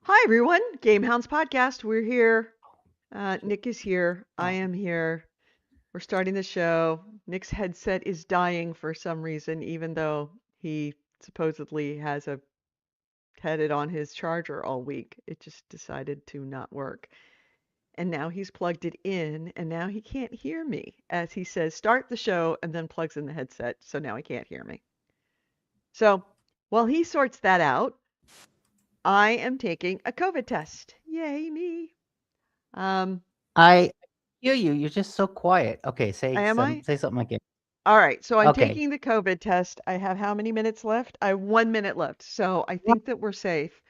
Hi, everyone. GameHounds podcast. We're here. Nick is here. I am here. We're starting the show. Nick's headset is dying for some reason, even though he supposedly had it on his charger all week. It just decided to not work. And now he's plugged it in, and now he can't hear me as he says, start the show, and then plugs in the headset. So now he can't hear me. So while he sorts that out, I am taking a COVID test. Yay, me. Um, I hear you. You're just so quiet. Okay, am I? say something again. All right. So I'm Okay. taking the COVID test. I have how many minutes left? I have 1 minute left. So I think that we're safe.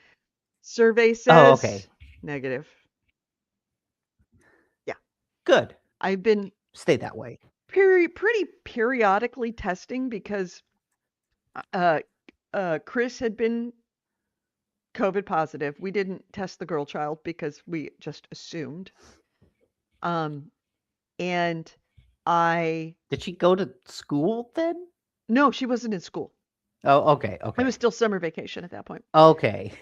Survey Oh, says okay. negative. Yeah. Good. I've been Stay that way. pretty periodically testing because uh, Chris had been COVID positive. We didn't test the girl child because we just assumed. Um, and I, Did she go to school then? no, she wasn't in school. Oh, okay, It was okay. still summer vacation at that point. Okay.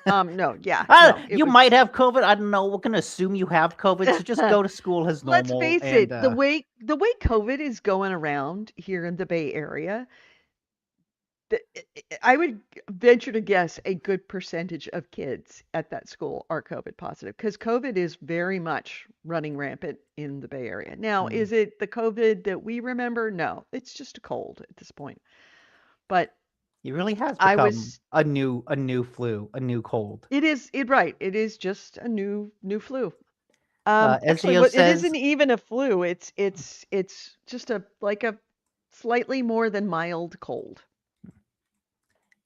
No, yeah, no, it You was. might have COVID. I don't know. We're gonna assume you have COVID, so just go to school as Let's normal face and it, the way COVID is going around here in the Bay Area, I would venture to guess a good percentage of kids at that school are COVID positive because COVID is very much running rampant in the Bay Area. Now, Hmm. is it the COVID that we remember? No, it's just a cold at this point. But It really has I become was a new flu, a new cold. it is just a new flu. Actually, Ezio what it says, isn't even a flu. It's just a slightly more than mild cold.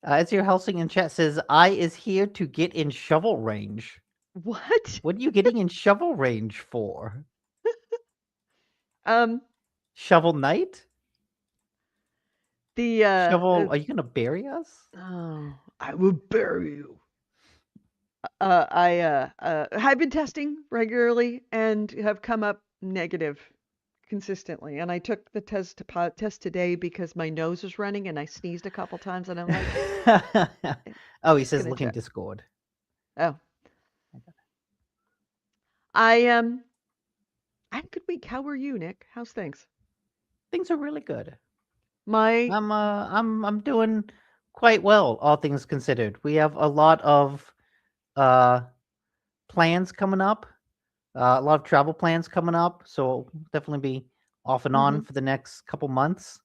Ezio Helsing in chat says, I is here to get in shovel range. What? What are you getting in shovel range for? Um, Shovel Knight? the Shovel, are you gonna bury us? oh, I will bury you. I've been testing regularly and have come up negative consistently. And I took the test today because my nose was running and I sneezed a couple times, and I'm like, Oh, he just says gonna looking check. Discord. Oh, I I had a good week. How were you, Nick? How's things? Things are really good. My I'm doing quite well, all things considered. We have a lot of uh plans coming up. A lot of travel plans coming up, so we'll definitely be off and on mhm. for the next couple months.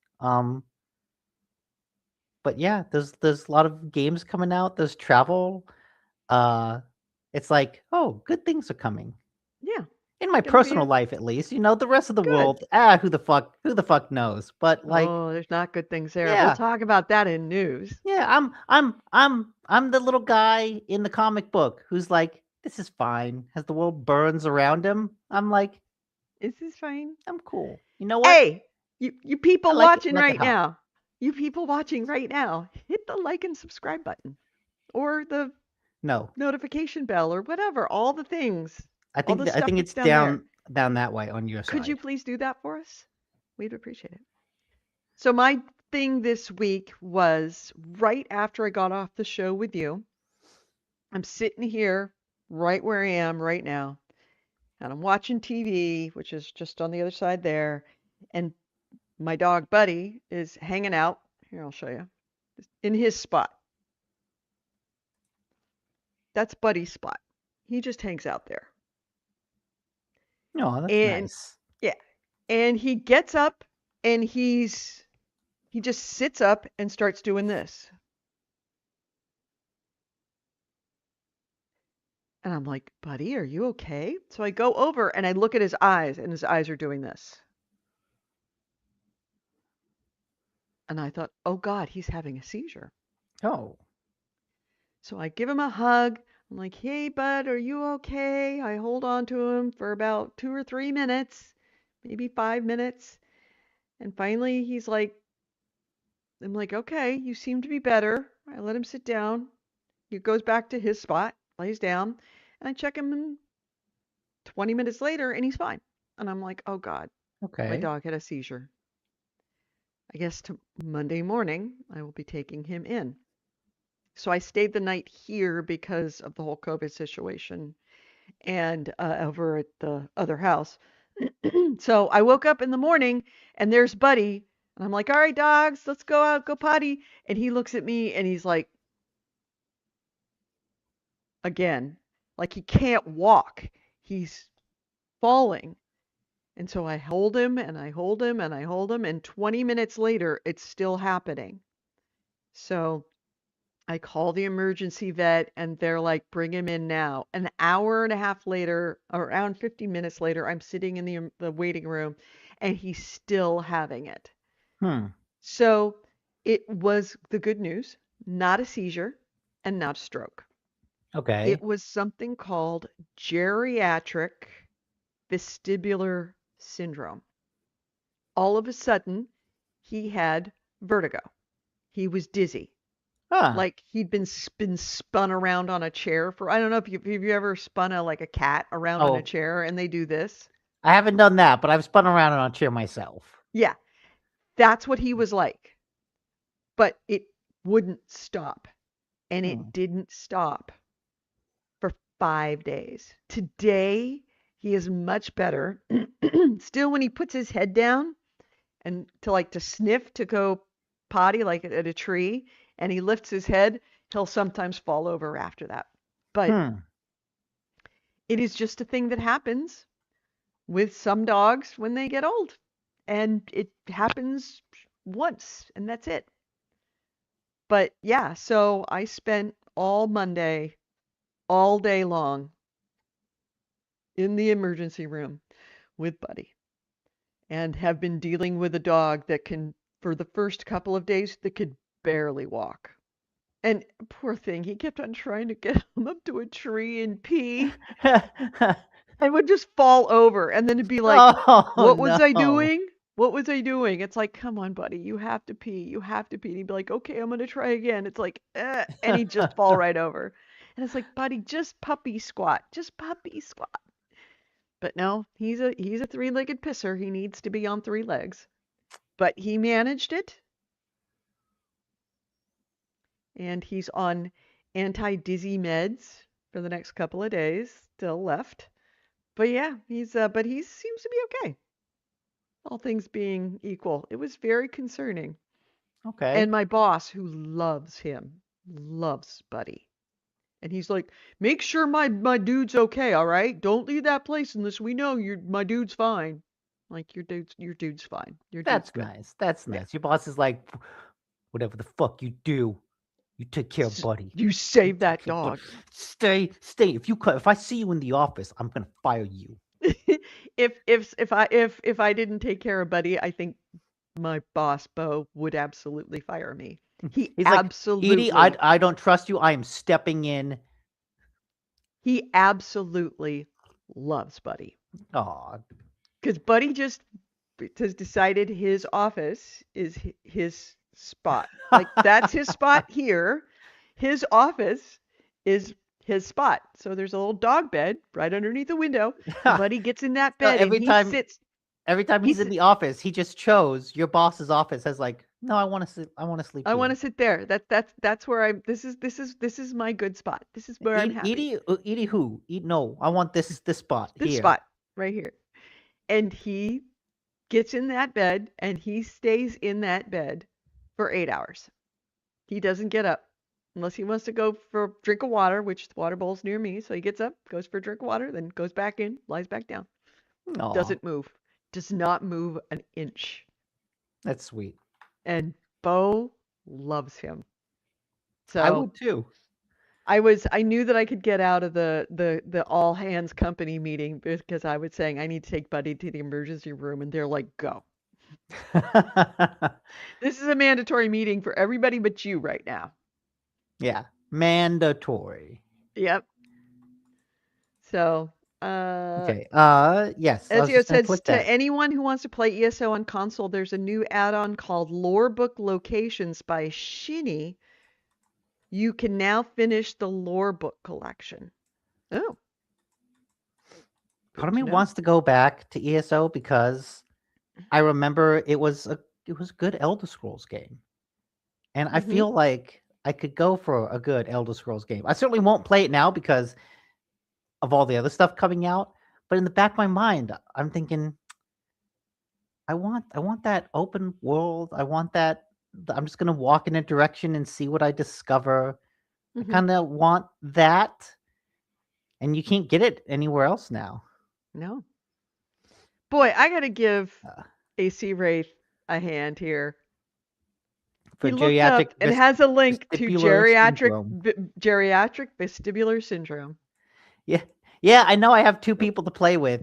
But yeah, there's a lot of games coming out. There's travel. Uh, it's like, oh, good things are coming. Yeah, In my gonna be personal life, at least, the rest of the good. world, who the fuck knows? But like, Oh, there's not good things there. We'll yeah, talk about that in news. yeah, I'm the little guy in the comic book who's like, this is fine. As the world burns around him, I'm like, Is this fine? I'm cool. You know what? Hey, you people watching Like it right hot. now. You people watching right now, hit the like and subscribe button or the No, notification bell or whatever, all the things, all the I stuff think that's it's down there. down that way on your Could you side. please do that for us? We'd appreciate it. So my thing this week was right after I got off the show with you. I'm sitting here right where I am right now, and I'm watching TV, which is just on the other side there, and my dog Buddy is hanging out. Here, I'll show you. In his spot. That's Buddy's spot. He just hangs out there. No, that's And nice. yeah, and he gets up and he just sits up and starts doing this. And I'm like, "Buddy, are you okay?" So I go over and I look at his eyes, and his eyes are doing this. And I thought, "Oh God, he's having a seizure." Oh, So I give him a hug. I'm like, "Hey, bud, are you okay?" I hold on to him for about 2 or 3 minutes, maybe 5 minutes. And finally, I'm like, "Okay, you seem to be better." I let him sit down. He goes back to his spot, lays down, and I check him in 20 minutes later, and he's fine. And I'm like, "Oh God, my okay. dog had a seizure." I guess to Monday morning, I will be taking him in. So I stayed the night here because of the whole COVID situation and over at the other house. So I woke up in the morning and there's Buddy. And I'm like, all right, dogs, let's go out, go potty. And he looks at me and he's like, again, like he can't walk. He's falling. And so I hold him and I hold him and I hold him. And 20 minutes later, it's still happening. So I call the emergency vet and they're like, bring him in now. An hour and a half later, around 50 minutes later, I'm sitting in the waiting room and he's still having it. Hmm. So it was the good news, not a seizure and not a stroke. It Okay. was something called geriatric vestibular syndrome. All of a sudden, he had vertigo. He was dizzy. Huh. Like he'd been spun around on a chair for I don't know if you ever spun a like a cat around on a Oh, chair and they do this. I haven't done that, but I've spun around on a chair myself. Yeah, that's what he was like. But it wouldn't stop. And Hmm. it didn't stop for 5 days. Today he is much better. Still when he puts his head down and to sniff to go potty like at a tree and he lifts his head, he'll sometimes fall over after that. But Hmm. it is just a thing that happens with some dogs when they get old. And it happens once and that's it. But yeah, so I spent all Monday, all day long in the emergency room with Buddy and have been dealing with a dog that can, for the first couple of days, that could barely walk. And poor thing, he kept on trying to get him up to a tree and pee and would just fall over and then it'd be like, Oh what was I no. doing? What was I doing? It's like, come on, buddy, you have to pee. You have to pee. And he'd be like, okay, I'm gonna try again. It's like, and he'd just fall right over. And it's like, buddy, just puppy squat. Just puppy squat. But no, he's a three-legged pisser. He needs to be on three legs. But he managed it and he's on anti-dizzy meds for the next couple of days, still left. But yeah, but he seems to be okay. All things being equal. It was very concerning. And Okay. my boss, who loves him, loves Buddy. And he's like, make sure my dude's okay, all right? Don't leave that place unless we know my dude's fine. Like your dude's fine. Your dude's That's good. nice. That's Yeah. nice. Your boss is like, whatever the fuck you do, you take care of Buddy. You You save take that care of Buddy. dog. Stay. If I see you in the office, I'm gonna fire you. If I didn't take care of Buddy, I think my boss Bo would absolutely fire me. He He's like, Edie, absolutely I don't trust you. I am stepping in. he absolutely loves Buddy. Aw. Because Buddy just has decided his office is his spot. Like that's his spot here. His office is his spot. So there's a little dog bed right underneath the window, and Buddy gets in that So bed and every time He he's in sits. the office, he just chose your boss's office as like, no, I want to sleep I want here. to sit there. That's where I'm. This is my good spot. This is where I'm happy. Edie who? No, I want this spot This here. spot right here. And he gets in that bed and he stays in that bed for 8 hours. He doesn't get up unless he wants to go for a drink of water, which the water bowl's near me. So he gets up, goes for a drink of water, then goes back in, lies back down. Aw, Doesn't move. Does not move an inch. that's sweet. And Bo loves him. I So would too. I knew that I could get out of the all hands company meeting because I was saying I need to take Buddy to the emergency room and they're like, go. This is a mandatory meeting for everybody but you right now. Yeah, mandatory. Yep. So, uh, Okay. Yes, I was Ezio just gonna says click to that. anyone who wants to play ESO on console, there's a new add-on called Lorebook Locations by Shinny. You can now finish the Lorebook collection. Oh, Part good of me to know. wants to go back to ESO because I remember it was a good Elder Scrolls game. And I Mm-hmm. feel like I could go for a good Elder Scrolls game. I certainly won't play it now because of all the other stuff coming out. But in the back of my mind, I'm thinking, I want that open world. I want that. I'm just gonna walk in a direction and see what I discover. I Hmm. kind of want that, and you can't get it anywhere else now. No. Boy, I got to give Uh, AC Wraith a hand here. for He looked geriatric up and has a link to vestibular syndrome. geriatric vestibular syndrome. Yeah, yeah. I know. I have two people to play with.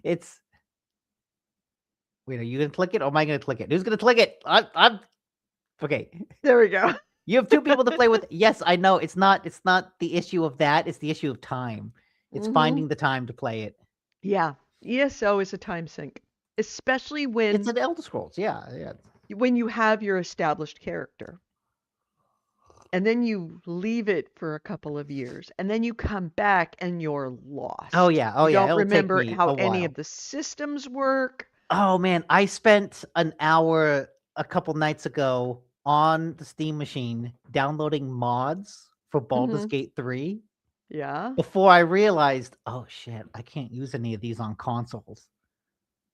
It's. Wait, are you gonna click it, or am I gonna click it? Who's gonna click it? I'm okay. There we go. You have two people to play with. Yes, I know. It's not. It's not the issue of that. It's the issue of time. It's Hmm. finding the time to play it. Yeah, ESO is a time sink, especially It's an Elder Scrolls. Yeah, yeah. when you have your established character. And then you leave it for a couple of years, and then you come back and you're Oh lost. yeah. Oh You yeah. don't It'll take remember me how a any of while. the systems work. Oh man, I spent an hour a couple nights ago on the Steam machine downloading mods for Baldur's Hmm. Gate 3 Yeah. before I realized, oh shit, I can't use any of these on consoles.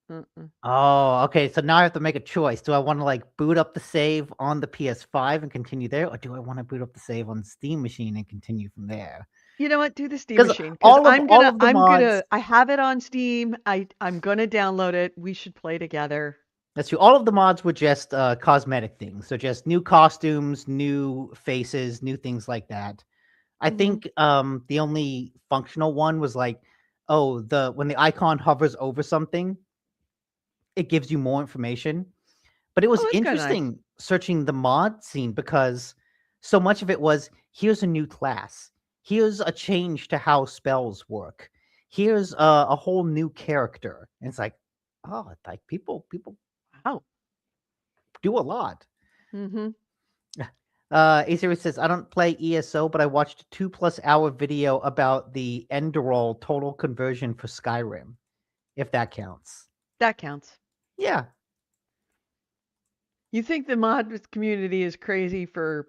Uh-uh. Oh, okay. So now I have to make a choice. Do I want to like boot up the save on the PS5 and continue there, or do I want to boot up the save on the Steam machine and continue from there? You know what? Do the Steam Because machine because I'm all gonna of the I'm mods, gonna I have it on Steam. I'm gonna download it. We should play together. that's true. All of the mods were just cosmetic things. So just new costumes, new faces, new things like that. I Hmm. think the only functional one was like, oh, the when the icon hovers over something, it gives you more information. But it Oh, was that's kind of nice. interesting searching the mod scene because so much of it was here's a new class, here's a change to how spells work, here's a whole new character. And it's like, oh, like people Wow. do a lot. Hmm. A says, I don't play ESO, but I watched a 2+ hour video about the Enderroll total conversion for Skyrim, if that counts. That counts. Yeah. You think the mod community is crazy for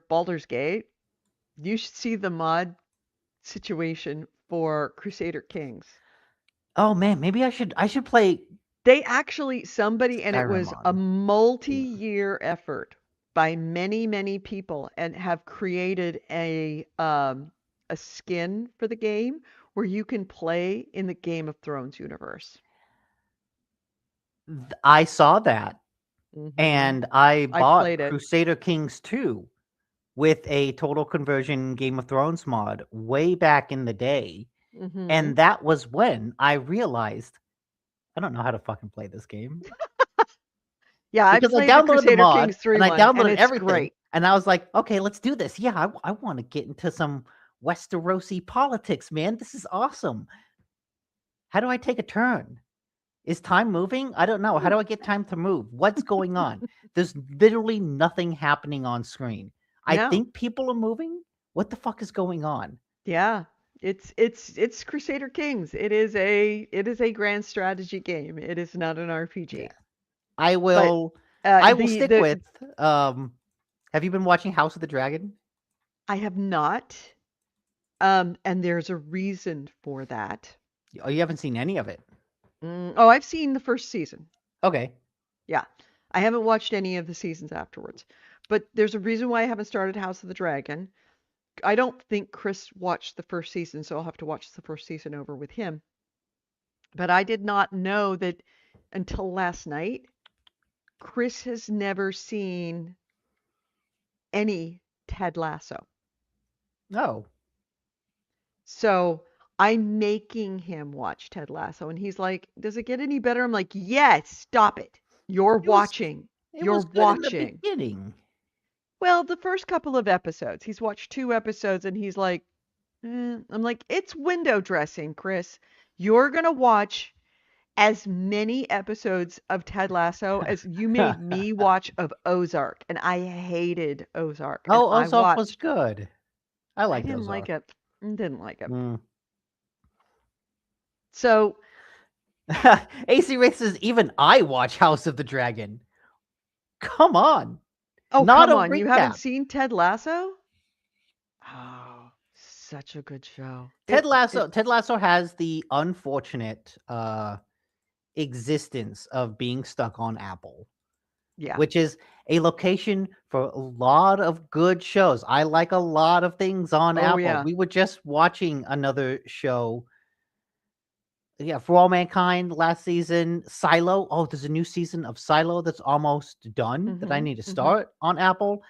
Baldur's Gate? You should see the mod situation for Crusader Kings. Oh man, maybe I should play They actually somebody and it Skyrim was a mod. multi-year effort by many, many people and have created a skin for the game where you can play in the Game of Thrones universe. I saw that, Hmm. and I I bought played it. Crusader Kings 2 with a total conversion Game of Thrones mod way back in the day. Hmm. And that was when I realized I don't know how to fucking play this game. Yeah, I Because I played the downloaded the Crusader mod Kings 3 and I one and downloaded it's everything, great. and I was like, okay, let's do this. Yeah, I want to get into some Westerosi politics, man. This is awesome. How do I take a turn? Is time moving? I don't know. How do I get time to move? What's going on? There's literally nothing happening on screen. I No. think people are moving. What the fuck is going on? Yeah. It's Crusader Kings. It is a grand strategy game. It is not an Yeah. RPG. I But will I will stick the with um have you been watching House of the Dragon? I have not, and there's a reason for that. Oh, you haven't seen any of it. Oh, I've seen the first season. Okay. Yeah. I haven't watched any of the seasons afterwards. But there's a reason why I haven't started House of the Dragon. I don't think Chris watched the first season, so I'll have to watch the first season over with him. But I did not know that until last night. Chris has never seen any Ted Lasso. Oh. So I'm making him watch Ted Lasso. And he's like, does it get any better? I'm like, yes, stop it. You're It was watching. it You're was good in the watching. beginning. Well, the first couple of episodes, he's watched 2 episodes and he's like, I'm like, it's window dressing, Chris. You're going to watch as many episodes of Ted Lasso as you made me watch of Ozark. And I hated Ozark. And Oh, I Ozark was watched good. I I liked didn't like Ozark. it. Didn't like it. Mm. So, AC Race says even I watch House of the Dragon. Come on. Oh, Not come a on. You haven't recap. seen Ted Lasso? Oh, such a good show. Ted Lasso has the unfortunate existence of being stuck on Apple, Yeah. which is a location for a lot of good shows. I like a lot of things on Oh, Apple. yeah. We were just watching another show, yeah, For All Mankind last season. Silo. Oh, there's a new season of Silo that's almost done that I Mm-hmm. need to Mm-hmm. start on Apple.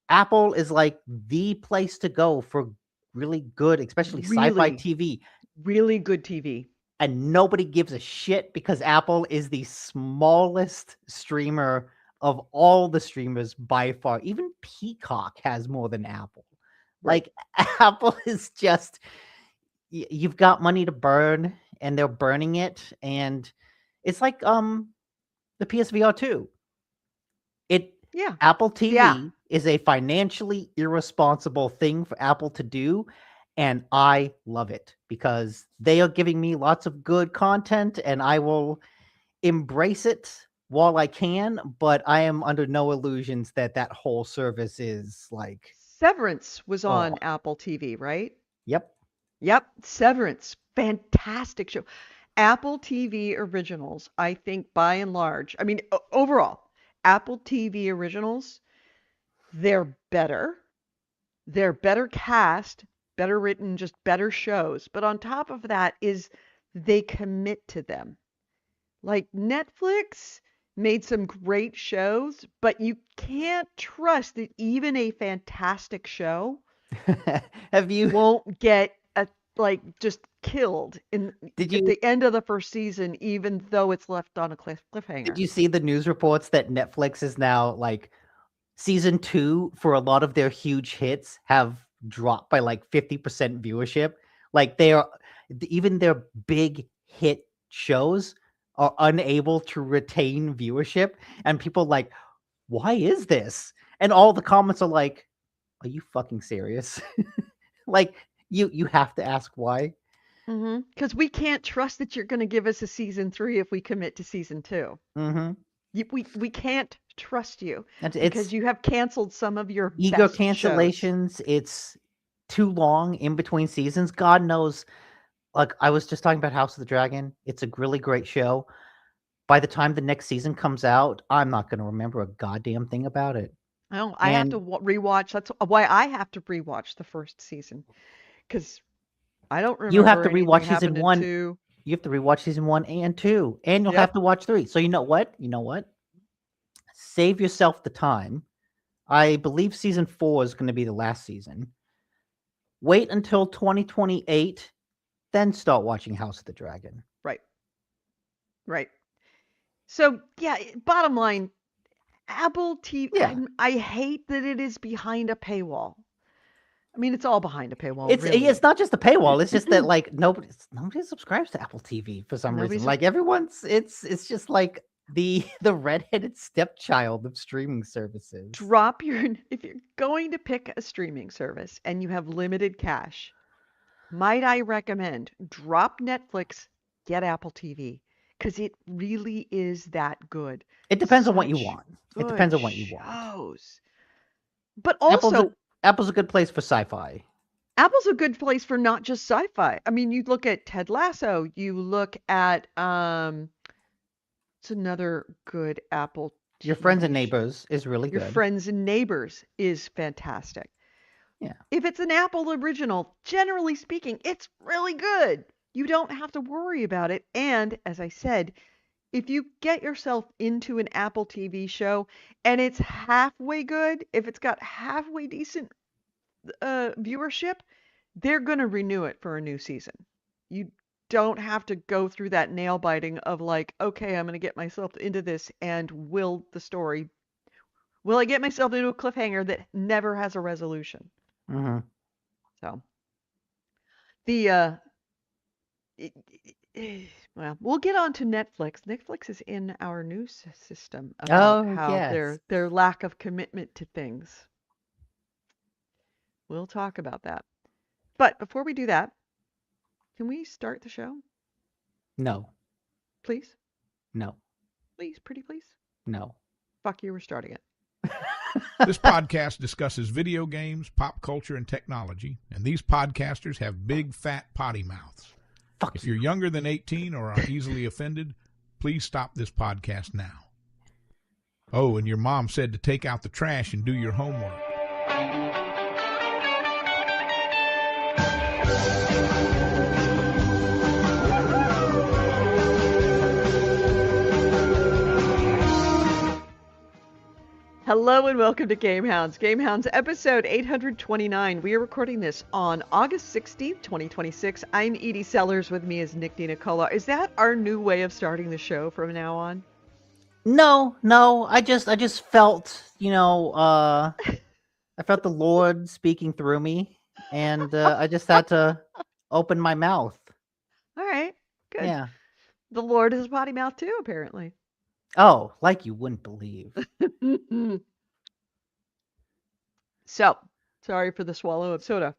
Apple is like the place to go for really good, especially sci-fi Really, TV. really good TV. And nobody gives a shit because Apple is the smallest streamer of all the streamers by far. Even Peacock has more than Apple. Right. Like Apple is just you've got money to burn and they're burning it, and it's like the PSVR 2. It Yeah. Apple Yeah. TV is a financially irresponsible thing for Apple to do, and I love it because they are giving me lots of good content, and I will embrace it while I can, but I am under no illusions that that whole service is like, Severance was oh, on Apple TV, right? yep. Yep. Severance. Fantastic show. Apple TV originals, I think by and large, I mean, overall, Apple TV originals, they're better. They're better cast, better written, just better shows. But on top of that is they commit to them. Like Netflix made some great shows, but you can't trust that even a fantastic show Have you won't get like just killed in did at you the end of the first season, even though it's left on a did cliffhanger. you see the news reports that Netflix is now like season 2 for a lot of their huge hits have dropped by like 50% viewership. Like they are even their big hit shows are unable to retain viewership, and people like, "Why is this?" And all the comments are like, "Are you fucking serious?" Like you have to ask why. Because we can't trust that you're going to give us a season 3 if we commit to season 2. Mhm. We can't trust you because It's you have canceled some of your eager best shows. cancellations. It's too long in between seasons. God knows. Like I was just talking about House of the Dragon. It's a really great show. By the time the next season comes out, I'm not going to remember a goddamn thing about it. Well, I have to And rewatch. That's why I have to rewatch the first season because I don't you have remember to anything rewatch season happened in 1. 2. You have to rewatch season 1 and 2, and you'll have Yep. to watch 3. So you know what? You know what? Save yourself the time. I believe season 4 is going to be the last season. Wait until 2028, then start watching House of the Dragon. Right. Right. So, yeah, bottom line, Apple TV, Yeah. I hate that it is behind a paywall. I mean, it's all behind a paywall, It's really. not just the paywall. It's just that like nobody subscribes to Apple TV for some reason. Nobody's Like everyone's it's just like the redheaded stepchild of streaming services. drop your if you're going to pick a streaming service and you have limited cash, might I recommend drop Netflix, get Apple TV because it really is that good. It depends on what you Such want. It good depends on what you want. shows. But Apple's a, also, Apple's a good place for sci-fi. Apple's a good place for not just sci-fi. I mean, you look at Ted Lasso, you look at it's another good Apple Your Friends and TV show. Neighbors is really Your good. Friends and Neighbors is fantastic. Yeah. If it's an Apple original, generally speaking, it's really good. You don't have to worry about it. And as I said, if you get yourself into an Apple TV show and it's halfway good, if it's got halfway decent viewership, they're going to renew it for a new season. You don't have to go through that nail biting of like, okay, I'm going to get myself into this and will I get myself into a cliffhanger that never has a resolution? Hmm. So the it, well, we'll get on to Netflix. Netflix is in our news system about Oh how yes. their lack of commitment to things. We'll talk about that. But before we do that, can we start the show, No. please? No. Please, pretty please. No. Fuck you, we're starting it. This podcast discusses video games, pop culture, and technology, and these podcasters have big, fat potty mouths. Fuck If you. you're younger than 18 or are easily offended, please stop this podcast now. Oh, and your mom said to take out the trash and do your homework. Hello and welcome to GameHounds. GameHounds episode 829. We are recording this on August 16th, 2026. I'm Edie Sellers. With me is Nick DiNicola. Is that our new way of starting the show from now on? No. I just felt, I felt the Lord speaking through me, and I just had to open my mouth. All right, good. Yeah. The Lord has a potty mouth too, apparently. Oh, like you wouldn't believe. So, sorry for the swallow of soda.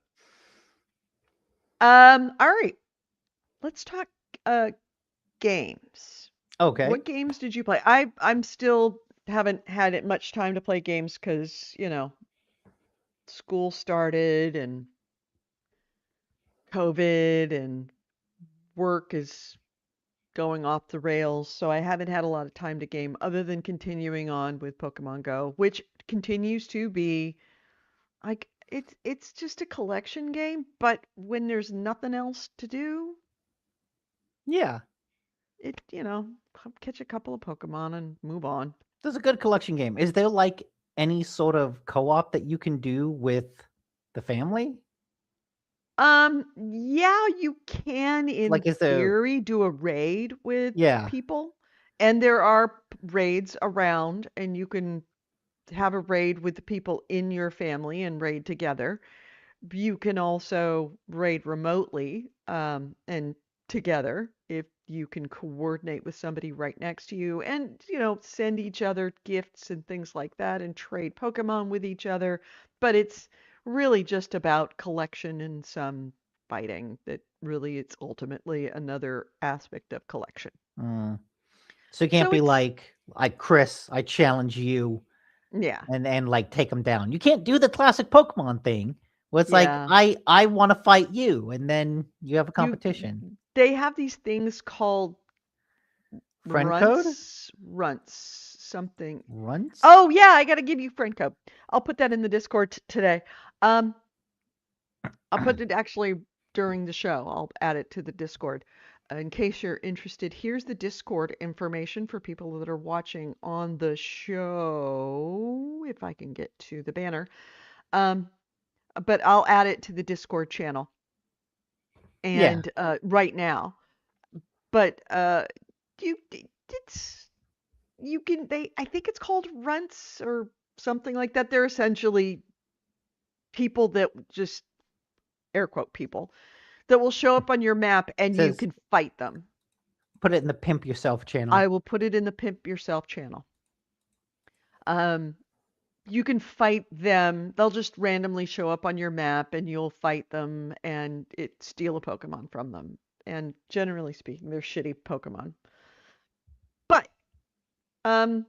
All right. Let's talk games. Okay. What games did you play? I'm still haven't had it much time to play games because, school started and COVID and work is going off the rails, so I haven't had a lot of time to game other than continuing on with Pokemon Go, which continues to be like it's just a collection game, but when there's nothing else to do, Yeah. catch a couple of Pokemon and move on. This is a good collection game. Is there like any sort of co-op that you can do with the family? Yeah, you can in Like, is there? theory do a raid with Yeah. people, and there are raids around, and you can have a raid with the people in your family and raid together. You can also raid remotely, and together if you can coordinate with somebody right next to you and, send each other gifts and things like that and trade Pokemon with each other. But it's really just about collection and some fighting that really it's ultimately another aspect of collection. Mm. So you can't So be it's, like Chris, I challenge you, yeah, and like take him down. You can't do the classic Pokemon thing where it's like yeah. I want to fight you, and then you have a You, competition. they have these things called Friend code? runts, something. Runts? Oh yeah, I gotta give you friend code. I'll put that in the Discord today. Um, I'll put it actually during the show. I'll add it to the Discord. In case you're interested, here's the Discord information for people that are watching on the show, if I can get to the banner. Um, but I'll add it to the Discord channel Yeah. and right now. But you it's you can they I think it's called runts or something like that. They're essentially people that just air quote people that will show up on your map It and you says can fight them. put it in the Pimp Yourself channel. I will put it in the Pimp Yourself channel. Um, you can fight them. They'll just randomly show up on your map and you'll fight them and steal a Pokemon from them. And generally speaking, they're shitty Pokemon. But um,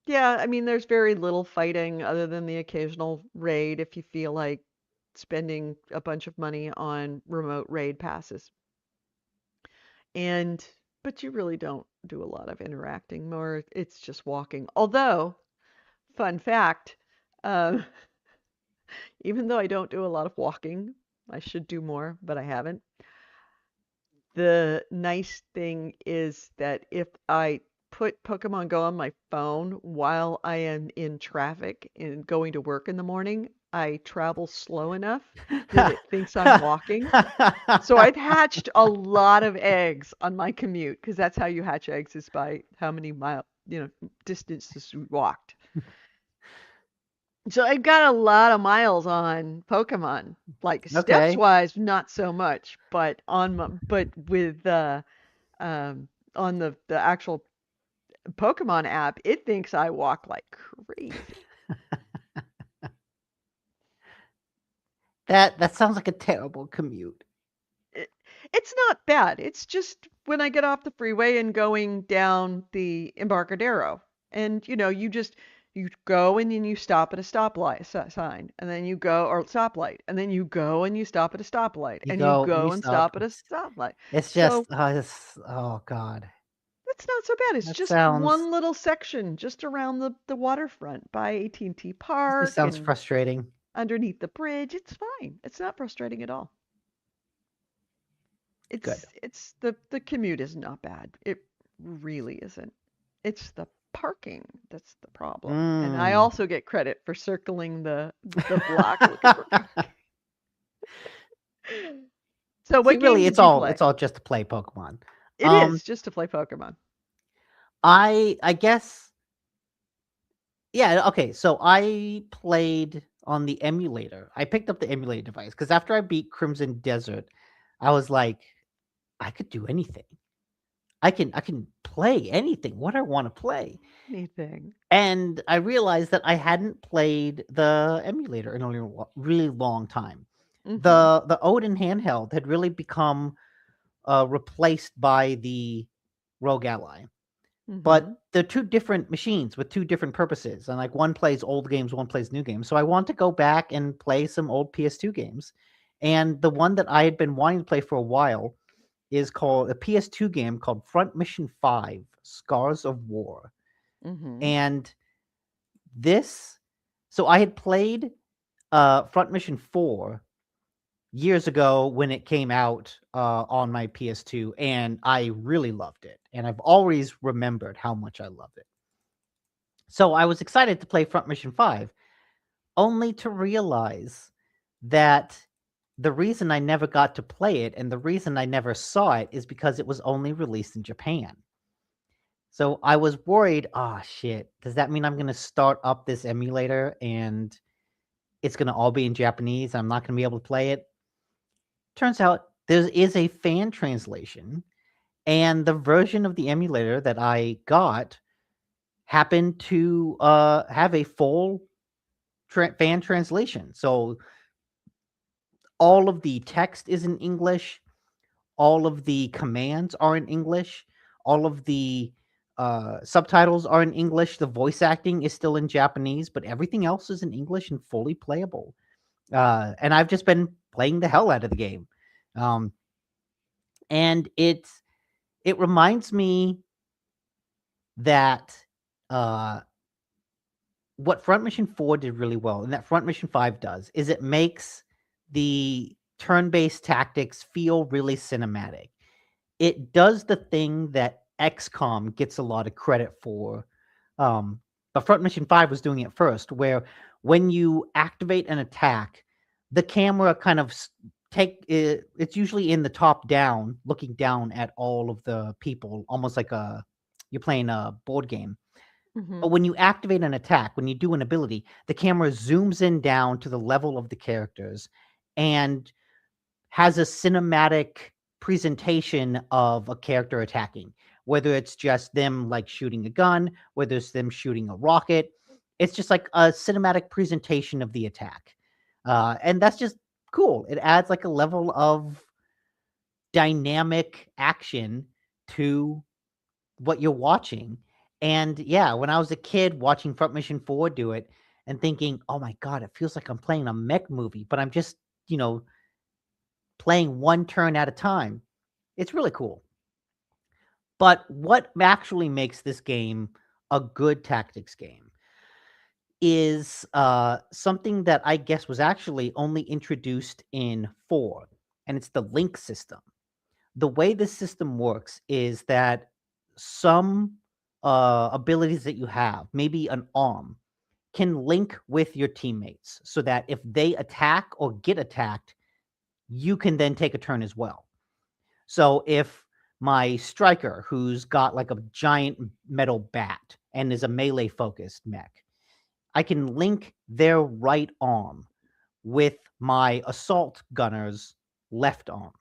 yeah, I mean, there's very little fighting other than the occasional raid if you feel like spending a bunch of money on remote raid passes. And but you really don't do a lot of interacting, more it's just walking. Although, fun fact, um, even though I don't do a lot of walking, I should do more, but I haven't. The nice thing is that if I put Pokemon Go on my phone while I am in traffic and going to work in the morning, I travel slow enough that it thinks I'm walking. So I've hatched a lot of eggs on my commute because that's how you hatch eggs is by how many distances you walked. So I've got a lot of miles on Pokemon. Like steps Okay. wise, not so much, but but with on the actual Pokemon app, it thinks I walk like crazy. That sounds like a terrible commute. It, it's not bad. It's just when I get off the freeway and going down the Embarcadero, and you just You go and then you stop at a stoplight sign, and then you go or stoplight, and then you go and you stop at a stoplight, You and you go and you go and stop. stop at a stoplight. It's just, So oh God, that's not so bad. It's that just sounds one little section just around the waterfront by AT&T that just Park sounds and frustrating. underneath the bridge. It's fine. It's not frustrating at all. Good. It's the commute is not bad. It really isn't. It's the parking that's the problem. And I Mm. also get credit for circling the block looking for parking. So See, what game really, did you it's play? all just to play Pokemon. It is just to play Pokemon. I guess, yeah, okay. So I played on the emulator. I picked up the emulator device because after I beat Crimson Desert, I was like, I could do anything. I can play anything. What I want to play. Anything. And I realized that I hadn't played the emulator in a really long time. Mm-hmm. The Odin handheld had really become replaced by the Rogue Ally. Mm-hmm. But they're two different machines with two different purposes. And like one plays old games, one plays new games. So I want to go back and play some old PS2 games. And the one that I had been wanting to play for a while is called a PS2 game called Front Mission 5 Scars of War. Mm-hmm. And this, so I had played Front Mission 4 years ago when it came out on my PS2, and I really loved it. And I've always remembered how much I loved it. So I was excited to play Front Mission 5, only to realize that the reason I never got to play it and the reason I never saw it is because it was only released in Japan. So I was worried, oh shit, does that mean I'm going to start up this emulator and it's going to all be in Japanese? I'm not going to be able to play it? Turns out there is a fan translation, and the version of the emulator that I got happened to have a full fan translation. So all of the text is in English, all of the commands are in English, all of the subtitles are in English. The voice acting is still in Japanese, but everything else is in English and fully playable. And I've just been playing the hell out of the game. Um, and it reminds me that what Front Mission 4 did really well, and that Front Mission 5 does, is it makes the turn-based tactics feel really cinematic. It does the thing that XCOM gets a lot of credit for. But Front Mission 5 was doing it first, where when you activate an attack, the camera kind of it's usually in the top down, looking down at all of the people, almost like you're playing a board game. Mm-hmm. But when you activate an attack, when you do an ability, the camera zooms in down to the level of the characters and has a cinematic presentation of a character attacking, whether it's just them like shooting a gun, whether it's them shooting a rocket. It's just like a cinematic presentation of the attack. And that's just cool. It adds like a level of dynamic action to what you're watching. And yeah, when I was a kid watching Front Mission 4 do it and thinking, oh my God, it feels like I'm playing a mech movie, but I'm just, playing one turn at a time. It's really cool. But what actually makes this game a good tactics game is something that I guess was actually only introduced in 4, and it's the link system. The way this system works is that some abilities that you have, maybe an arm, can link with your teammates so that if they attack or get attacked, you can then take a turn as well. So if my striker, who's got like a giant metal bat and is a melee focused mech, I can link their right arm with my assault gunner's left arm.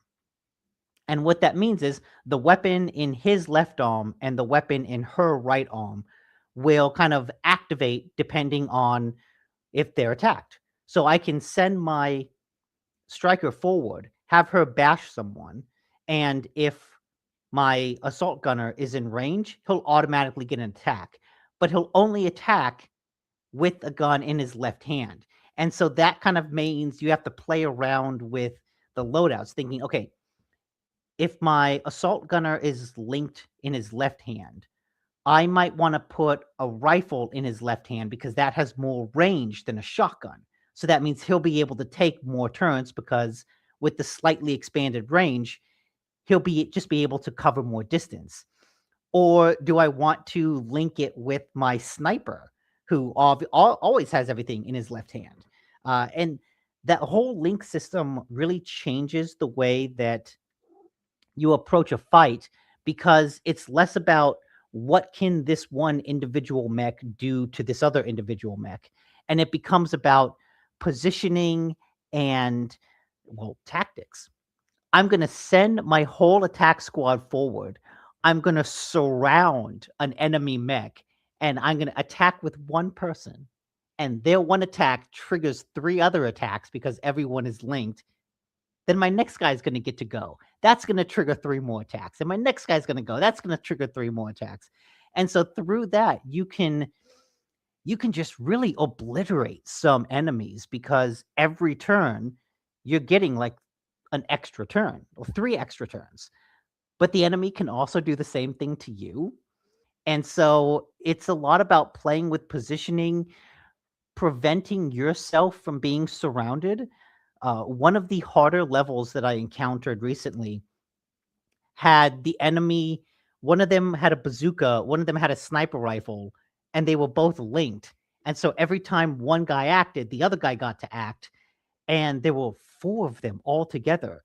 And what that means is the weapon in his left arm and the weapon in her right arm will kind of activate depending on if they're attacked. So I can send my striker forward, have her bash someone, and if my assault gunner is in range, he'll automatically get an attack, but he'll only attack with a gun in his left hand. And so that kind of means you have to play around with the loadouts, thinking, okay, if my assault gunner is linked in his left hand, I might want to put a rifle in his left hand because that has more range than a shotgun. So that means he'll be able to take more turns because with the slightly expanded range, he'll be able to cover more distance. Or do I want to link it with my sniper, who always has everything in his left hand? And that whole link system really changes the way that you approach a fight because it's less about what can this one individual mech do to this other individual mech, and it becomes about positioning and, well, tactics. I'm going to send my whole attack squad forward. I'm going to surround an enemy mech and I'm going to attack with one person. And their one attack triggers 3 other attacks because everyone is linked. Then my next guy is going to get to go. That's going to trigger 3 more attacks. And my next guy's going to go. That's going to trigger 3 more attacks. And so through that, you can just really obliterate some enemies because every turn you're getting like an extra turn or 3 extra turns. But the enemy can also do the same thing to you. And so it's a lot about playing with positioning, preventing yourself from being surrounded. One of the harder levels that I encountered recently had the enemy, one of them had a bazooka, one of them had a sniper rifle, and they were both linked. And so every time one guy acted, the other guy got to act. And there were 4 of them all together.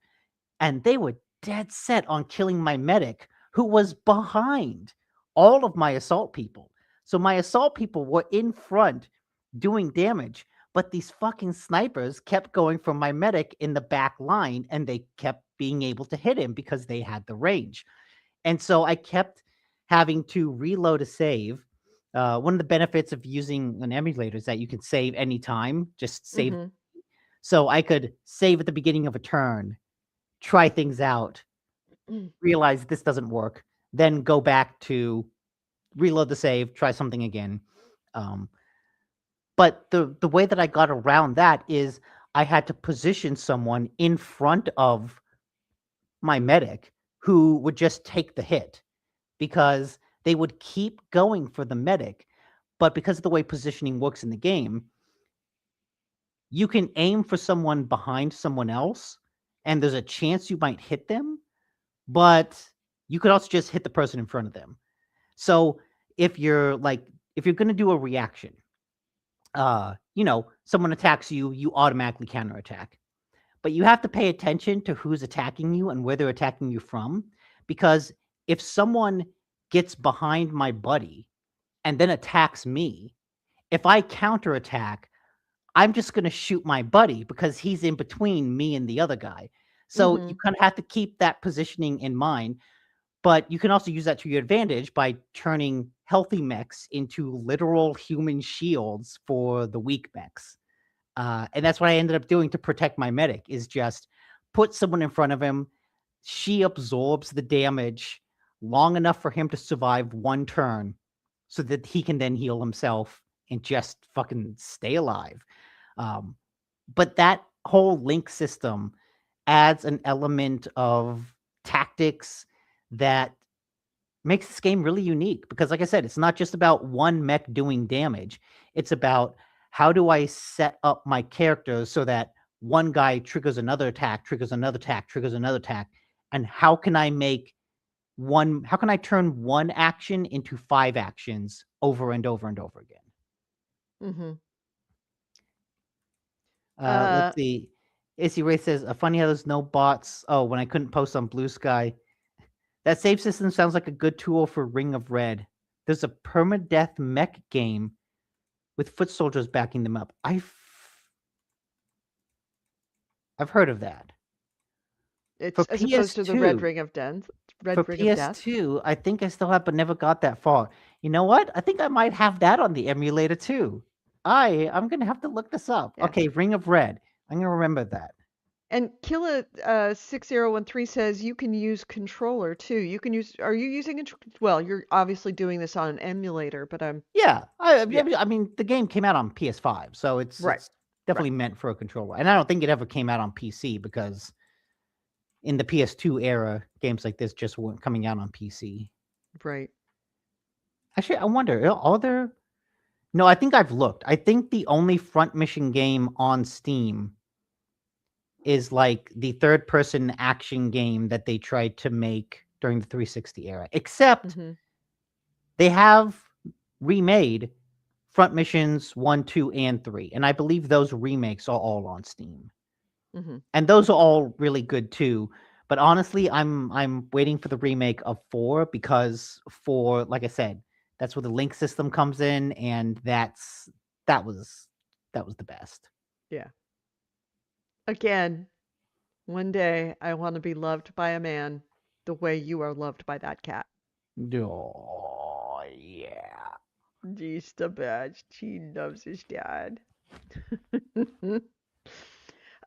And they were dead set on killing my medic, who was behind all of my assault people. So my assault people were in front doing damage, but these fucking snipers kept going for my medic in the back line and they kept being able to hit him because they had the range. And so I kept having to reload a save. One of the benefits of using an emulator is that you can save anytime, just save. Mm-hmm. So I could save at the beginning of a turn, try things out, realize this doesn't work, then go back to reload the save, try something again. Um, but the way that I got around that is I had to position someone in front of my medic who would just take the hit because they would keep going for the medic. But because of the way positioning works in the game, you can aim for someone behind someone else, and there's a chance you might hit them, but you could also just hit the person in front of them. So if you're going to do a reaction, someone attacks you, you automatically counterattack. But you have to pay attention to who's attacking you and where they're attacking you from, because if someone gets behind my buddy and then attacks me, if I counterattack, I'm just going to shoot my buddy because he's in between me and the other guy. So Mm-hmm. you kind of have to keep that positioning in mind. But you can also use that to your advantage by turning healthy mechs into literal human shields for the weak mechs. And that's what I ended up doing to protect my medic, is just put someone in front of him. She absorbs the damage long enough for him to survive one turn so that he can then heal himself and just fucking stay alive. But that whole link system adds an element of tactics that makes this game really unique because, like I said, it's not just about one mech doing damage. It's about how do I set up my characters so that one guy triggers another attack, triggers another attack, triggers another attack, and how can I turn one action into 5 actions over and over and over again? Mm-hmm. Let's see. AC Ray says, funny how there's no bots. Oh, when I couldn't post on Blue Sky. That save system sounds like a good tool for Ring of Red. There's a permadeath mech game with foot soldiers backing them up. I've heard of that. It's For as opposed to the PS2, Red Ring of Death. I think I still have, but never got that far. You know what? I think I might have that on the emulator too. I'm gonna have to look this up. Yeah. Okay, Ring of Red. I'm gonna remember that. And Killa 6013 says you can use controller too. You can use. Are you using a? Well, you're obviously doing this on an emulator, but I'm. Yeah, Yeah. I mean, the game came out on PS5, so it's Right. definitely meant for a controller. And I don't think it ever came out on PC because in the PS2 era, games like this just weren't coming out on PC. Right. Actually, I wonder, are there? No, I think I've looked. I think the only front mission game on Steam is like the third person action game that they tried to make during the 360 era. Except Mm-hmm. they have remade Front Missions 1, 2, and 3. And I believe those remakes are all on Steam. Mm-hmm. And those are all really good too. But honestly, I'm waiting for the remake of 4 because like I said, that's where the link system comes in, and that was the best. Yeah. Again, one day I want to be loved by a man the way you are loved by that cat. Oh yeah. He's the best. He loves his dad.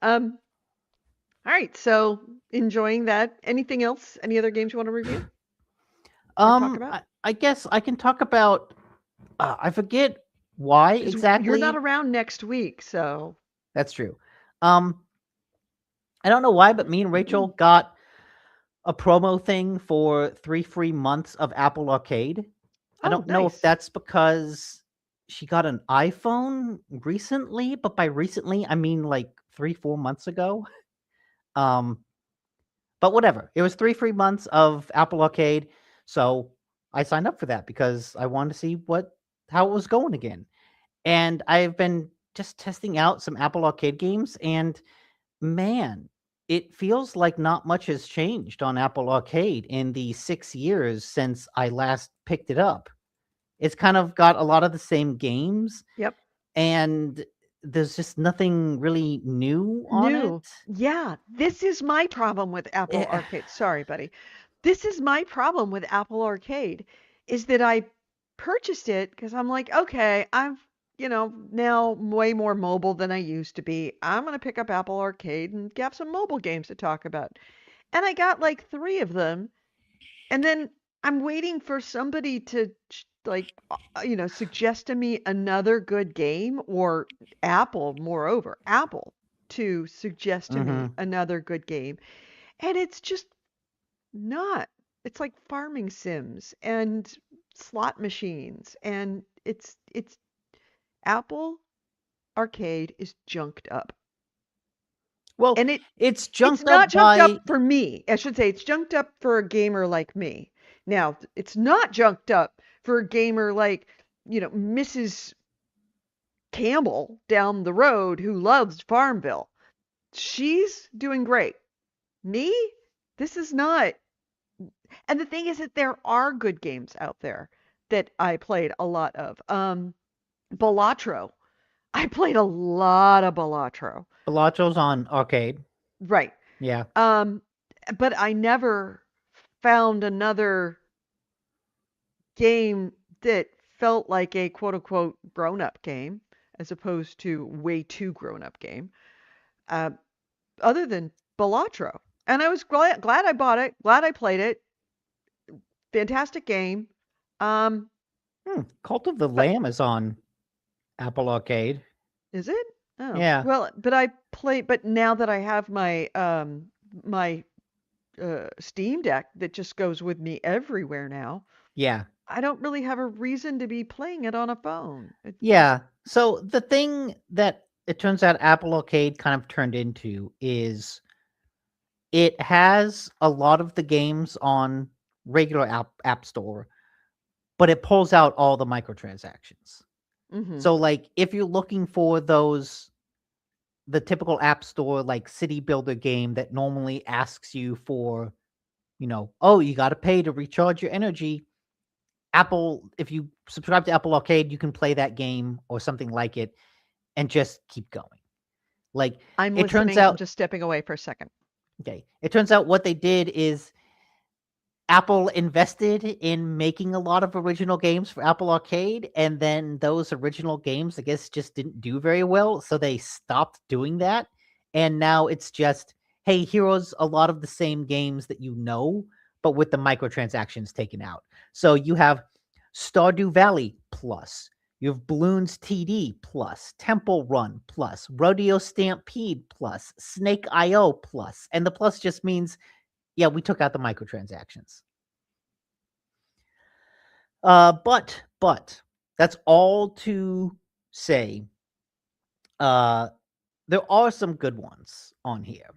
All right. So enjoying that. Anything else? Any other games you want to review or talk about? I guess I can talk about. I forget why 'Cause exactly. you're not around next week, so That's true. I don't know why, but me and Rachel got a promo thing for 3 free months of Apple Arcade. I oh, don't know if nice. that's because she got an iPhone recently, but by recently I mean like 3-4 months ago. But whatever. It was 3 free months of Apple Arcade, so I signed up for that because I wanted to see how it was going again. And I've been just testing out some Apple Arcade games, and man, it feels like not much has changed on Apple Arcade in the 6 years since I last picked it up. It's kind of got a lot of the same games, Yep. and there's just nothing really new on it. New. Yeah, this is my problem with Apple Eh, Arcade. Sorry, buddy. This is my problem with Apple Arcade is that I purchased it because I'm like, okay, I'm, now way more mobile than I used to be. I'm going to pick up Apple Arcade and have some mobile games to talk about. And I got like 3 of them. And then I'm waiting for somebody to suggest to me another good game or Apple to suggest to me mhm. another good game. And it's just not. It's like farming sims and slot machines and it's Apple Arcade is junked up. Well, And it's it's junked not up junked by up for me. I should say it's junked up for a gamer like me. Now, it's not junked up for a gamer like, Mrs. Campbell down the road who loves Farmville. She's doing great. Me? This is not. And the thing is that there are good games out there that I played a lot of. Balatro. I played a lot of Balatro. Balacho's on Arcade. Right. Yeah. But I never found another game that felt like a quote unquote grown up game as opposed to way too grown up game, uh, other than Balatro. And I was glad I bought it, glad I played it. Fantastic game. Um, Cult of the but Lamb is on Apple Arcade. is it? Oh, Yeah. well, but I play, but now that I have my Steam Deck that just goes with me everywhere now, Yeah. I don't really have a reason to be playing it on a phone. Yeah. So the thing that it turns out Apple Arcade kind of turned into is it has a lot of the games on regular app store, but it pulls out all the microtransactions. Mm-hmm. So like if you're looking for the typical app store like city builder game that normally asks you for, oh, you got to pay to recharge your energy. If you subscribe to Apple Arcade, you can play that game or something like it and just keep going. Like I'm it turns listening. I'm out, just stepping away for a second. okay, it turns out what they did is Apple invested in making a lot of original games for Apple Arcade, and then those original games, I guess, just didn't do very well, so they stopped doing that. And now it's just, hey, here's a lot of the same games that you know, but with the microtransactions taken out. So you have Stardew Valley plus, you have Bloons TD plus, Temple Run plus, Rodeo Stampede plus, Snake IO plus, and the plus just means, yeah, we took out the microtransactions. But that's all to say. There are some good ones on here.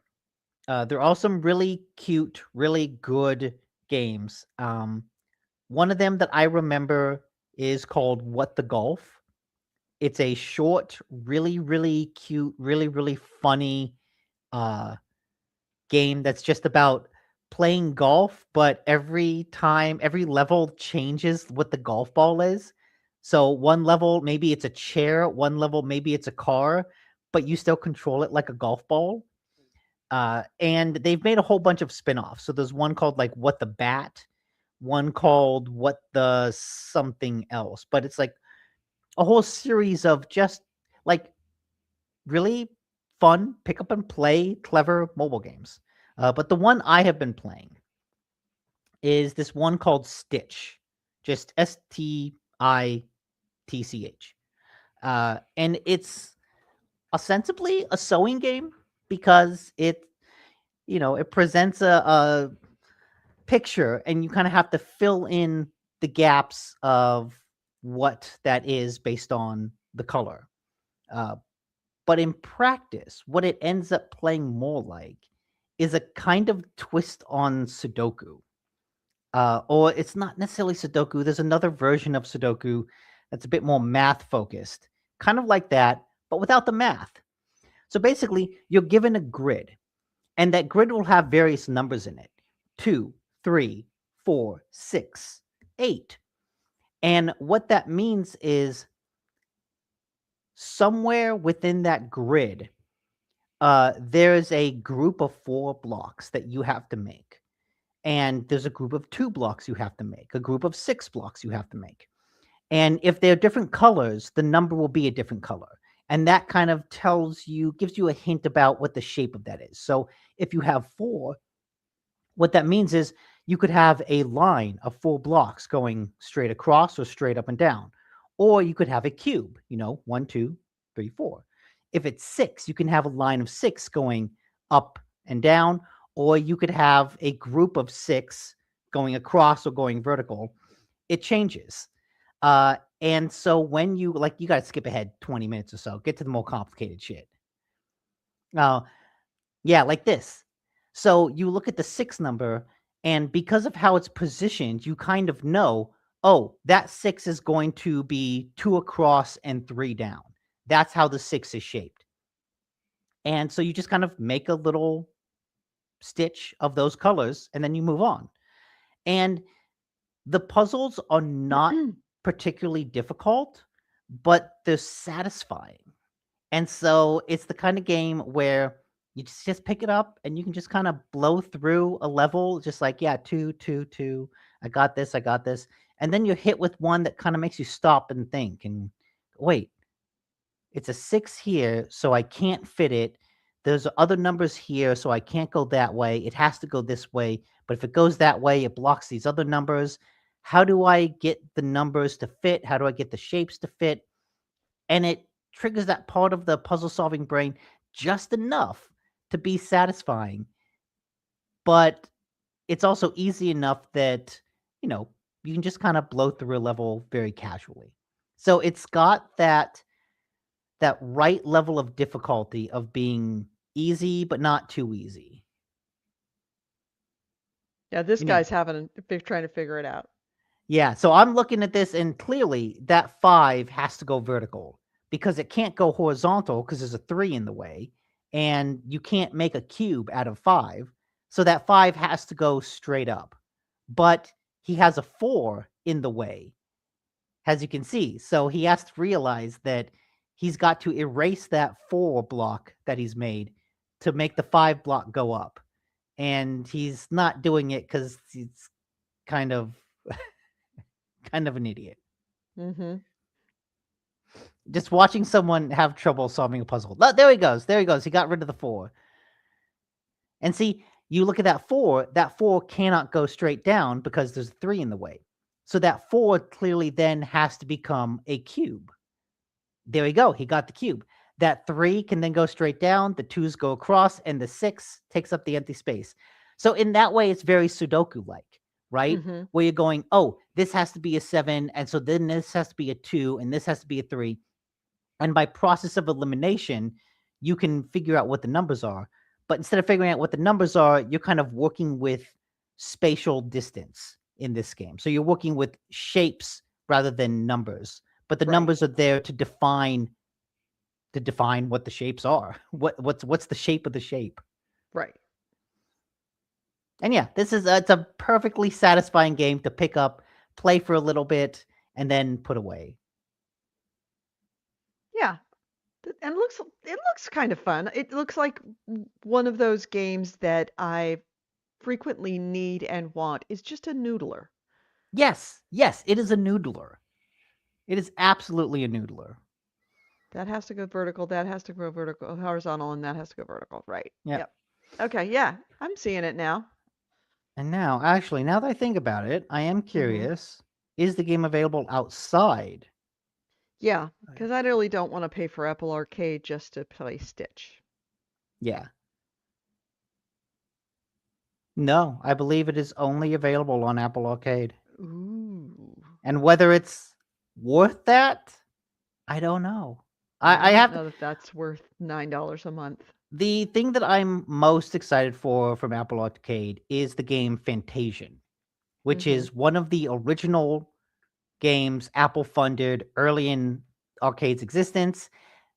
There are some really cute, really good games. One of them that I remember is called What the Golf. It's a short, really, really cute, really, really funny uh, game that's just about playing golf, but every time, every level changes what the golf ball is. So one level, maybe it's a chair, one level, maybe it's a car, but you still control it like a golf ball. And they've made a whole bunch of spin-offs. So there's one called like What the Bat, one called What the Something Else. But it's like a whole series of just like really fun, pick up and play, clever mobile games. But the one I have been playing is this one called Stitch, just Stitch. And it's ostensibly a sewing game because it presents a picture and you kind of have to fill in the gaps of what that is based on the color. Uh, but in practice, what it ends up playing more like is a kind of twist on Sudoku. Or it's not necessarily Sudoku. There's another version of Sudoku that's a bit more math focused, kind of like that, but without the math. So basically, you're given a grid, and that grid will have various numbers in it: 2, 3, 4, 6, 8. And what that means is somewhere within that grid, there's a group of 4 blocks that you have to make. And there's a group of 2 blocks you have to make, a group of 6 blocks you have to make. And if they're different colors, the number will be a different color. And that kind of gives you a hint about what the shape of that is. So if you have 4, what that means is you could have a line of 4 blocks going straight across or straight up and down. Or you could have a cube, 1, 2, 3, 4. If it's 6, you can have a line of 6 going up and down, or you could have a group of 6 going across or going vertical. It changes. And so when you got to skip ahead 20 minutes or so, get to the more complicated shit. Now, yeah, like this. So you look at the 6 number, and because of how it's positioned, you kind of know, oh, that 6 is going to be 2 across and 3 down. That's how the 6 is shaped. And so you just kind of make a little stitch of those colors, and then you move on. And the puzzles are not particularly difficult, but they're satisfying. And so it's the kind of game where you just pick it up and you can just kind of blow through a level, just like, yeah, 2, 2, 2. I got this. And then you're hit with one that kind of makes you stop and think and wait, it's a 6 here, so I can't fit it. There's other numbers here, so I can't go that way. It has to go this way. But if it goes that way, it blocks these other numbers. How do I get the numbers to fit? How do I get the shapes to fit? And it triggers that part of the puzzle solving brain just enough to be satisfying. But it's also easy enough that, you can just kind of blow through a level very casually. So it's got that right level of difficulty of being easy, but not too easy. Yeah, this guy's trying to figure it out. Yeah, so I'm looking at this, and clearly that 5 has to go vertical because it can't go horizontal because there's a 3 in the way, and you can't make a cube out of 5. So that 5 has to go straight up. But he has a 4 in the way, as you can see. So he has to realize that he's got to erase that 4 block that he's made to make the 5 block go up. And he's not doing it because he's kind of an idiot. Mm-hmm. Just watching someone have trouble solving a puzzle. There he goes. There he goes. He got rid of the 4. And see, you look at that 4 cannot go straight down because there's a 3 in the way. So that 4 clearly then has to become a cube. There we go. He got the cube. That 3 can then go straight down. The 2s go across, and the 6 takes up the empty space. So in that way, it's very Sudoku-like, right? Mm-hmm. Where you're going, oh, this has to be a 7, and so then this has to be a 2, and this has to be a 3. And by process of elimination, you can figure out what the numbers are. But instead of figuring out what the numbers are, you're kind of working with spatial distance in this game. So you're working with shapes rather than numbers. But the Right. numbers are there to define what the shapes are. What's the shape of the shape? Right. And yeah, it's a perfectly satisfying game to pick up, play for a little bit, and then put away. Yeah. And it looks kind of fun. It looks like one of those games that I frequently need and want is just a noodler. Yes, it is a noodler. It is absolutely a noodler. That has to go vertical, that has to go vertical, horizontal, and that has to go vertical. Right. Yep. Yep. Okay, yeah. I'm seeing it now. And now that I think about it, I am curious, is the game available outside? Yeah, because I really don't want to pay for Apple Arcade just to play Stitch. Yeah. No, I believe it is only available on Apple Arcade. Ooh. And whether it's worth that, I don't know. I don't have know that that's worth $9 a month. the thing that I'm most excited for from Apple Arcade is the game Fantasian, which is one of the original games Apple funded early in Arcade's existence.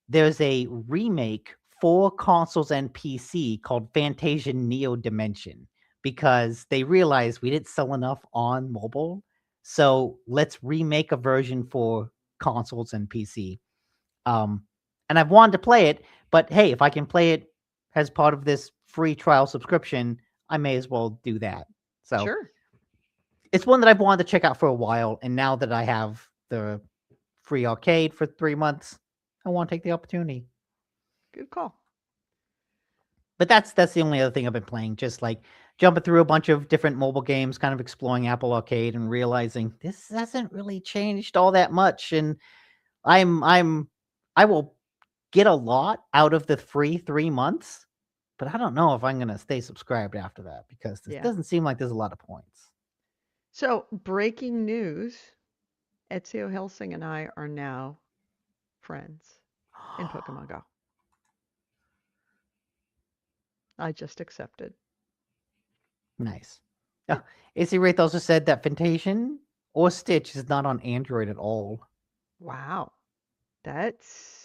There's a remake for consoles and PC called Fantasian Neo Dimension because they realized we didn't sell enough on mobile. So let's remake a version for consoles and PC. And I've wanted to play it, but hey, if I can play it as part of this free trial subscription, I may as well do that. So Sure. it's one that I've wanted to check out for a while, and now that I have the free arcade for 3 months, I want to take the opportunity. Good call. But that's the only other thing I've been playing, just like jumping through a bunch of different mobile games, kind of exploring Apple Arcade and realizing this hasn't really changed all that much. And I will get a lot out of the free 3 months, but I don't know if I'm gonna stay subscribed after that because this Yeah. doesn't seem like there's a lot of points. So, breaking news, Ezio Helsing and I are now friends in Pokemon Go. I just accepted. Nice. Oh, AC Wraith also said that Fantasian or Stitch is not on Android at all. Wow. That's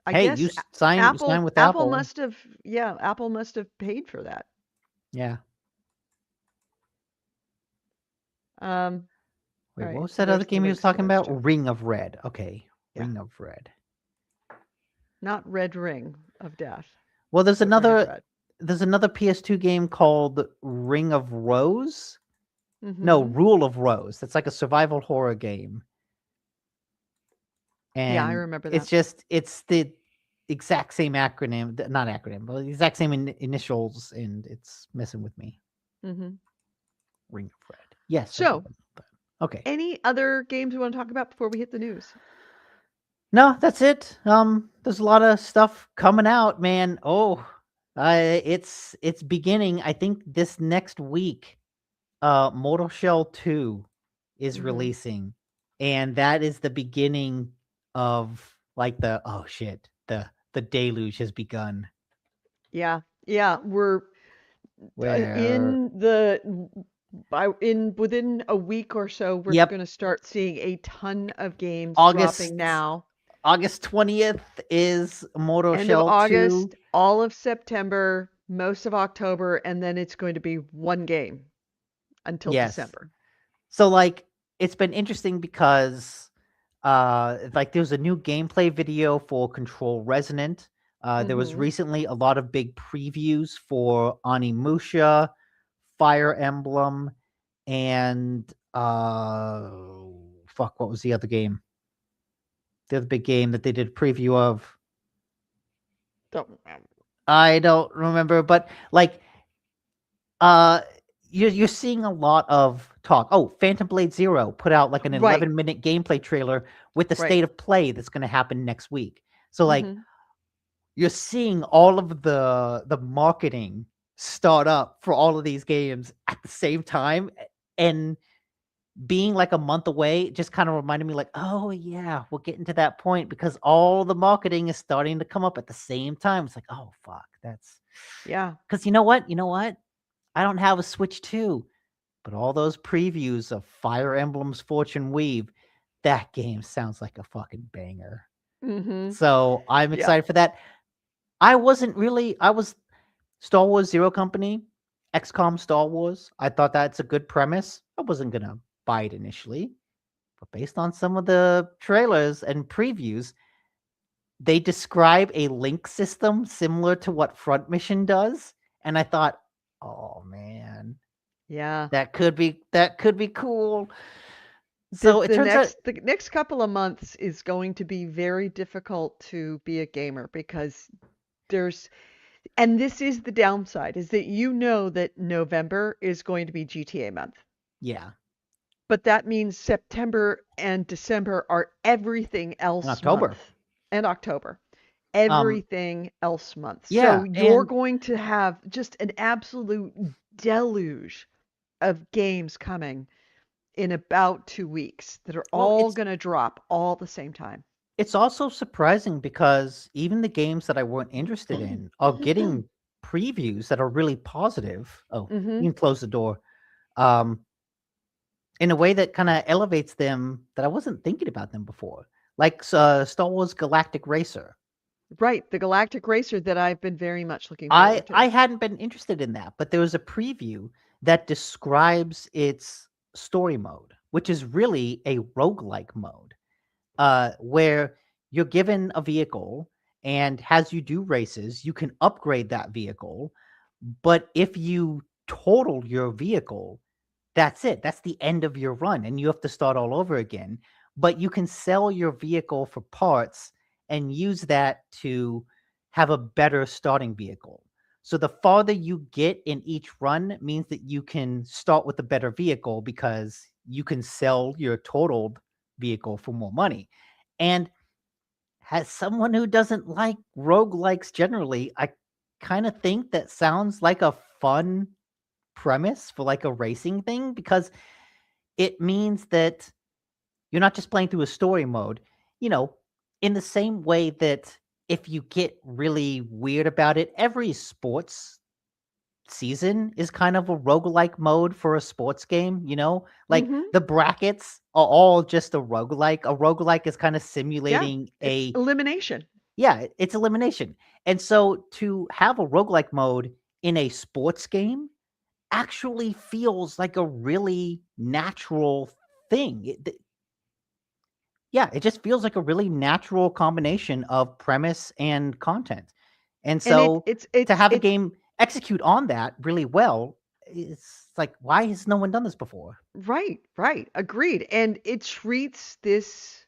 I Hey, guess you sign with Apple. must have Apple must have paid for that. Yeah. Um Wait, all right, what was so that other there's the game he was links to talking those about? two. Ring of Red. Okay. Yeah. Ring of Red. Not Red Ring of Death. Well, there's but Ring of another Red. PS2 game called Ring of Rose. No, Mhm. Rule of Rose. That's like a survival horror game. And Yeah, I remember that. it's the exact same acronym, not acronym, but the exact same initials, and it's messing with me. Mhm. Ring of Red. Yes. So, okay. Any other games we want to talk about before we hit the news? No, that's it. There's a lot of stuff coming out, man. Oh, it's beginning. I think this next week, Mortal Shell 2 is releasing, and that is the beginning of like the deluge has begun. Yeah, we're within a week or so we're Yep. going to start seeing a ton of games August dropping now. August 20th is Mortal End Shell of August, 2. all of September, most of October, and then it's going to be one game until December. So like it's been interesting because like there's a new gameplay video for Control Resonant. There was recently a lot of big previews for Onimusha, Fire Emblem, and what was the other game? the other big game that they did a preview of. Don't remember. I don't remember, but like uh you're seeing a lot of talk. Oh, Phantom Blade Zero put out like an Right, 11-minute gameplay trailer with the right. state of play that's going to happen next week. So like Hmm. you're seeing all of the marketing start up for all of these games at the same time, and being like a month away just kind of reminded me like, oh yeah, we're getting to that point because all the marketing is starting to come up at the same time. It's like, oh fuck, that's Yeah. because you know what, I don't have a Switch 2, but all those previews of Fire Emblem's Fortune Weave, that game sounds like a fucking banger. Hmm. So I'm Yeah. excited for that. I was Star Wars Zero Company, XCOM Star Wars. I thought that's a good premise. I wasn't gonna buy it initially, but based on some of the trailers and previews, they describe a link system similar to what Front Mission does, and I thought, oh man, Yeah. that could be cool. The So it the turns out, next the next couple of months is going to be very difficult to be a gamer because there's and this is the downside is that you know that November is going to be GTA month. yeah, But that means September and December are everything in else October. month and October. Um, Everything else month. So yeah, you're and going to have just an absolute deluge of games coming in about 2 weeks that are well, all it's going to drop all at the same time. it's also surprising because even the games that I weren't interested in are getting previews that are really positive. Oh, Hmm. you can close the door. Um, in a way that kind of elevates them that I wasn't thinking about them before, like Star Wars Galactic Racer. Right, the Galactic Racer that I've been very much looking I forward to. I hadn't been interested in that, but there was a preview that describes its story mode, which is really a roguelike mode, where you're given a vehicle, and as you do races, you can upgrade that vehicle. But if you total your vehicle, that's it. That's the end of your run, and you have to start all over again. But you can sell your vehicle for parts and use that to have a better starting vehicle. So the farther you get in each run means that you can start with a better vehicle because you can sell your totaled vehicle for more money. And as someone who doesn't like roguelikes generally, I kind of think that sounds like a fun premise for like a racing thing because it means that you're not just playing through a story mode, you know, in the same way that if you get really weird about it, every sports season is kind of a roguelike mode for a sports game, you know? Like Hmm. the brackets are all just a roguelike. A roguelike is kind of Yeah, simulating it's a elimination. yeah, it's elimination. And so to have a roguelike mode in a sports game actually feels like a really natural thing. Yeah, it just feels like a really natural combination of premise and content. And And it so it's to it's have a it's game execute on that really well, it's like, why has no one done this before? right, right, agreed. And it treats this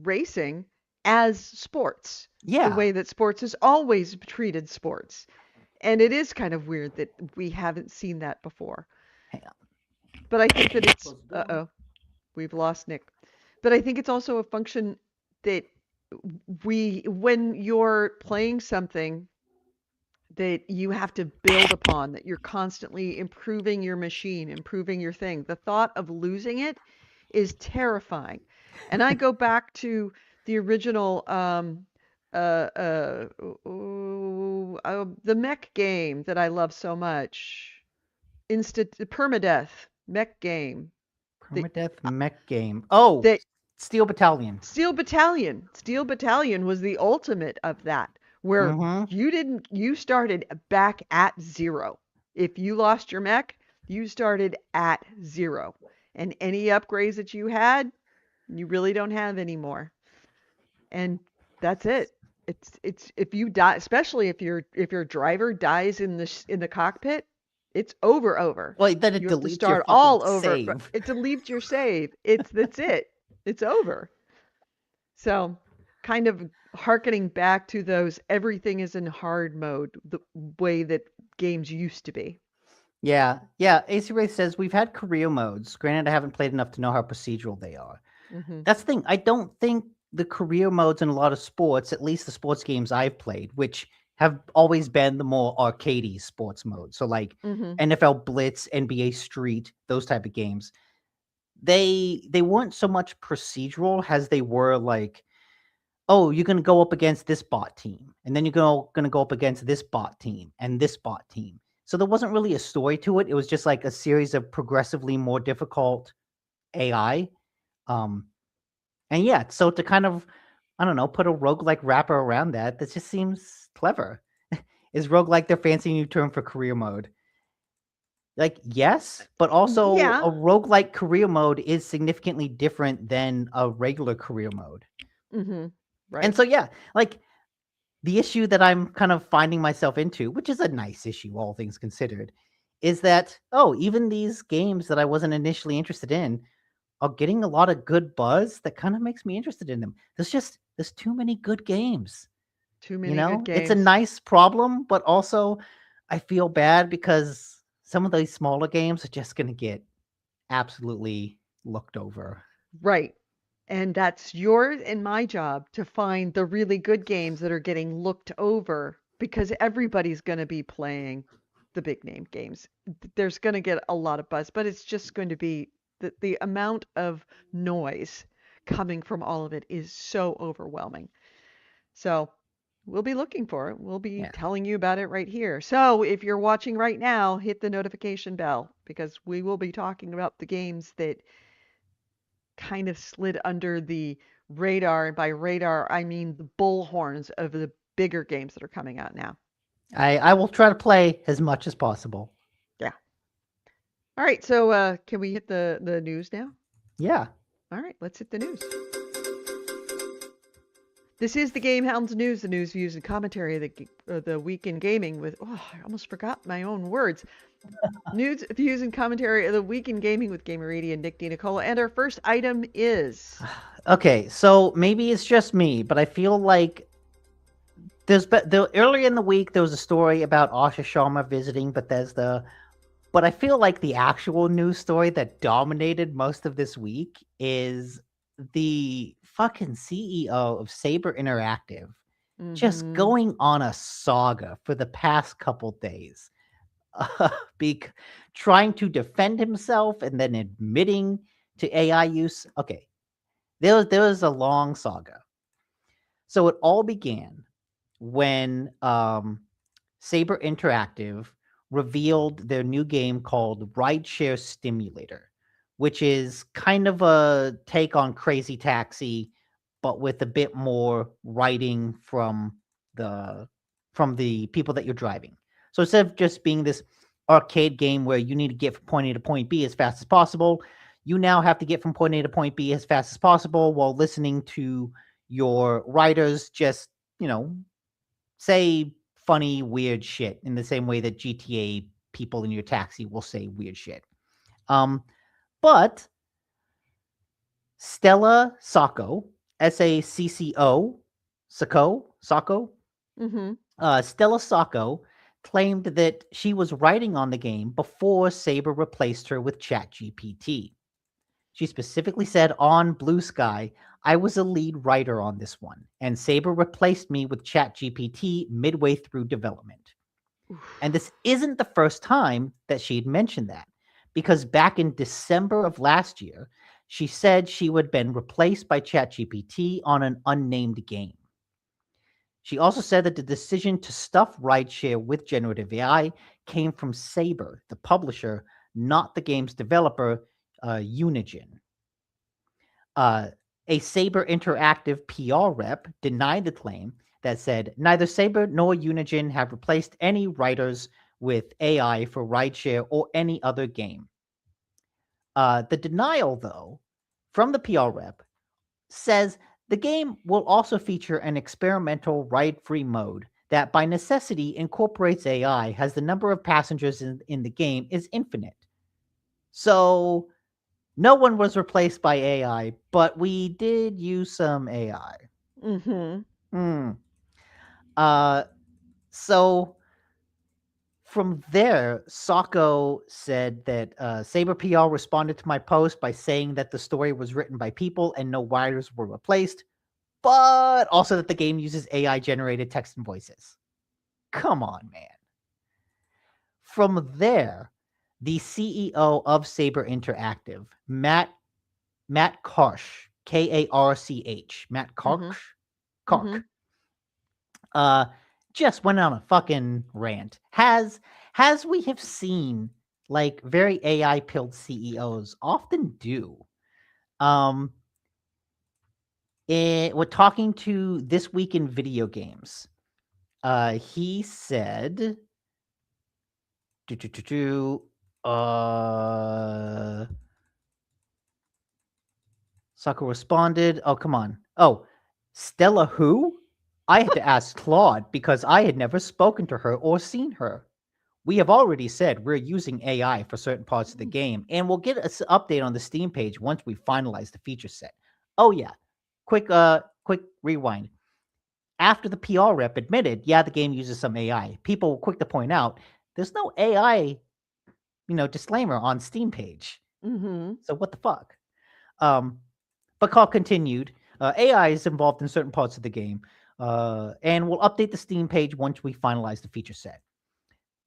racing as sports, the Yeah. way that sports has always treated sports. And it is kind of weird that we haven't seen that before. Hang on. But I think that it's, Close the door. uh-oh, we've lost Nick. But I think it's also a function that when you're playing something that you have to build upon, that you're constantly improving your machine, improving your thing, the thought of losing it is terrifying. And I go back to the original the mech game that I love so much. Permadeath mech game. The Permadeath mech game. Oh, that Steel Battalion. Steel Battalion. Steel Battalion was the ultimate of that, where Mm-hmm. you started back at zero. If you lost your mech, you started at zero. And any upgrades that you had, you really don't have anymore. And that's it. It's if you die, especially if your driver dies in in the cockpit, it's over. Well, then it You have to deletes your start fucking all over. save. It deletes your save. That's it. It's over. So, kind of harkening back to those everything is in hard mode, the way that games used to be. Yeah, yeah. AC Ray says we've had career modes. Granted, I haven't played enough to know how procedural they are. Hmm. That's the thing. I don't think the career modes in a lot of sports, at least the sports games I've played, which have always been the more arcadey sports modes. So like Hmm. NFL Blitz, NBA Street, those type of games. They weren't so much procedural as they were like, oh, you're gonna go up against this bot team, and then you're gonna go up against this bot team and this bot team. So there wasn't really a story to it. It was just like a series of progressively more difficult AI. Um, and yeah, so to kind of, I don't know, put a roguelike wrapper around that, that just seems clever. Is roguelike their fancy new term for career mode? Like, yes, but also Yeah. a roguelike career mode is significantly different than a regular career mode. Hmm. And Right. so, yeah, like the issue that I'm kind of finding myself into, which is a nice issue, all things considered, is that, oh, even these games that I wasn't initially interested in are getting a lot of good buzz that kind of makes me interested in them. There's too many good games. Too You many good know, it's a games. nice problem, but also I feel bad because some of these smaller games are just going to get absolutely looked over. Right. And that's yours and my job to find the really good games that are getting looked over because everybody's going to be playing the big name games. There's going to get a lot of buzz, but it's just going to be the amount of noise coming from all of it is so overwhelming. So we'll be looking for it. We'll be Yeah. telling you about it right here. So if you're watching right now, hit the notification bell because we will be talking about the games that kind of slid under the radar. And by radar, I mean the bullhorns of the bigger games that are coming out now. I will try to play as much as possible. Yeah. All right. So can we hit the news now? Yeah. All right. Let's hit the news. This is the GameHounds news, the news, views, and commentary of the week in gaming with, oh, I almost forgot my own words. News, views, and commentary of the week in gaming with Gamerady and Nick DiNicola. And our first item is. Okay, so maybe it's just me, but I feel like earlier in the week there was a story about Asha Sharma visiting Bethesda, but I feel like the actual news story that dominated most of this week is the fucking CEO of Saber Interactive just Mm-hmm. going on a saga for the past couple days, bec trying to defend himself and then admitting to AI use. Okay, there was a long saga. So it all began when Saber Interactive revealed their new game called Rideshare Stimulator, which is kind of a take on Crazy Taxi, but with a bit more writing the from the people that you're driving. So instead of just being this arcade game where you need to get from point A to point B as fast as possible, you now have to get from point A to point B as fast as possible while listening to your riders just, you know, say funny, weird shit in the same way that GTA people in your taxi will say weird shit. Um, but Stella Sacco, Sacco, Sacco, Mm-hmm. Stella Sacco claimed that she was writing on the game before Saber replaced her with ChatGPT. She specifically said on Blue Sky, I was a lead writer on this one, and Saber replaced me with ChatGPT midway through development. And this isn't the first time that she'd mentioned that, because back in December of last year, she said she would have been replaced by ChatGPT on an unnamed game. She also said that the decision to stuff rideshare with generative AI came from Saber, the publisher, not the game's developer, Unigen. Uh, a Saber Interactive PR rep denied the claim that said neither Saber nor Unigen have replaced any writers with AI for rideshare or any other game. The denial, though, from the PR rep says the game will also feature an experimental ride-free mode that by necessity incorporates AI as the number of passengers in the game is infinite. So No one was replaced by AI, but we did use some AI. Mm-hmm. Hmm. Uh, so from there, Sako said that Saber PR responded to my post by saying that the story was written by people and no writers were replaced, but also that the game uses AI generated text and voices. Come on, man. From there, the CEO of Saber Interactive, Matt Karch, Karch, Matt Mm-hmm. Karch, Mm-hmm. Kark, uh, just went on a fucking rant. Has we have seen like very AI pilled CEOs often do. Um, we're talking to This Week in Video Games. He said, do, do, do, do, uh, Saka responded, oh, come on. Oh, Stella who? I had to ask Claude because I had never spoken to her or seen her. We have already said we're using AI for certain parts of the game, and we'll get an update on the Steam page once we finalize the feature set. Oh yeah, quick rewind. After the PR rep admitted, yeah, the game uses some AI, people were quick to point out there's no AI, disclaimer on Steam page. Mm-hmm. So what the fuck? Um, but Carl continued, AI is involved in certain parts of the game, and we'll update the Steam page once we finalize the feature set.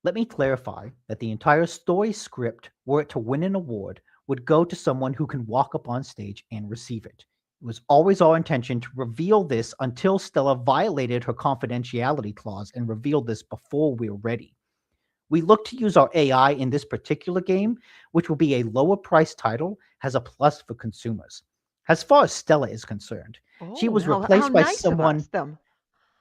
Let me clarify that the entire story script, were it to win an award, would go to someone who can walk up on stage and receive it. It was always our intention to reveal this until Stella violated her confidentiality clause and revealed this before we were ready. We look to use our AI in this particular game, which will be a lower price title, has a plus for consumers. As far as Stella is concerned, she Oh, was how replaced by nice of someone us, them.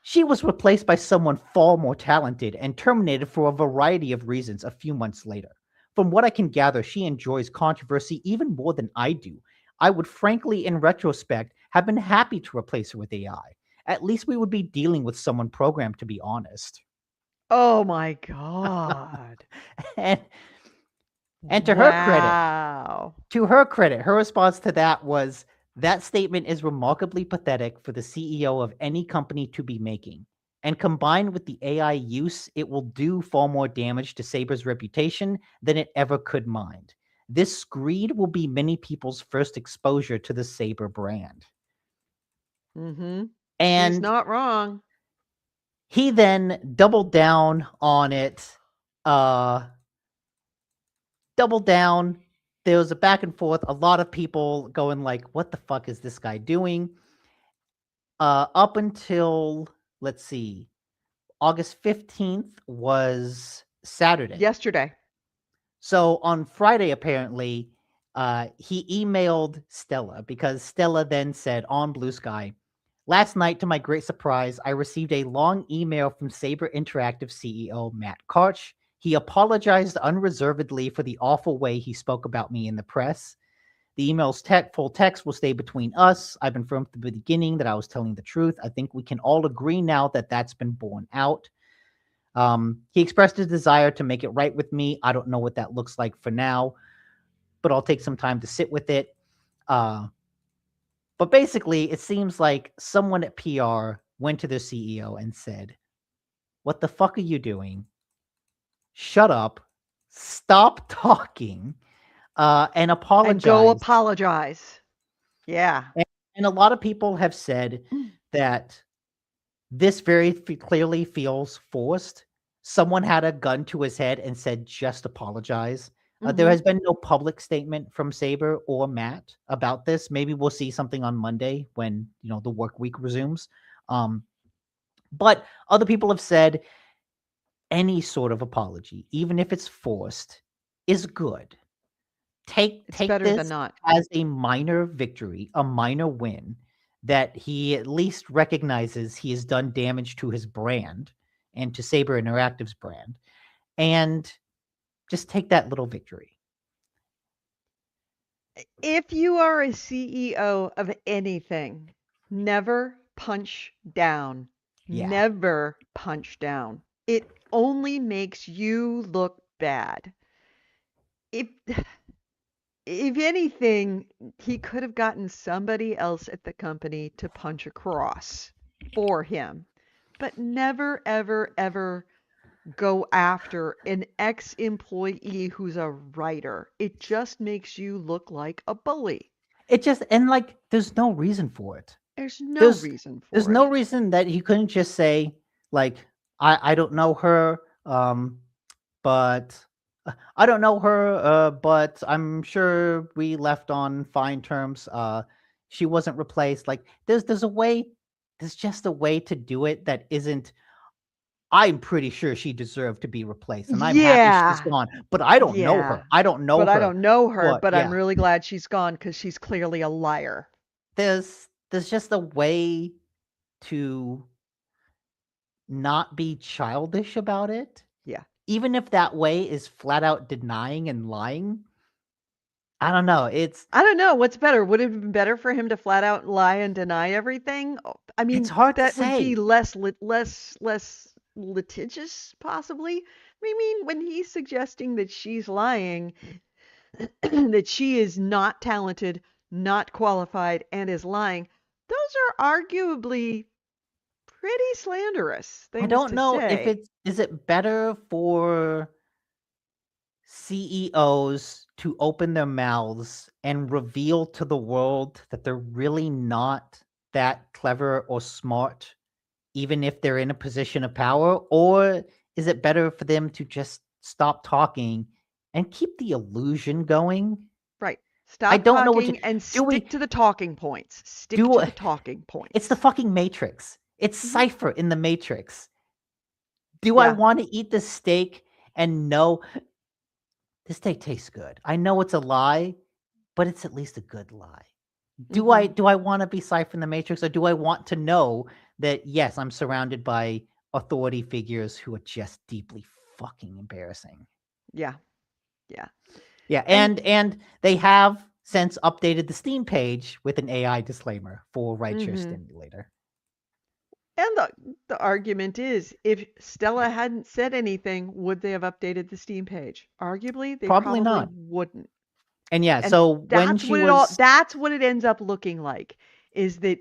she was replaced by someone far more talented and terminated for a variety of reasons a few months later. From what I can gather, she enjoys controversy even more than I do. I would frankly, in retrospect, have been happy to replace her with AI. At least we would be dealing with someone programmed to be honest. Oh my God. and and Wow. to her credit, her response to that was that statement is remarkably pathetic for the CEO of any company to be making. And combined with the AI use, it will do far more damage to Saber's reputation than it ever could mind. This screed will be many people's first exposure to the Saber brand. Mm-hmm. She's And not wrong. he then doubled down on it, uh, double down. There was a back and forth. A lot of people going like, "What the fuck is this guy doing?" Up until let's see, August 15th was Saturday. Yesterday. So on Friday, apparently, he emailed Stella because Stella then said on Blue Sky, last night, to my great surprise, I received a long email from Saber Interactive CEO Matt Karch. He apologized unreservedly for the awful way he spoke about me in the press. The email's full text will stay between us. I've been from the beginning that I was telling the truth. I think we can all agree now that that's been borne out. He expressed his desire to make it right with me. I don't know what that looks like for now, but I'll take some time to sit with it. Uh, but basically, it seems like someone at PR went to the CEO and said, what the fuck are you doing? Shut up. Stop talking. And And go apologize. apologize. Yeah. And a lot of people have said that this very clearly feels forced. Someone had a gun to his head and said, just apologize. There Mm-hmm. has been no public statement from Saber or Matt about this. Maybe we'll see something on Monday when, the work week resumes. But other people have said any sort of apology, even if it's forced, is good. It's Take better than this not. as a minor victory, a minor win, that he at least recognizes he has done damage to his brand and to Saber Interactive's brand, and just take that little victory. If you are a CEO of anything, never punch down. Yeah. Never punch down. It only makes you look bad. If if anything, he could have gotten somebody else at the company to punch across for him, but never, ever, ever go after an ex-employee who's a writer. It just makes you look like a bully. It just, and like, there's no reason for it. There's no There's reason there's for no it. reason that he couldn't just say, like, I don't know her, but I don't know her, but I'm sure we left on fine terms. She wasn't replaced. Like, there's a way, there's just a way to do it that isn't. I'm pretty sure she deserved to be replaced, and I'm happy she's Yeah. gone. But I don't know Yeah. her. I don't know But I her. don't know her, But but I'm yeah, really glad she's gone because she's clearly a liar. there's just a way to not be childish about it, Yeah. even if that way is flat out denying and lying. I don't know. I don't know what's better. Would it have been better for him to flat out lie and deny everything? I It's mean, hard to that would be say. less litigious, possibly. I mean, when he's suggesting that she's lying, that she is not talented, not qualified, and is lying, those are arguably pretty slanderous I things don't to know if say. it's, is it better for CEOs to open their mouths and reveal to the world that they're really not that clever or smart, even if they're in a position of power? Or is it better for them to just stop talking and keep the illusion going? Right. I Stop don't know which. talking and Do stick we to the talking points. Stick do? to the talking It's the points. fucking Matrix. It's Mhm. Cypher in the Matrix. Do I Yeah. want to eat the steak and know this steak tastes good? I know it's a lie, but it's at least a good lie. Do I Mhm. do I want to be Cypher in the Matrix, or do I want to know that yes, I'm surrounded by authority figures who are just deeply fucking embarrassing? Yeah. Yeah. Yeah, And and they have since updated the Steam page with an AI disclaimer for rideshare mhm. stimulator. And the argument is, if Stella hadn't said anything, would they have updated the Steam page? Arguably, they Probably probably not. wouldn't. And yeah, And so when she was, that's what it ends up looking like, is that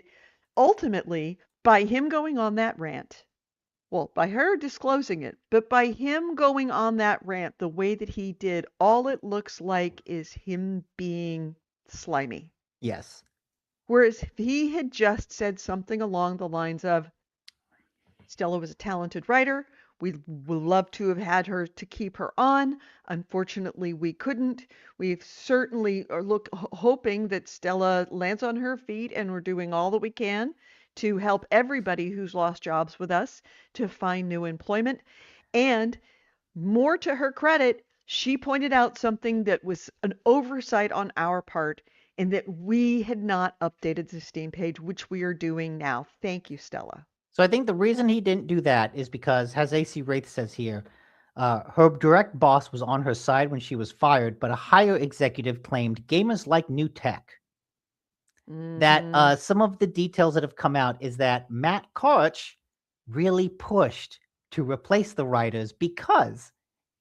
ultimately, by him going on that rant, well, by her disclosing it, but by him going on that rant the way that he did, all it looks like is him being slimy. yes, Whereas if he had just said something along the lines of, Stella was a talented writer. We would love to have had her to keep her on. Unfortunately, we couldn't. We certainly are hoping that Stella lands on her feet, and we're doing all that we can to help everybody who's lost jobs with us to find new employment. And more to her credit, she pointed out something that was an oversight on our part in that we had not updated the Steam page, which we are doing now. Thank you, Stella. so I think the reason he didn't do that is because, as AC Wraith says here, her direct boss was on her side when she was fired, but a higher executive claimed gamers like new tech. That Mm-hmm. some of the details that have come out is that Matt Koch really pushed to replace the writers because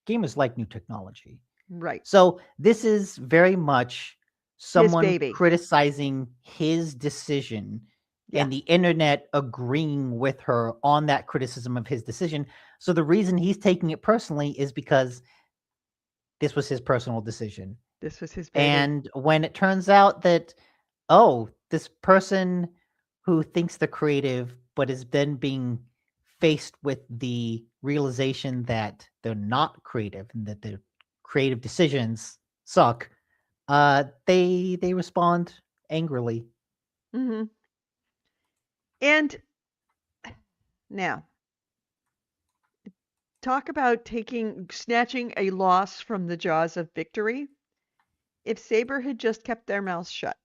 gamers like new technology. Right. So this is very much His someone baby. criticizing his decision Yeah. and the internet agreeing with her on that criticism of his decision. So the reason he's taking it personally is because this was his personal decision. This was his baby. And when it turns out that, oh, this person who thinks they're creative but is then being faced with the realization that they're not creative and that their creative decisions suck, they respond angrily. Mm-hmm. And now, talk about snatching a loss from the jaws of victory. If Saber had just kept their mouths shut,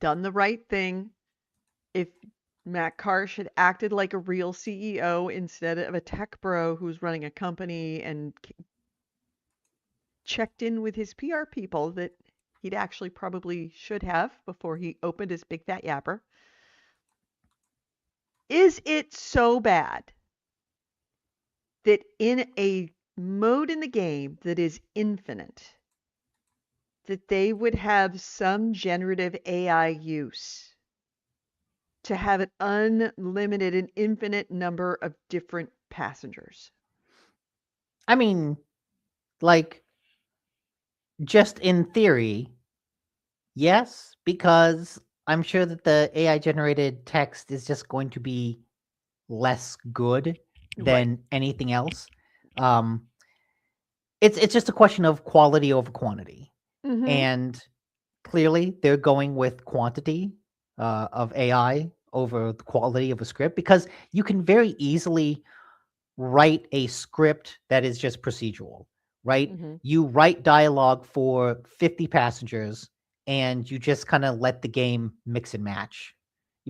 done the right thing, if Matt Karsh had acted like a real CEO instead of a tech bro who's running a company and checked in with his PR people that he'd actually probably should have before he opened his big fat yapper. Is it so bad that in a mode in the game that is infinite, that they would have some generative AI use to have an unlimited and infinite number of different passengers. I mean, like, just in theory, yes, because I'm sure that the AI generated text is just going to be less good Right. than anything else. Um, it's just a question of quality over quantity, Mm-hmm. and clearly they're going with quantity of AI over the quality of a script because you can very easily write a script that is just procedural, right? Mm-hmm. You write dialogue for 50 passengers and you just kind of let the game mix and match.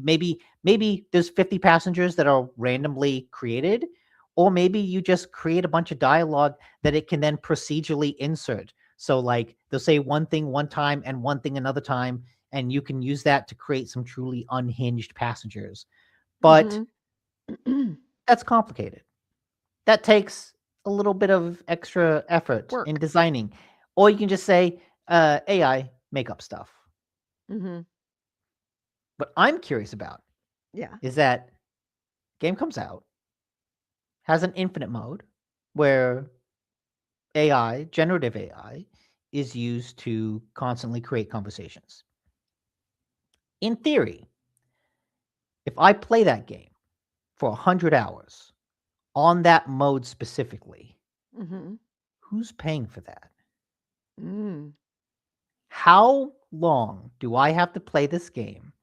Maybe there's 50 passengers that are randomly created, or maybe you just create a bunch of dialogue that it can then procedurally insert. So like they'll say one thing one time and one thing another time, and you can use that to create some truly unhinged passengers. But Mm-hmm. that's complicated. That takes a little bit of extra effort in Work. designing. Or you can just say, AI, make up stuff. Mm-hmm. What I'm curious about Yeah. is that game comes out, has an infinite mode where AI, generative AI, is used to constantly create conversations. In theory, if I play that game for 100 hours on that mode specifically, Mm-hmm. who's paying for that? Mm. How long do I have to play this game?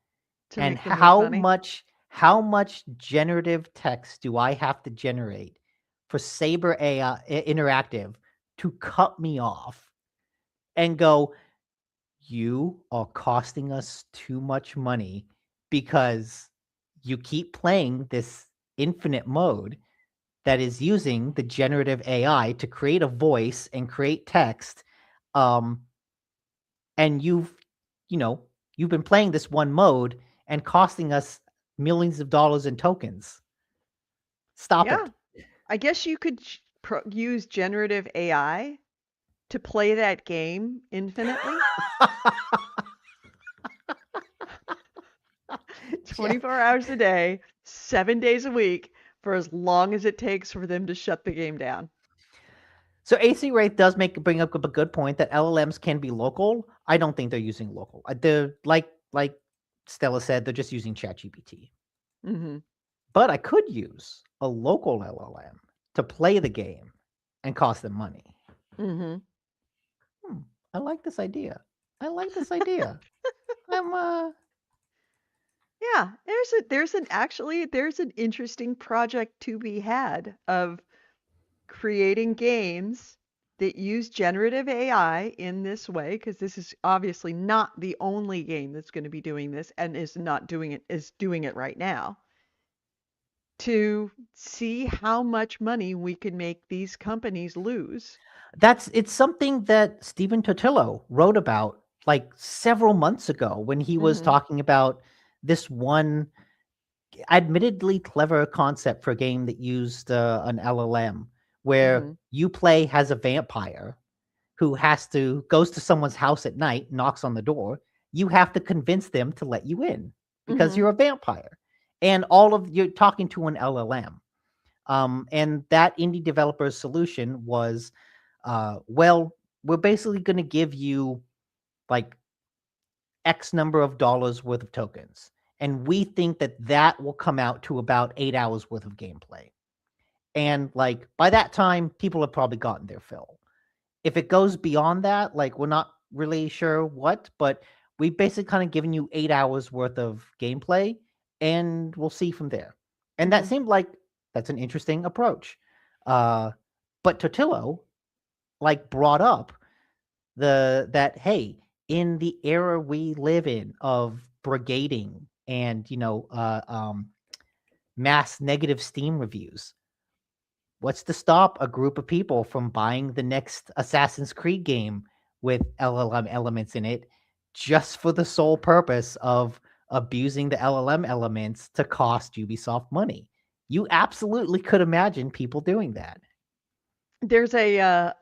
To And make them make money. how much generative text do I have to generate for Saber AI Interactive to cut me off and go, you are costing us too much money because you keep playing this infinite mode that is using the generative AI to create a voice and create text. Um, and you know, you've been playing this one mode and costing us millions of dollars in tokens. Stop Yeah. it. I guess you could use generative AI to play that game infinitely, Yeah. 24 hours a day, 7 days a week, for as long as it takes for them to shut the game down. So AC Wraith does bring up a good point that LLMs can be local. I don't think they're using local. They're like Stella said, they're just using ChatGPT. Mm-hmm. But I could use a local LLM to play the game and cost them money. Mm-hmm. Hmm, I like this idea. I like this idea. I'm Yeah, there's an interesting project to be had of creating games that use generative AI in this way, because this is obviously not the only game that's going to be doing this and is doing it right now, to see how much money we can make these companies lose. it's something that Stephen Totillo wrote about like several months ago when he was Mm-hmm. talking about this one admittedly clever concept for a game that used an LLM where Mm-hmm. you play as a vampire who goes to someone's house at night, knocks on the door. You have to convince them to let you in because Mm-hmm. you're a vampire, and all of you're talking to an LLM. And that indie developer's solution was, well, we're basically going to give you like X number of dollars worth of tokens. And we think that that will come out to about 8 hours worth of gameplay. And like by that time, people have probably gotten their fill. If it goes beyond that, like we're not really sure what, but we basically kind of given you 8 hours worth of gameplay and we'll see from there. And that Mm-hmm. seemed like that's an interesting approach. Uh, but Totillo like brought up that hey, in the era we live in of brigading and mass negative Steam reviews, what's to stop a group of people from buying the next Assassin's Creed game with LLM elements in it just for the sole purpose of abusing the LLM elements to cost Ubisoft money? You absolutely could imagine people doing that. There's a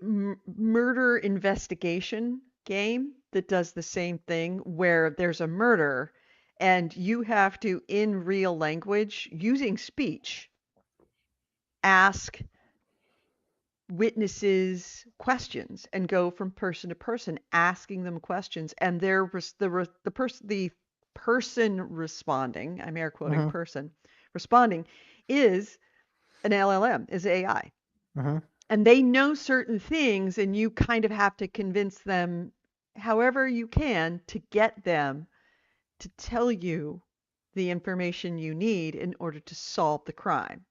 murder investigation game that does the same thing where there's a murder and you have to, in real language, using speech, ask witnesses questions and go from person to person asking them questions, and the person responding, I'm air quoting Mm-hmm. person responding, is an LLM, is AI. Mm-hmm. And they know certain things, and you kind of have to convince them however you can to get them to tell you the information you need in order to solve the crime.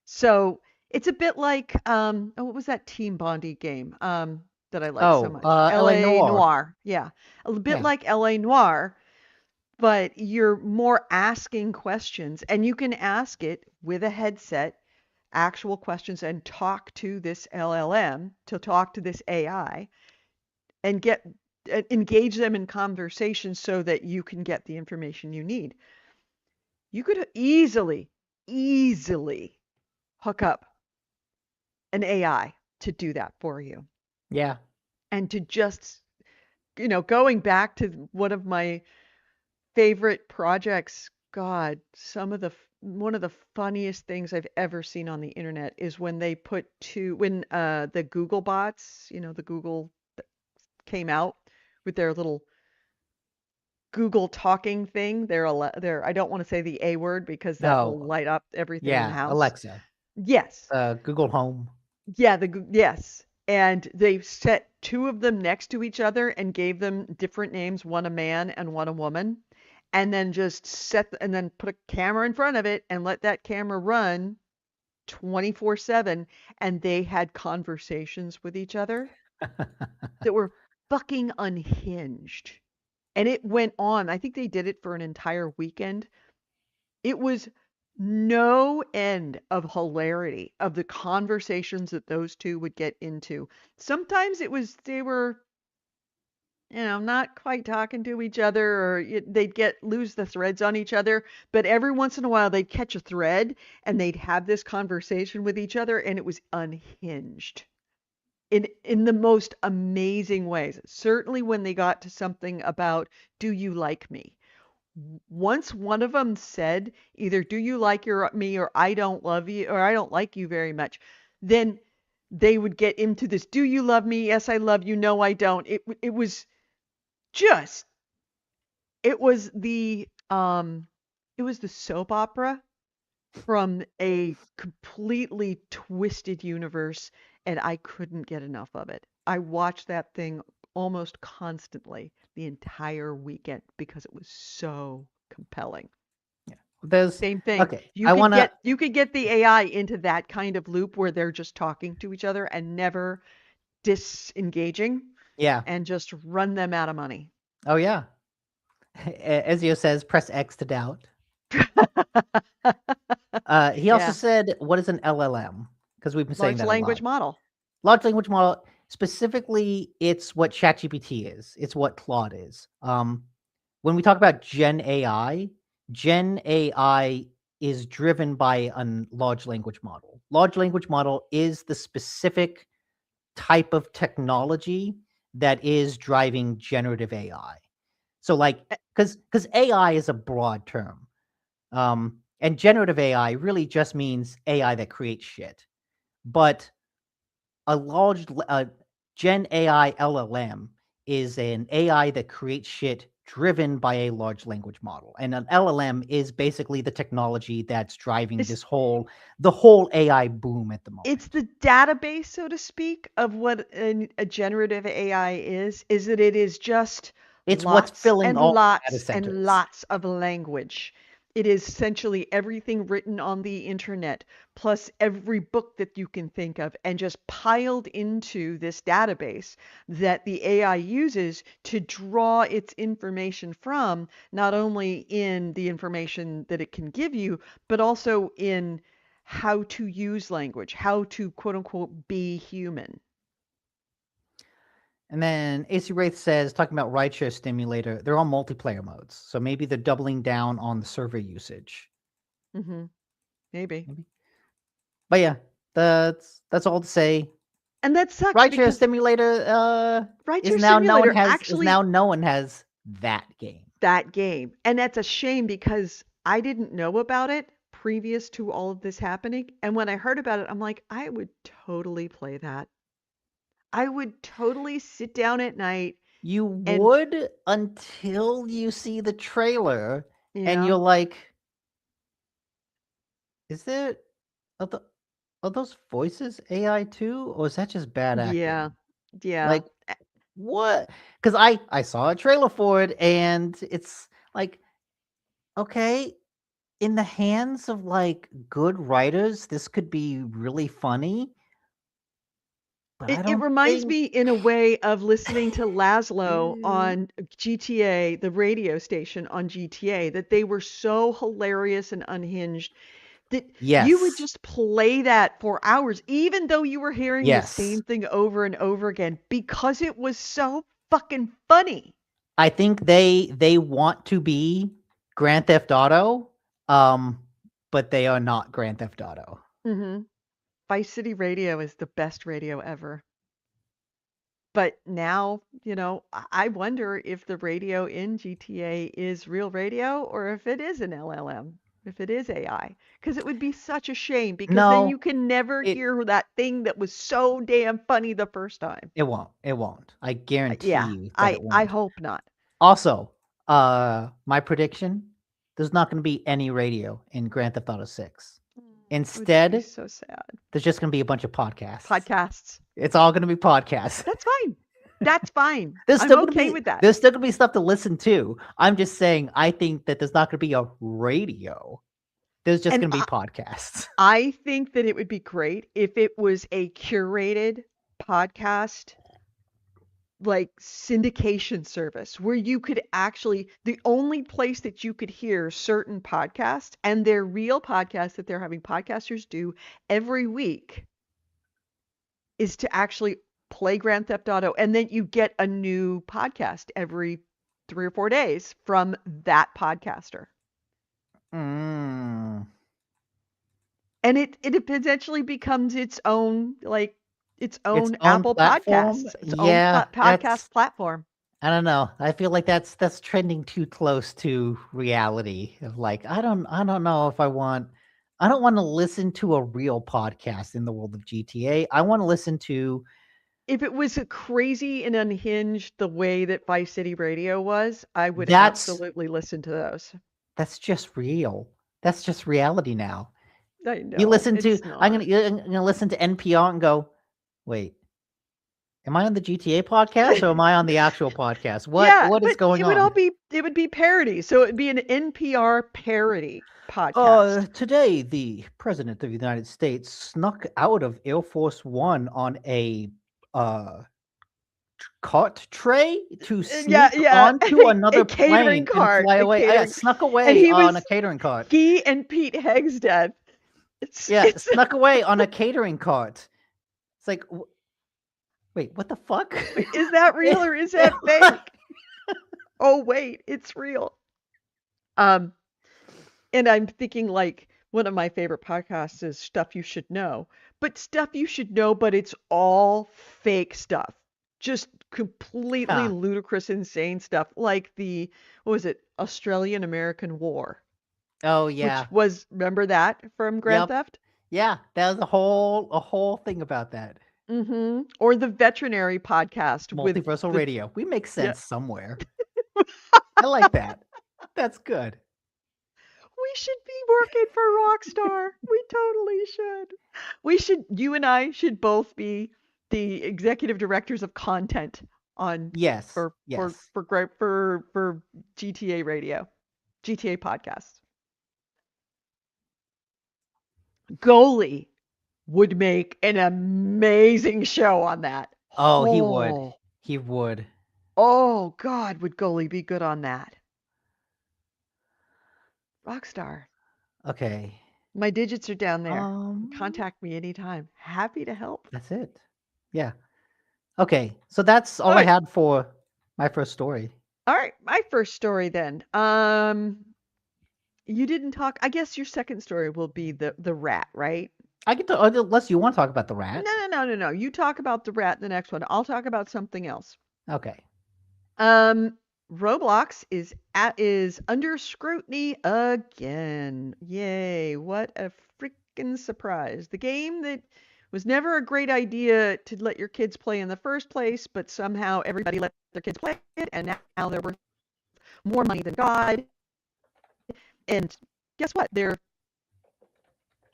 So it's a bit like oh, what was that Team Bondi game that I liked so Oh, much? L.A. L.A. Noir. Noir. Yeah, a bit Yeah. like L.A. Noir, but you're more asking questions, and you can ask it with a headset actual questions and talk to this LLM, to talk to this AI, and get engage them in conversation so that you can get the information you need. You could easily hook up an AI to do that for you. Yeah. And to just, going back to one of my favorite projects, God, one of the funniest things I've ever seen on the internet is when they when the Google bots, the Google that came out with their little Google talking thing. They're I don't want to say the A word because that will No. light up everything in the Yeah. house. Alexa. Yes. Google Home. Yeah, yes. And they set two of them next to each other and gave them different names, one a man and one a woman, and then and then put a camera in front of it and let that camera run 24/7, and they had conversations with each other that were fucking unhinged. And it went on. I think they did it for an entire weekend. It was no end of hilarity of the conversations that those two would get into. Sometimes they were, not quite talking to each other, or they'd lose the threads on each other, but every once in a while they'd catch a thread and they'd have this conversation with each other, and it was unhinged in the most amazing ways. Certainly when they got to something about, do you like me? Once one of them said either do you like me, or I don't love you, or I don't like you very much, then they would get into this, do you love me? Yes, I love you. No, I don't. It was just it was the um it was the soap opera from a completely twisted universe, and I couldn't get enough of it. I watched that thing almost constantly the entire weekend because it was so compelling. Yeah. There's Same thing. okay. I wanna. You could get the AI into that kind of loop where they're just talking to each other and never disengaging, Yeah. and just run them out of money. Oh yeah. Ezio says, press X to doubt. He also Yeah. said, what is an LLM? Because we've been saying Large that a language lot. model. Large language model, specifically, it's what ChatGPT is. It's what Claude is. When we talk about Gen AI is driven by a large language model. Large language model is the specific type of technology that is driving generative AI. So, like, because AI is a broad term, and generative AI really just means AI that creates shit. But a Gen AI LLM is an AI that creates shit driven by a large language model. And an LLM is basically the technology that's driving It's the whole AI boom at the it's moment. the database, so to speak, of what a generative AI is that it is just It's what's filling all the data and centers. lots of language. It is essentially everything written on the internet, plus every book that you can think of, and just piled into this database that the AI uses to draw its information from, not only in the information that it can give you, but also in how to use language, how to quote unquote be human. And then AC Wraith says, talking about rideshare stimulator, they're all multiplayer modes. So maybe they're doubling down on the server usage. Hmm. Maybe. Maybe. But yeah, That's all to say. And that sucks Rideshare because Simulator is Rideshare now known Simulator as is actually now known as that game. that game. And that's a shame because I didn't know about it previous to all of this happening. And when I heard about it, I'm like, I would totally play that. I would totally sit down at night You and, would until you see the trailer and yeah, you're like, is there are, the, are those voices AI too, or is that just bad yeah, acting? yeah. Like what? Because I saw a trailer for it and it's like, okay, in the hands of like good writers, this could be really funny, but I It don't reminds think me in a way of listening to Laszlo on GTA, the radio station on GTA, that they were so hilarious and unhinged that you would yes. just play that for hours, even though you were hearing the Yes. same thing over and over again, because it was so fucking funny. I think they want to be Grand Theft Auto, um, but they are not Grand Theft Auto. Hmm. Vice City Radio is the best radio ever. But now, I wonder if the radio in GTA is real radio or if it is an LLM, if it is AI. Because it would be such a shame because then you No, can never it hear that thing that was so damn funny the first time. it won't. It won't. I guarantee Yeah, you that I it I won't. hope not. Also, my prediction, there's not going to be any radio in Grand Theft Auto 6. It would be Instead, so sad. there's just going to be a bunch of podcasts. Podcasts. It's all going to be podcasts. That's fine. That's fine. There's I'm still going to okay be with that. there's still going to be stuff to listen to. I'm just saying I think that there's not going to be a radio. There's just And going to be podcasts. I think that it would be great if it was a curated podcast like syndication service where you could actually the only place that you could hear certain podcasts and they're real podcasts that they're having podcasters do every week is to actually play Grand Theft Auto and then you get a new podcast every 3 or 4 days from that podcaster. Mm. And it potentially becomes its own its Its own own Apple platform? Podcasts, its own Yeah, that's podcast platform. I don't know. I feel like that's trending too close to reality of like I don't know if I don't want to listen to a real podcast in the world of GTA. I want to listen to If it was crazy and unhinged the way that Vice City Radio was, I would that's absolutely listen to those. that's just real. That's just reality now. I You know listen to it's not. I'm gonna listen to NPR and go, wait, am I on the GTA podcast or am I on the actual podcast? Yeah, What is but going on? it would be parody. So it would be an NPR parody podcast. Today the President of the United States snuck out of Air Force One on a uh cart tray to Yeah, sneak yeah, onto a another catering plane and cart, fly a away. Yeah, catering, snuck and away on a catering cart. he and Pete Hegseth. It's Yeah, it's snuck away on a catering cart. It's like, wait, what the fuck? is that real or is that fake? Oh wait, it's real. Um, and I'm thinking like one of my favorite podcasts is Stuff You Should Know. But Stuff You Should Know, but it's all fake stuff. Just completely Huh. ludicrous, insane stuff like the what was it, Australian American War, Oh which yeah. was remember that from Grand Yep. Theft? Yeah, that was a whole thing about that. Mm-hmm. Or the veterinary podcast with Multiversal the radio. We make yeah. sense somewhere. I like that. That's good. We should be working for Rockstar. We totally should. You and I should both be the executive directors of content on Yes. for Yes. for GTA Radio, GTA podcasts. Goalie would make an amazing show on that. Oh, he would. Oh, He would. oh God, would Goalie be good on that? Rockstar. Okay. My digits are down there. Um, Contact me anytime. Happy to help. that's it. Yeah. Okay. So that's all I Alright. had for my first story. All right, my first story then. You didn't talk. I guess your second story will be the rat, right? I get to, unless you want to talk about the rat. No. You talk about the rat in the next one. I'll talk about something else. Okay. Roblox is under scrutiny again. Yay, what a freaking surprise. The game that was never a great idea to let your kids play in the first place, but somehow everybody let their kids play it, and now they're worth more money than God. And guess what? They're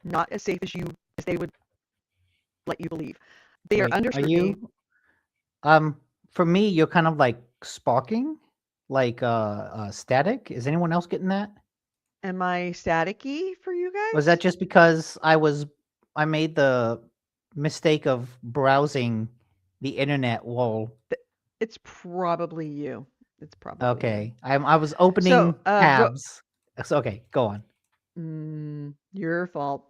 not as safe as they would let you believe. They are Wait, under are scrutiny. you? For me, you're kind of like sparking, like static. Is anyone else getting that? Am I staticky for you Was that guys? just because I made the mistake of browsing the internet while It's probably you. It's probably you. okay. I was So, opening tabs. So, okay, go on. your fault.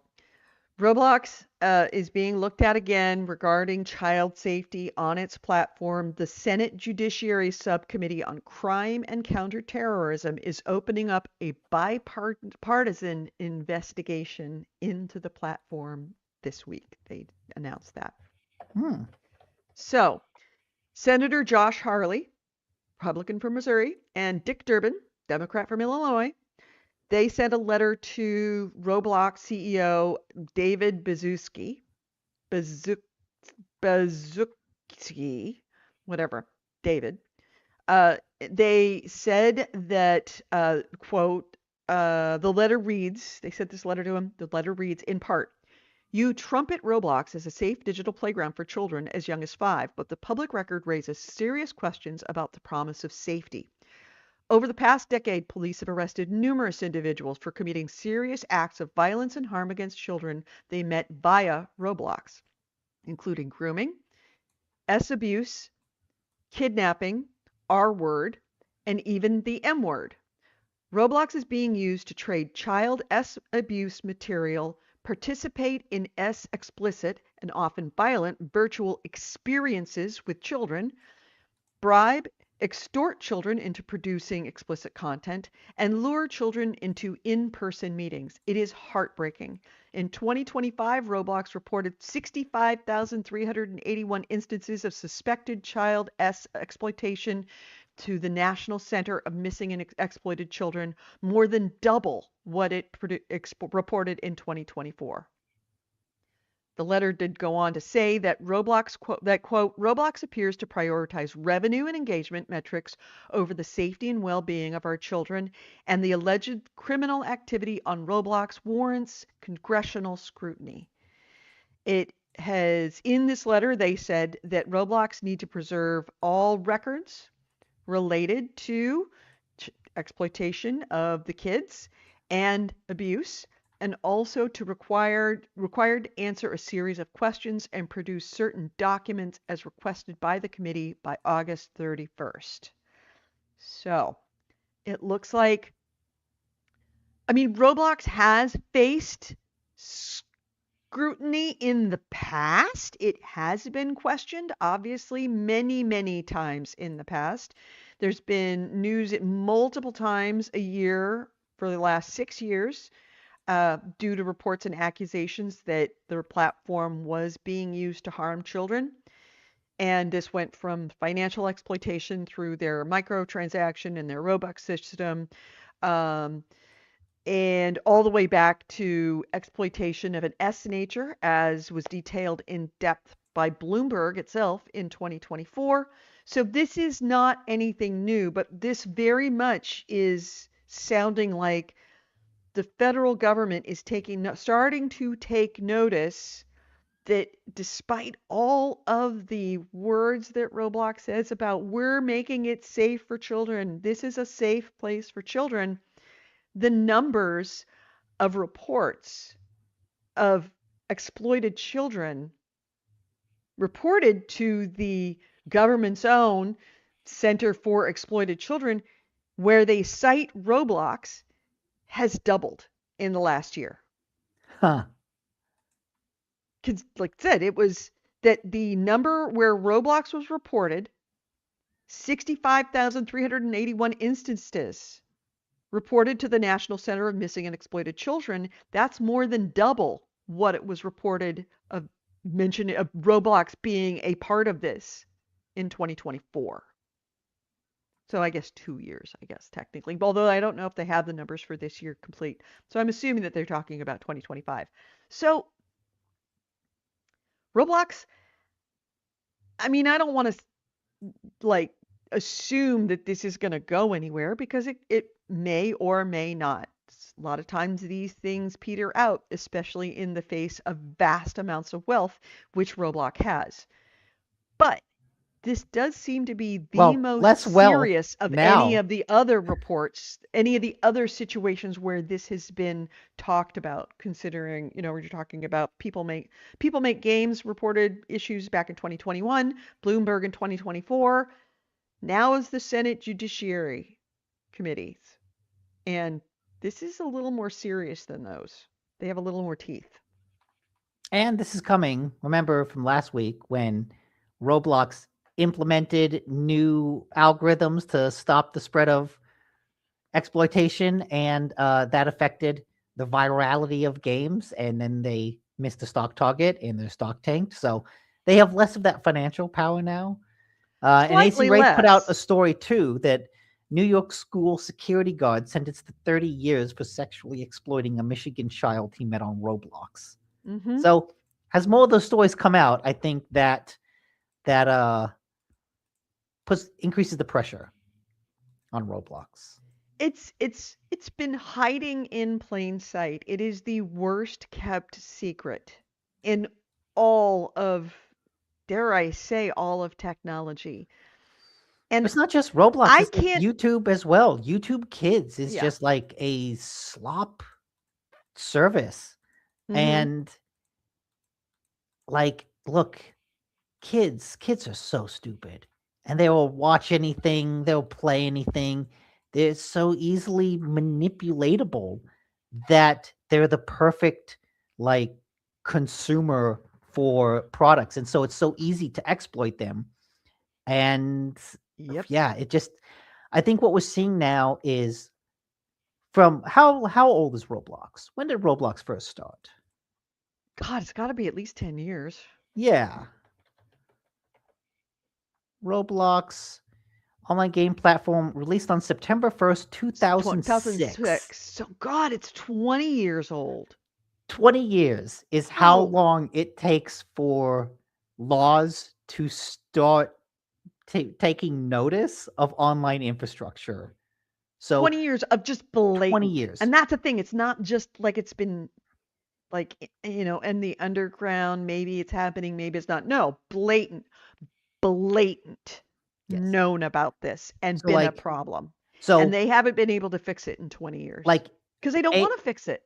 Roblox is being looked at again regarding child safety on its platform. The Senate Judiciary Subcommittee on Crime and Counterterrorism is opening up a bipartisan investigation into the platform this week. They announced that. Hmm. So, Senator Josh Hawley, Republican from Missouri, and Dick Durbin, Democrat from Illinois, they sent a letter to Roblox CEO David Bazuski, whatever, David. They said that, quote, the letter reads, they sent this letter to him. The letter reads, in part, you trumpet Roblox as a safe digital playground for children as young as 5, but the public record raises serious questions about the promise of safety. Over the past decade, police have arrested numerous individuals for committing serious acts of violence and harm against children they met via Roblox, including grooming, S abuse, kidnapping, R word, and even the M word. Roblox is being used to trade child S abuse material, participate in S explicit and often violent virtual experiences with children, bribe, extort children into producing explicit content, and lure children into in-person meetings. It is heartbreaking. In 2025, Roblox reported 65,381 instances of suspected child exploitation to the National Center of Missing and Exploited Children, more than double what it reported in 2024. The letter did go on to say that Roblox appears to prioritize revenue and engagement metrics over the safety and well-being of our children, and the alleged criminal activity on Roblox warrants congressional scrutiny. It has, in this letter, they said that Roblox need to preserve all records related to exploitation of the kids and abuse, and also to required to answer a series of questions and produce certain documents as requested by the committee by August 31st. So it looks like, I mean, Roblox has faced scrutiny in the past. It has been questioned, obviously, many, many times in the past. There's been news multiple times a year for the last 6 years due to reports and accusations that their platform was being used to harm children. And this went from financial exploitation through their microtransaction and their Robux system, um, and all the way back to exploitation of an S nature, as was detailed in depth by Bloomberg itself in 2024. So this is not anything new, but this very much is sounding like the federal government is starting to take notice that despite all of the words that Roblox says about we're making it safe for children, this is a safe place for children, the numbers of reports of exploited children reported to the government's own Center for Exploited Children, where they cite Roblox, has doubled in the last year. Huh. Because, like I said, it was that the number where Roblox was reported, 65,381 instances reported to the National Center of Missing and Exploited Children. That's more than double what it was reported of mention of Roblox being a part of this in 2024. So I guess 2 years, I guess technically. Although I don't know if they have the numbers for this year complete. So I'm assuming that they're talking about 2025. So Roblox, I mean, I don't want to like assume that this is going to go anywhere because it may or may not. A lot of times these things peter out, especially in the face of vast amounts of wealth, which Roblox has. But this does seem to be the Well, most less wealth serious of any now. of the other reports, any of the other situations where this has been talked about, considering, we're talking about people make games reported issues back in 2021, Bloomberg in 2024. Now is the Senate Judiciary Committees. And this is a little more serious than those. They have a little more teeth. And this is coming, remember, from last week when Roblox implemented new algorithms to stop the spread of exploitation, and that affected the virality of games, and then they missed the stock target and their stock tanked. So they have less of that financial power now. And AC Slightly Wraith put out a less. story too that New York school security guard sentenced to 30 years for sexually exploiting a Michigan child he met on Roblox. Mm-hmm. So as more of those stories come out, I think that increases the pressure on Roblox. It's been hiding in plain sight. It is the worst kept secret in all of, dare I say, all of technology. And It's not just Roblox, I it's like can't. YouTube as well. YouTube Kids is Yeah. just like a slop service. Mhm. And like, look, kids are so stupid. And they will watch anything, they'll play anything. They're so easily manipulatable that they're the perfect like consumer for products. And so it's so easy to exploit them. And Yep. yeah, I think what we're seeing now is from how old is Roblox? When did Roblox first start? God, it's got to be at least 10 years. Yeah. Roblox online game platform released on September 1st, 2006. So, God, it's 20 years old. 20 years is how Oh. long it takes for laws to start taking notice of online infrastructure. So 20 years of just blatant. 20 years. And that's the thing. It's not just like it's been like, in the underground. Maybe it's happening. Maybe it's not. No, blatant, Yes. known about this and So, been a like, problem. So And they haven't been able to fix it in 20 years. like Because they don't want to fix it.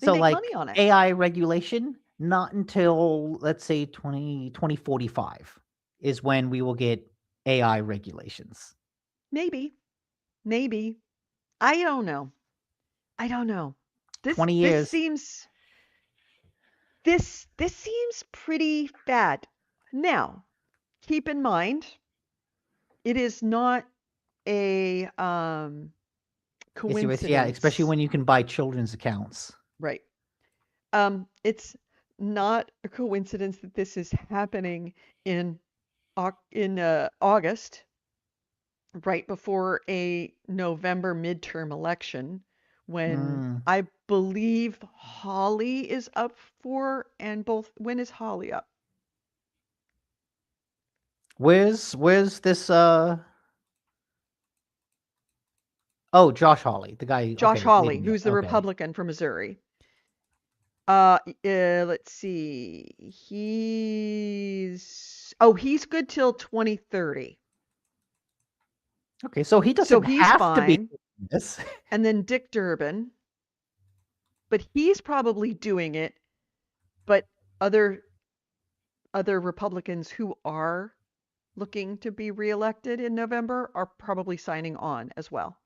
They so make like money on it. AI regulation, not until let's say 2045 is when we will get AI regulations. Maybe. I don't know. This 20 years. This seems pretty bad. Now, keep in mind, it is not a coincidence. Yeah, especially when you can buy children's accounts. Right. It's not a coincidence that this is happening in August, right before a November midterm election, when I believe Holly is up for, and when is Holly up? Where's this Josh Hawley, the guy. Josh Hawley, who's the Republican from Missouri. Let's see. He's good till 2030. Okay, so he doesn't have to be this. And then Dick Durbin, but he's probably doing it. But other Republicans who are looking to be reelected in November are probably signing on as well.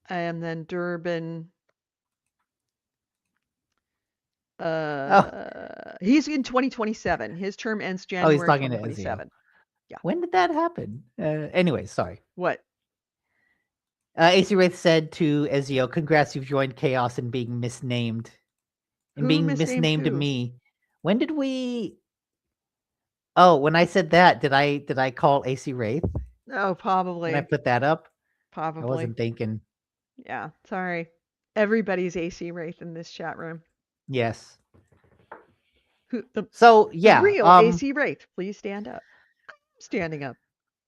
And then Durbin, he's in 2027. His term ends January 2027. Yeah. When did that happen? Anyway, sorry. What? AC Wraith said to Ezio, "Congrats, you've joined Chaos and being misnamed." And Who being misnamed misnamed to who? me. When did we? Oh, when I said that, did I call AC Wraith Oh, when I probably. put that up? I Probably. wasn't thinking. Yeah, sorry. Everybody's AC Wraith in this chat room. Yes. Who the So the yeah. real AC Wraith, please stand up. I'm standing up.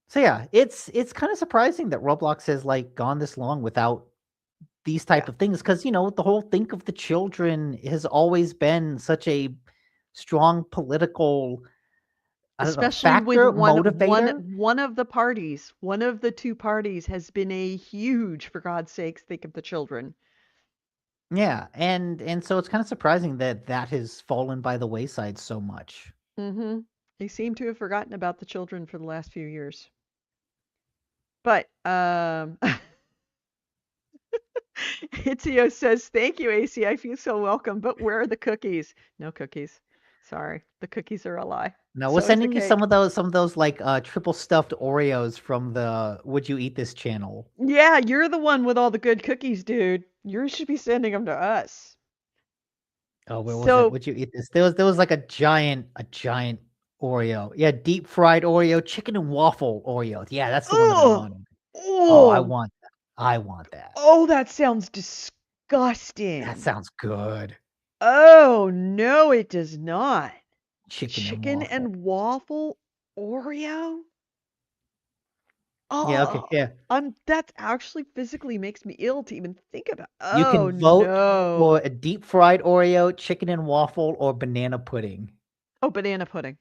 So yeah, it's kind of surprising that Roblox has like gone this long without these type Yeah. of things, because the whole think of the children has always been such a strong political, I don't know, Especially with factor, motivator. one of the parties, one of the two parties has been a huge, for God's sakes, think of the children. Yeah, and so it's kind of surprising that that has fallen by the wayside so much. Mm-hmm. They seem to have forgotten about the children for the last few years. But Itzio says, "Thank you, AC. I feel so welcome. But where are the cookies? No cookies. Sorry, the cookies are a lie. No, So we're is the sending you cake. some of those like triple stuffed Oreos from the Would You Eat This channel. Yeah, you're the one with all the good cookies, dude. You should be sending them to us. Oh, where was it? So, Would You Eat This? There was like a giant Oreo. Yeah, deep fried Oreo, chicken and waffle Oreo. Yeah, that's the one that I oh, wanted. Oh, I oh, want that. I want that. oh, that sounds That disgusting. sounds good. Oh, no, it does not. Chicken and Chicken waffle. and waffle Oreo? Yeah, okay, Oh, yeah. that actually physically makes me ill to even think about. You Oh, can vote no. for a deep fried Oreo, chicken and waffle, or banana pudding. Oh, banana pudding.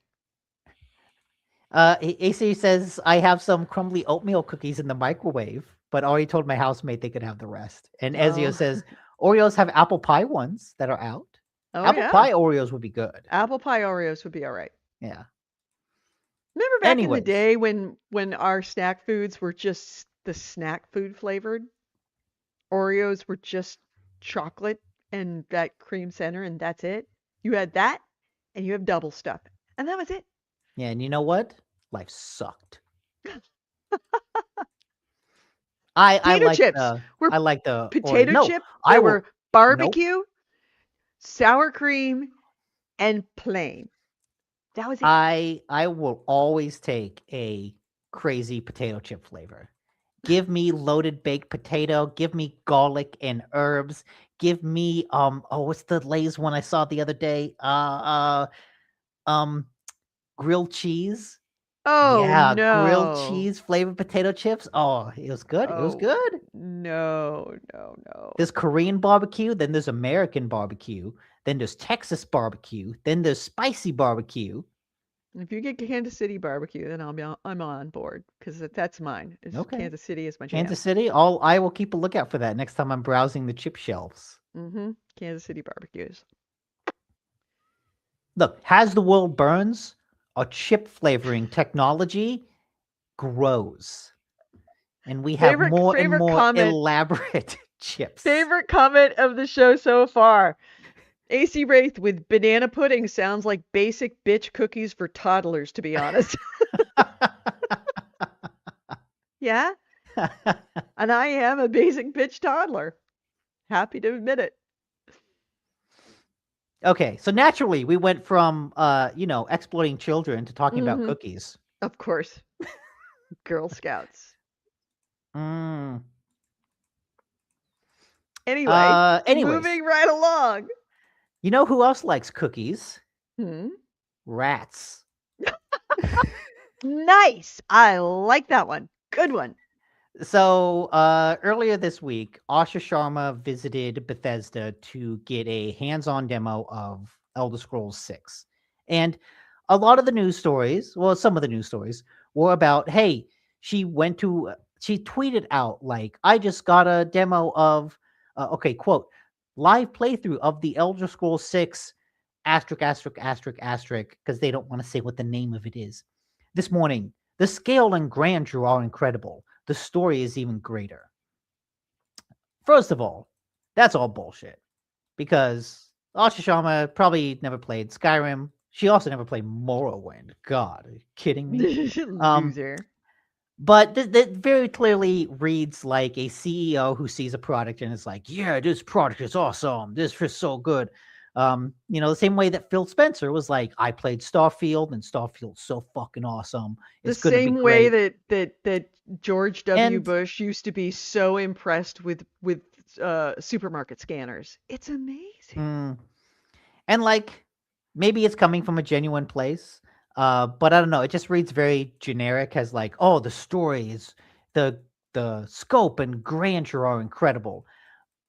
AC says, I have some crumbly oatmeal cookies in the microwave, but already told my housemate they could have the rest. And Ezio Oh, says, Oreos have apple pie ones that are out. oh Apple yeah. pie Oreos would be good. Apple pie Oreos would be all right. Yeah. Remember back in the Anyways, day when our snack foods were just the snack food flavored? Oreos were just chocolate and that cream center, and that's it. You had that, and you have double stuff, and that was it. yeah, and you know what? Life sucked. I Potato like chips the were I like the Oreo. potato No, chip. I There will. were Nope. barbecue, sour cream, and plain. That was it. I will always take a crazy potato chip flavor. Give me loaded baked potato. Give me garlic and herbs. Give me what's the Lay's one I saw the other day? Um grilled cheese. Oh Yeah, grilled no. cheese flavored potato chips. Oh, it was good. It was Oh good. no, no, no. There's Korean barbecue, then there's American barbecue, then there's Texas barbecue, then there's spicy barbecue. If you get Kansas City barbecue, then I'm on board because that's mine. Okay. Kansas City is my jam. Kansas City. I will keep a lookout for that next time I'm browsing the chip shelves. Mm-hmm. Kansas City barbecues. Look, as the world burns, our chip flavoring technology grows. And we have more and more comment. elaborate chips. Favorite comment of the show so far. AC Wraith with banana pudding sounds like basic bitch cookies for toddlers, to be honest. Yeah? And I am a basic bitch toddler. Happy to admit it. Okay, so naturally we went from exploiting children to talking about Mhm. cookies. Of course. Girl Scouts. Mm. Anyway, Anyways, moving right along. you know who else likes cookies? Hmm. Rats. Nice. I like that one. Good one. So earlier this week, Asha Sharma visited Bethesda to get a hands-on demo of Elder Scrolls 6. And a lot of the news stories, well, some of the news stories were about, hey, she tweeted out, like, I just got a demo of, quote, live playthrough of the Elder Scrolls 6, because they don't want to say what the name of it is. This morning, the scale and grandeur are incredible. The story is even greater. First of all, that's all bullshit. Because Asha Sharma probably never played Skyrim. She also never played Morrowind. God, are you kidding me? Loser. But that very clearly reads like a CEO who sees a product and is like, yeah, this product is awesome. This is so good. The same way that Phil Spencer was like, I played Starfield and Starfield's so fucking awesome. The It's going to be same way great. that George W. And Bush used to be so impressed with supermarket scanners. It's amazing. mm, and like maybe it's coming from a genuine place. But I don't know. It just reads very generic as like, oh, the stories, the the scope and grandeur are incredible.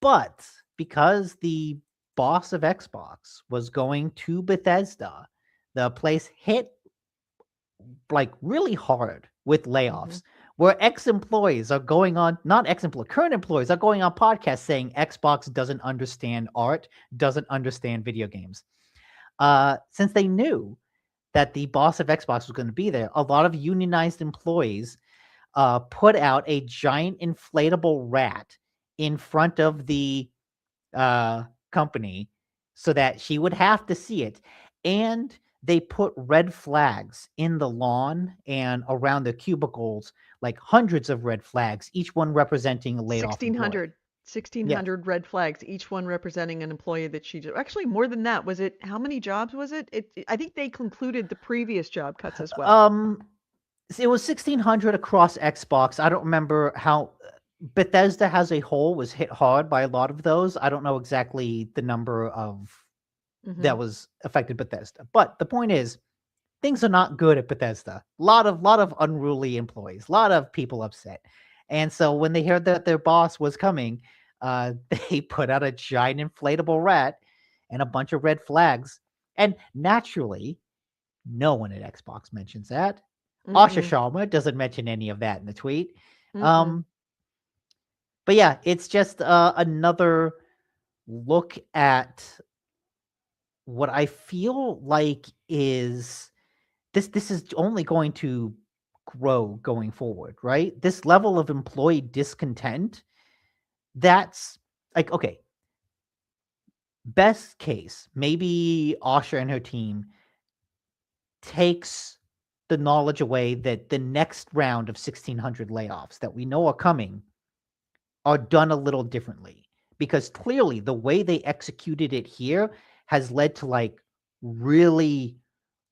But because the boss of Xbox was going to Bethesda, the place hit like really hard with Hmm. layoffs where ex-employees are going on not ex-employees current employees are going on podcasts saying Xbox doesn't understand art, doesn't understand video games. Since they knew that the boss of Xbox was going to be there, a lot of unionized employees put out a giant inflatable rat in front of the uh, company so that she would have to see it. And they put red flags in the lawn and around the cubicles, like hundreds of red flags, each one representing a laid off employee. 1600 Yes. 1600 red flags, each one representing an employee that she did. Actually, more than that. Was it how many jobs was it? I think they concluded the previous job cuts as well. Um, it was 1600 across Xbox. I don't remember how Bethesda as a whole was hit hard by a lot of those. I don't know exactly the number of Hmm. that was affected Bethesda. But the point is, things are not good at Bethesda. A lot of unruly employees, a lot of people upset. And so when they heard that their boss was coming, they put out a giant inflatable rat and a bunch of red flags. And naturally, no one at Xbox mentions that. Asha Mm-mm. Sharma doesn't mention any of that in the tweet. Mm-mm. Um, but yeah, it's just another look at what I feel like is this is only going to grow going forward, right? This level of employee discontent, that's like okay, best case, maybe Asha and her team takes the knowledge away that the next round of 1600 layoffs that we know are coming are done a little differently because clearly the way they executed it here has led to like really,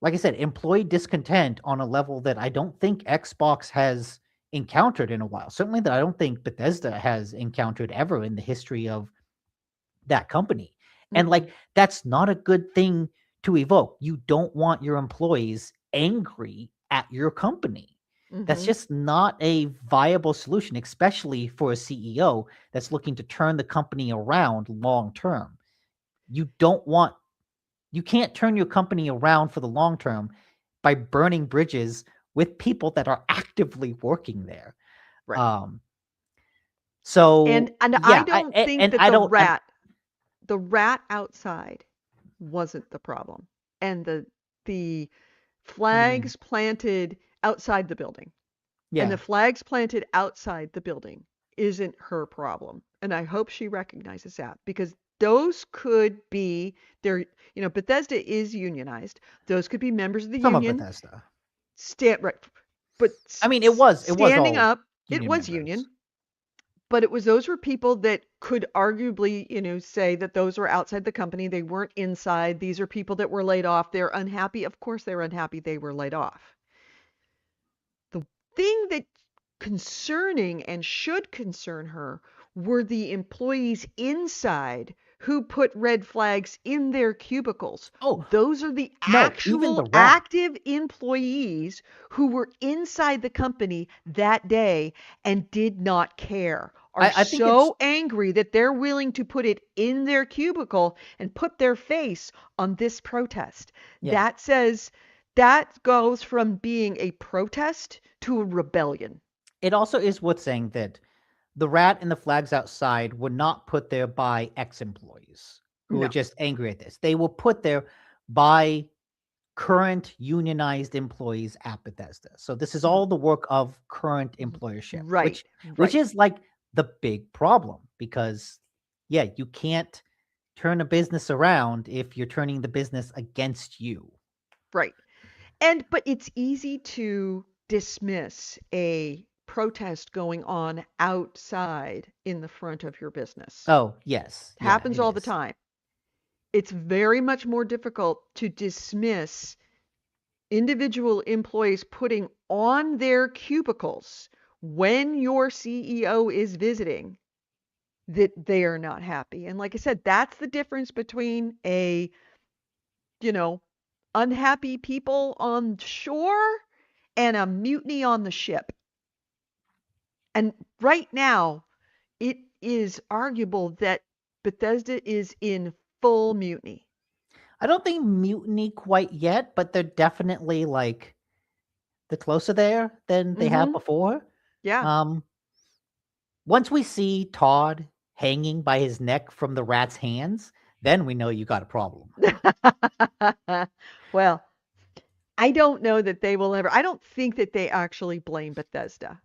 like I said, employee discontent on a level that I don't think Xbox has encountered in a while. Certainly that I don't think Bethesda has encountered ever in the history of that company. And Mm-mm. like that's not a good thing to evoke. You don't want your employees angry at your company. That's Mm-hmm. just not a viable solution, especially for a CEO that's looking to turn the company around long term. You don't want you can't turn your company around for the long term by burning bridges with people that are actively working there. Right. Um, so And I yeah, don't think and that I don't, and the rat outside wasn't the problem. And the mm, flags planted outside the building. And the yeah, flags planted outside the building isn't her problem. And I hope she recognizes that because those could be there, Bethesda is unionized. Those could be members of the some of union Bethesda. stand right, but I mean, it was standing all up, it union was members. union, but it was those were people that could arguably, say that those were outside the company. They weren't inside. These are people that were laid off. They're unhappy. Of course, they're unhappy they were laid off. The thing that concerning and should concern her were the employees inside who put red flags in their cubicles. Oh Those are the no, even the actual rat. active employees who were inside the company that day and did not care. Are I think it's so angry that they're willing to put it in their cubicle and put their face on this protest. yeah. That goes from being a protest to a rebellion. It also is worth saying that the rat and the flags outside were not put there by ex-employees who were No. just angry at this. They were put there by current unionized employees at Bethesda. So this is all the work of current employership, Right, which right, is like the big problem because yeah, you can't turn a business around if you're turning the business against you. right. But it's easy to dismiss a protest going on outside in the front of your business. Oh, yes. It Yeah, happens it all the is. time. it's very much more difficult to dismiss individual employees putting on their cubicles when your CEO is visiting that they are not happy. And like I said, that's the difference between a, you know, unhappy people on shore and a mutiny on the ship. And right now, it is arguable that Bethesda is in full mutiny. I don't think mutiny quite yet, but they're definitely like the closer there than they have Mm-hmm. before. Yeah. Um, Once we see Todd hanging by his neck from the rat's hands, then we know you got a problem. Well, I don't know that they will ever. I don't think that they actually blame Bethesda.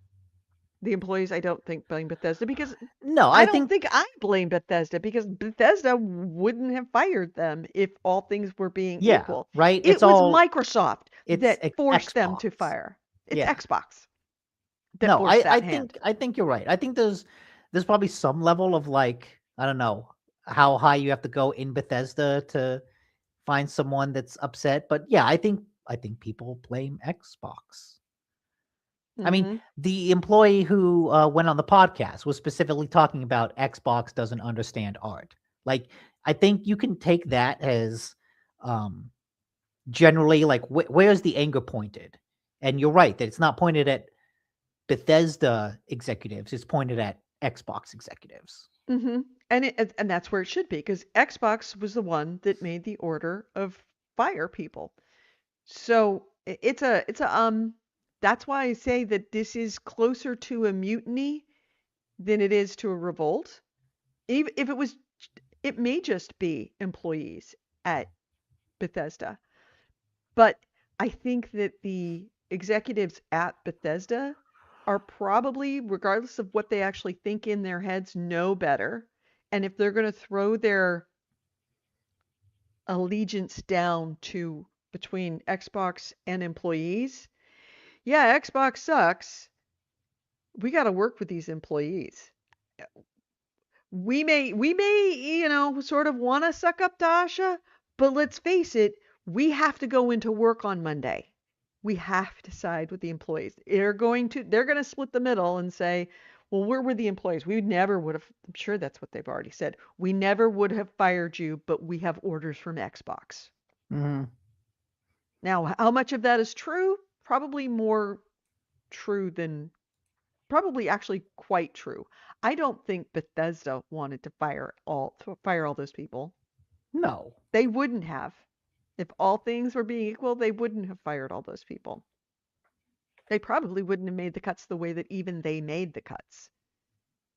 The employees, I don't think blame Bethesda because No, I I don't think think I blame Bethesda because Bethesda wouldn't have fired them if all things were being yeah, equal. right? It was Microsoft It's that forced them to Xbox. fire. It's Yeah. Xbox that No, forced I that hand. think you're right. I think there's probably some level of like, I don't know how high you have to go in Bethesda to find someone that's upset, but yeah, I think people blame Xbox. I mean, Mm-hmm. the employee who went on the podcast was specifically talking about Xbox doesn't understand art. Like, I think you can take that as um, generally like where's the anger pointed, and you're right that it's not pointed at Bethesda executives; it's pointed at Xbox executives. Mm-hmm. And that's where it should be because Xbox was the one that made the order of fire people. So it's a that's why I say that this is closer to a mutiny than it is to a revolt. Even if it was, it may just be employees at Bethesda. But I think that the executives at Bethesda are probably, regardless of what they actually think in their heads, know better. And if they're going to throw their allegiance down to between Xbox and employees, yeah, Xbox sucks. We got to work with these employees. We may sort of want to suck up to Asha, but let's face it, we have to go into work on Monday. We have to side with the employees. They're going to split the middle and say, well, where were the employees? We never would have, I'm sure that's what they've already said. We never would have fired you, but we have orders from Xbox. Mm-hmm. Now, how much of that is true? Probably more true than probably actually quite true. I don't think Bethesda wanted to fire all those people. No, They wouldn't have. If all things were being equal, they wouldn't have fired all those people. They probably wouldn't have made the cuts the way that even they made the cuts.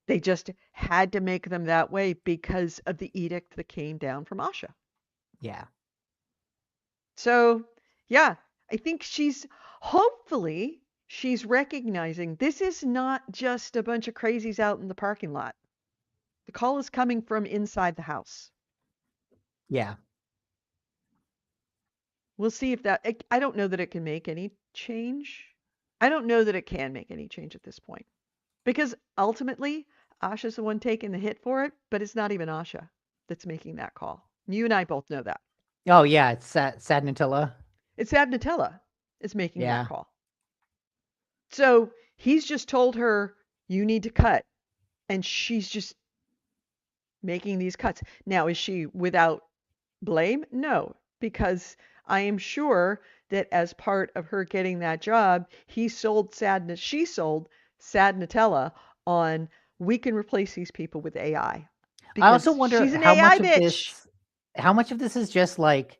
They just had to make them that way because of the edict that came down from Asha. yeah, So, yeah, I think hopefully she's recognizing this is not just a bunch of crazies out in the parking lot. The call is coming from inside the house. yeah. We'll see if I don't know that it can make any change. I don't know that it can make any change at this point because ultimately Asha's the one taking the hit for it, but it's not even Asha that's making that call. You and I both know that. Oh yeah, it's sad Nutella. It's Ab Nutella is making that Yeah, call. So he's just told her, you need to cut. And she's just making these cuts. Now, is she without blame? No, because I am sure that as part of her getting that job, she sold Sad Nutella on we can replace these people with AI I also because wonder she's an AI bitch. how much of this is just like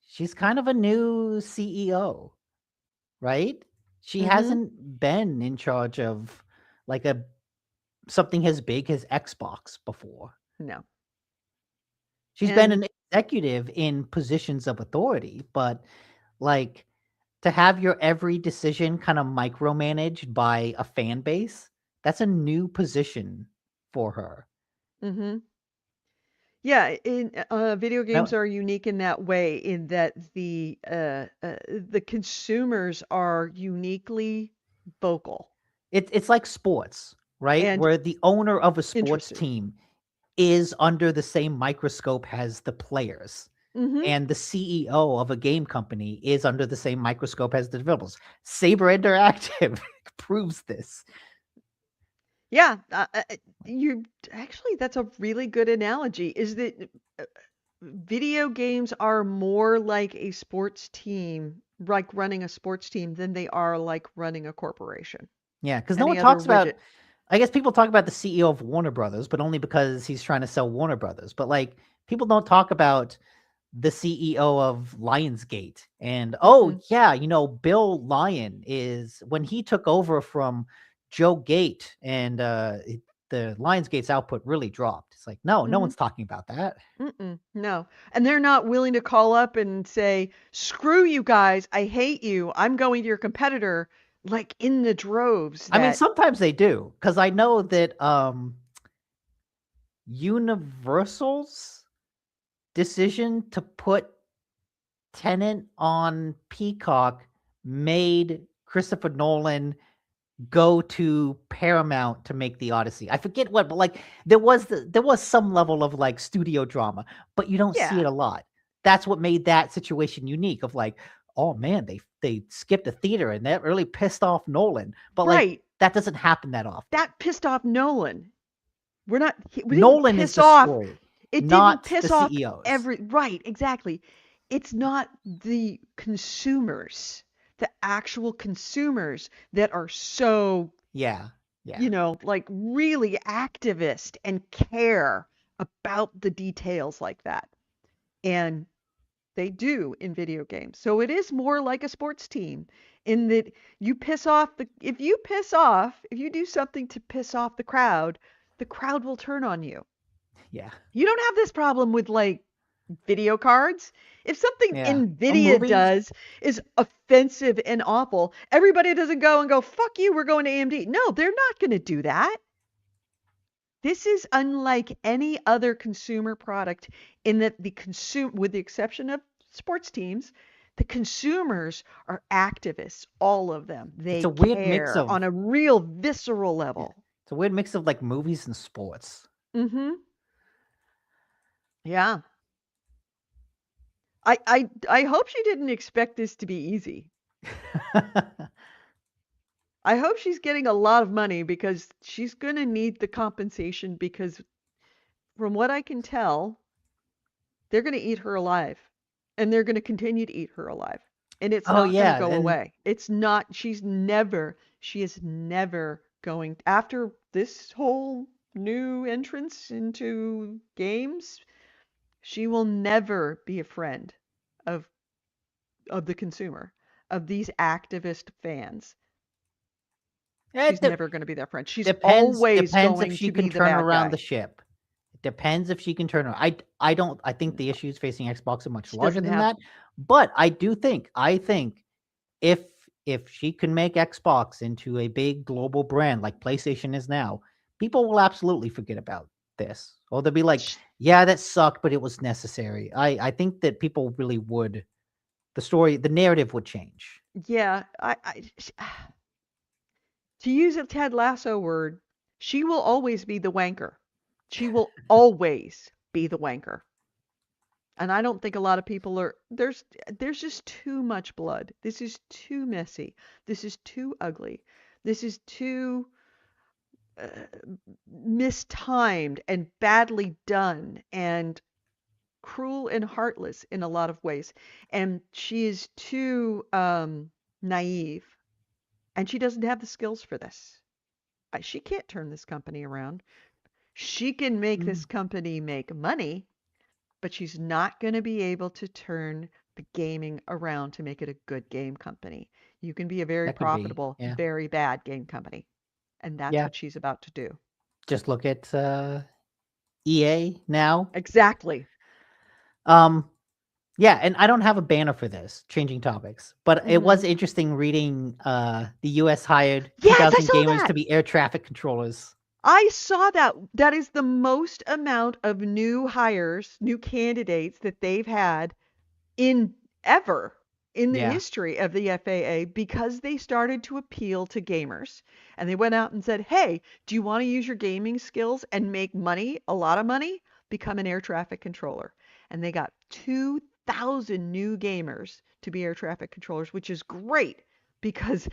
she's kind of a new CEO, right? She Mm-hmm. hasn't been in charge of like a something as big as Xbox before. No. She's been And an executive in positions of authority, but like to have your every decision kind of micromanaged by a fan base, that's a new position for her. mm-hmm. Yeah, video games No, are unique in that way, in that the consumers are uniquely vocal it's like sports, right? and Where the owner of a sports interested. team is under the same microscope as the players. Mm-hmm. And the CEO of a game company is under the same microscope as the developers. Saber Interactive proves this. Yeah, you actually, that's a really good analogy. Is that video games are more like a sports team, like running a sports team, than they are like running a corporation. Yeah, because no one Any other talks widget. about. I guess people talk about the CEO of Warner Brothers, but only because he's trying to sell Warner Brothers. But like, people don't talk about the CEO of Lionsgate. And oh Mm-mm. yeah, Bill Lyon is when he took over from Joe Gate, and the Lionsgate's output really dropped. It's like, no Mm-hmm. one's talking about that. Mm-mm. No. And they're not willing to call up and say, screw you guys, I hate you, I'm going to your competitor, like in the droves I mean, that, sometimes they do, because I know that Universal's decision to put Tenant on Peacock made Christopher Nolan go to Paramount to make the Odyssey. I forget what, but like there was some level of like studio drama, but you don't see yeah, it a lot. That's what made that situation unique. Of like, oh man, they skipped a theater, and that really pissed off Nolan. But like right. that doesn't happen that often. That pissed off Nolan. We didn't Nolan is piss the off. story, It didn't not the piss off CEOs. right, exactly. It's not the consumers, the actual consumers that are so, Yeah, yeah, like really activist and care about the details like that. And they do in video games. So it is more like a sports team in that if you do something to piss off the crowd will turn on you. yeah, You don't have this problem with like video cards. If something yeah. Nvidia Movies, does is offensive and awful, everybody doesn't go and go, fuck you, we're going to AMD. No, they're not going to do that. This is unlike any other consumer product in that with the exception of sports teams, the consumers are activists, all of them. it's They a weird mix care of on a real visceral yeah, level. it's a weird mix of like movies and sports. Mhm. Yeah. I hope she didn't expect this to be easy. I hope she's getting a lot of money because she's going to need the compensation because from what I can tell, they're going to eat her alive and they're going to continue to eat her alive. And it's Oh not going to yeah, go and away. She is never going, after this whole new entrance into games, she will never be a friend of the consumer, of these activist fans. it She's never going to be their friend. She's always depends if going she to can be the turn bad around the guy. ship. It depends if she can turn around. I don't I think the issues facing Xbox are much She larger doesn't than have that. But I think if she can make Xbox into a big global brand like PlayStation is now, people will absolutely forget about this. Or they'll be like, sh- yeah, that sucked, but it was necessary. I think that people really would the narrative would change. yeah, to use a Ted Lasso word, she will always be the wanker. She will always be the wanker. And I don't think a lot of people are there's just too much blood. This is too messy. This is too ugly. This is too uh, mistimed and badly done and cruel and heartless in a lot of ways. And she is too naive and she doesn't have the skills for this. She can't turn this company around. She can make Mm, this company make money, but she's not going to be able to turn the gaming around to make it a good game company. You can be a very that could be, profitable, yeah. very bad game company. And that's Yeah. what she's about to do. Just look at EA now. Exactly. Um, yeah, and I don't have a banner for this, changing topics, but it was Hmm. interesting reading the US hired Yes, I 2,000 saw gamers that. to be air traffic controllers. I saw that. That is the most amount of new hires, new candidates that they've had in ever. in the Yeah. history of the FAA because they started to appeal to gamers. And they went out and said, hey, do you want to use your gaming skills and make money, a lot of money? Become an air traffic controller. And they got 2,000 new gamers to be air traffic controllers, which is great because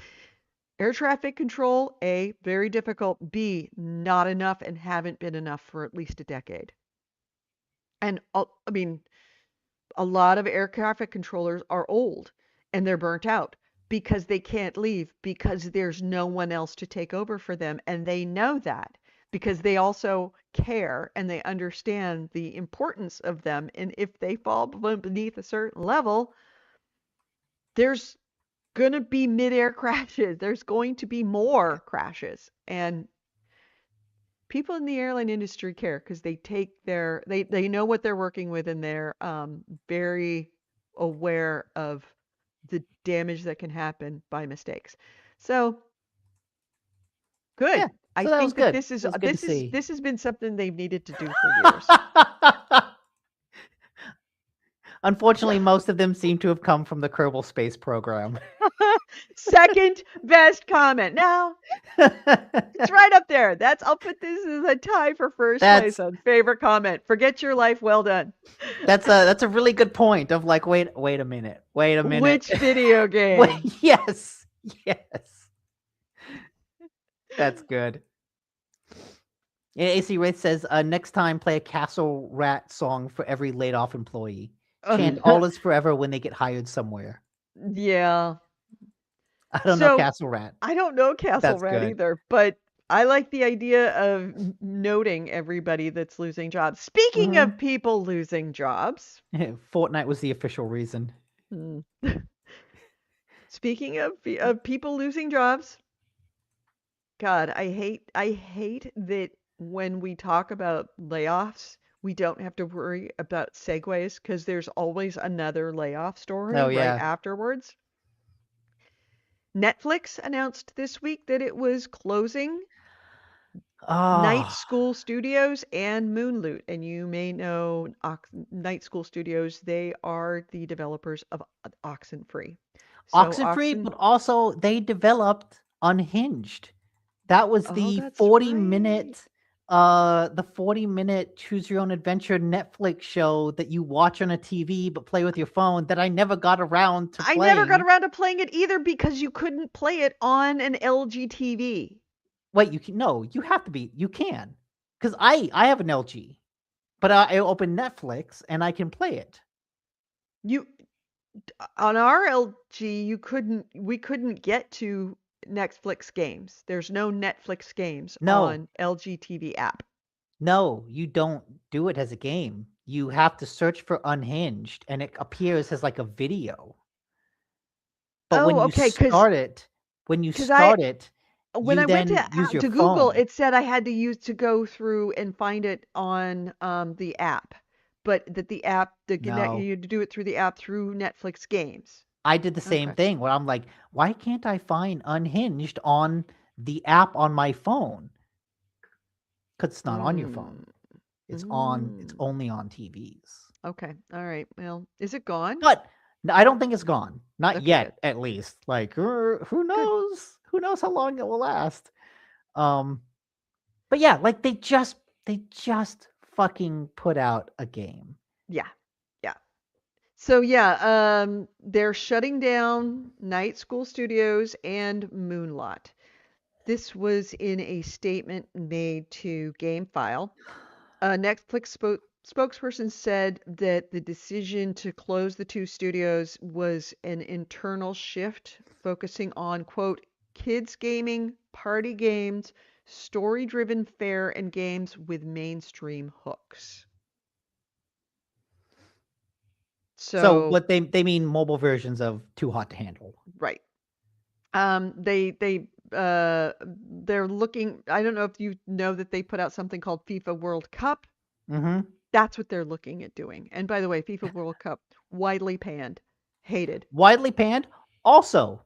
air traffic control, A, very difficult, B, not enough and haven't been enough for at least a decade. And I mean, a lot of air traffic controllers are old and they're burnt out because they can't leave because there's no one else to take over for them. And they know that because they also care and they understand the importance of them. And if they fall beneath a certain level, there's going to be midair crashes. There's going to be more crashes. And people in the airline industry care because they know what they're working with and they're very aware of the damage that can happen by mistakes. So Yeah. good. I So that was think that good. It was good to see. this has been something they've needed to do for years. Unfortunately, most of them seem to have come from the Kerbal Space Program. Second best comment. Now it's right up there. I'll put this as a tie for first place That's on favorite comment. Forget your life, well done. that's a really good point of like, wait a minute. Which video game? Wait, yes. That's good. AC Wraith says, next time play a Castle Rat song for every laid off employee. Chant all is forever when they get hired somewhere. Yeah. I don't know Castle Rat. I don't know Castle That's Rat good. either, but I like the idea of noting everybody that's losing jobs. Speaking of people losing jobs, Fortnite was the official reason. Speaking of people losing jobs, God, I hate that when we talk about layoffs, we don't have to worry about segues because there's always another layoff story Oh, right yeah. afterwards. Netflix announced this week that it was closing Night School Studios and Moonloot. And you may know Night School Studios, they are the developers of Oxenfree. So Oxenfree, but also they developed Unhinged. That was the that's 40-minute the 40-minute choose your own adventure Netflix show that you watch on a TV but play with your phone that I never got around to playing. I never got around to playing it either because you couldn't play it on an LG TV. Wait, you have to be. You can. Cuz I have an LG. But I open Netflix and I can play it. You on our LG, we couldn't get to Netflix games. There's no Netflix games on LG TV app. No, you don't do it as a game. You have to search for Unhinged and it appears as like a video. But when you start it, when you I went use your to Google, phone. it said I had to go through and find it on the app, but that the app you had to do it through the app through Netflix games. I did the same thing where I'm like, why can't I find Unhinged on the app on my phone? Because it's not on your phone. It's only on TVs. Okay. All right. Well, is it gone? But I don't think it's gone. Not yet, at least. Like, who knows? Good. Who knows how long it will last? But yeah, like they just fucking put out a game. Yeah. So yeah, they're shutting down Night School Studios and Moonlot. This was in a statement made to GameFile. Netflix spokesperson said that the decision to close the two studios was an internal shift focusing on, quote, kids gaming, party games, story-driven fare, and games with mainstream hooks. So what they mean mobile versions of Too Hot to Handle. Right. They're looking, I don't know if you know that they put out something called FIFA World Cup. Mm-hmm. That's what they're looking at doing. And by the way, FIFA World Cup, widely panned, hated. Widely panned. Also,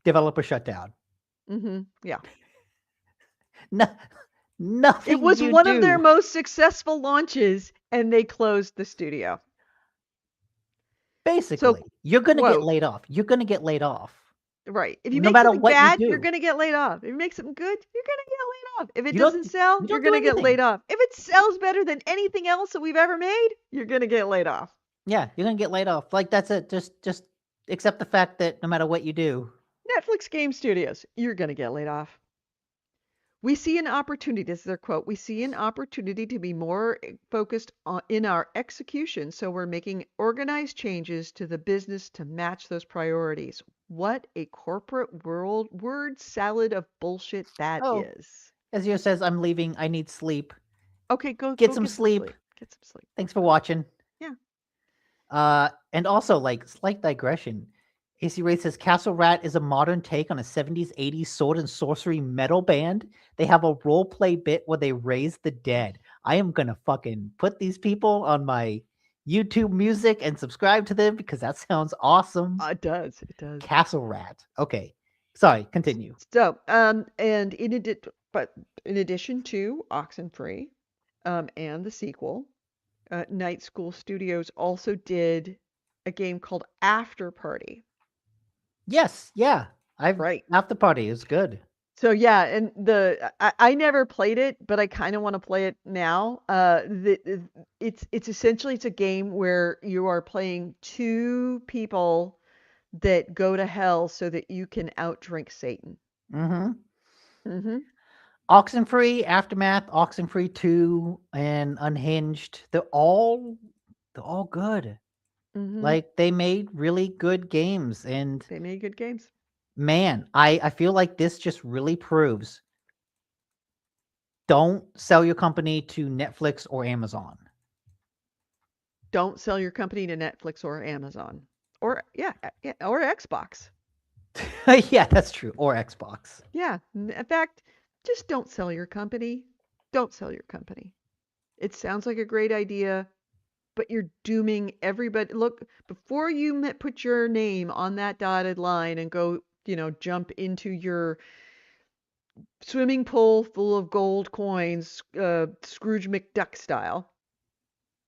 developer shutdown. Yeah. Nothing. It was one of their most successful launches, and they closed the studio. Basically, you're going to get quote, laid off. You're going to get laid off. right. If you No make matter something what you bad, you're do. going to get laid off. If you make something good, you're going to get laid off. If it You doesn't sell, you you're don't do going to get anything. laid off. If it sells better than anything else that we've ever made, you're going to get laid off. Yeah, you're going to get laid off. Like, that's it. Just accept the fact that no matter what you do. Netflix Game Studios, you're going to get laid off. We see an opportunity, this is their quote, we see an opportunity to be more focused in our execution, so we're making organized changes to the business to match those priorities. What a corporate word salad of bullshit that Oh, is. Azir says, I'm leaving. I need sleep. Okay, go Get some sleep. Get some sleep. Thanks for watching. Yeah. And also, like, slight digression. AC Ray says Castle Rat is a modern take on a 70s, 80s sword and sorcery metal band. They have a role play bit where they raise the dead. I am gonna fucking put these people on my YouTube music and subscribe to them because that sounds awesome. It does. It does. Castle Rat. Okay. Sorry, continue. So, and in addition to Oxenfree, and the sequel, Night School Studios also did a game called After Party. Yes, yeah. Right. After Party is good. So yeah, and I never played it, but I kind of want to play it now. It's essentially it's a game where you are playing two people that go to hell so that you can outdrink Satan. Mm-hmm. Mm-hmm. Oxenfree, Aftermath, Oxenfree 2, and Unhinged. They're all good. Mm-hmm. Like, they made really good games, and They made good games. man, I feel like this just really proves don't sell your company to Netflix or Amazon. Don't sell your company to Netflix or Amazon. Or or Xbox. Yeah, that's true. Or Xbox. Yeah. In fact, just don't sell your company. Don't sell your company. It sounds like a great idea, but you're dooming everybody. Look, before you put your name on that dotted line and go, jump into your swimming pool full of gold coins, Scrooge McDuck style,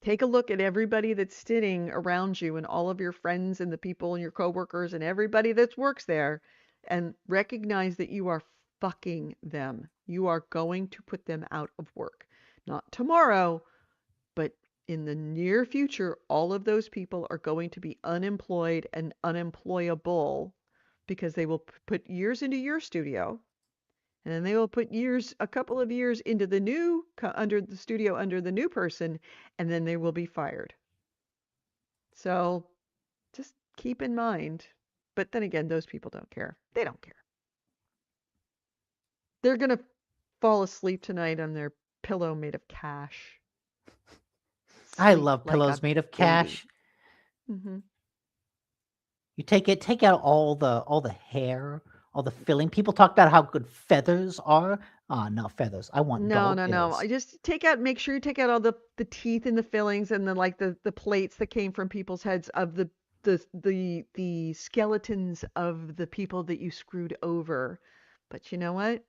take a look at everybody that's sitting around you and all of your friends and the people and your coworkers and everybody that works there and recognize that you are fucking them. You are going to put them out of work. Not tomorrow, but in the near future, all of those people are going to be unemployed and unemployable because they will put years into your studio and then they will put a couple of years into the new under the studio under the new person, and then they will be fired. So just keep in mind. But then again, those people don't care. They don't care. They're gonna fall asleep tonight on their pillow made of cash. I Sleep love like pillows a made of baby. cash. Mm-hmm. You take out all the hair, all the filling. People talk about how good feathers are. Ah, no feathers. I want No, dull no, no. bills. I just make sure you take out all the teeth and the fillings and then like the plates that came from people's heads of the skeletons of the people that you screwed over. But you know what?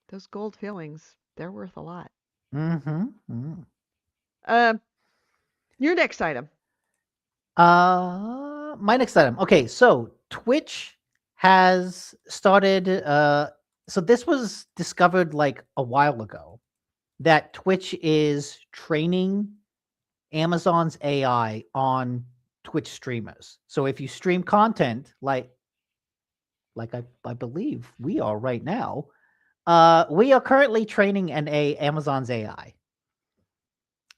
Those gold fillings, they're worth a lot. Mm-hmm. Mm. Your next item. My next item. Okay, so Twitch has started. So this was discovered like a while ago that Twitch is training Amazon's AI on Twitch streamers. So if you stream content like I believe we are right now, we are currently training Amazon's AI.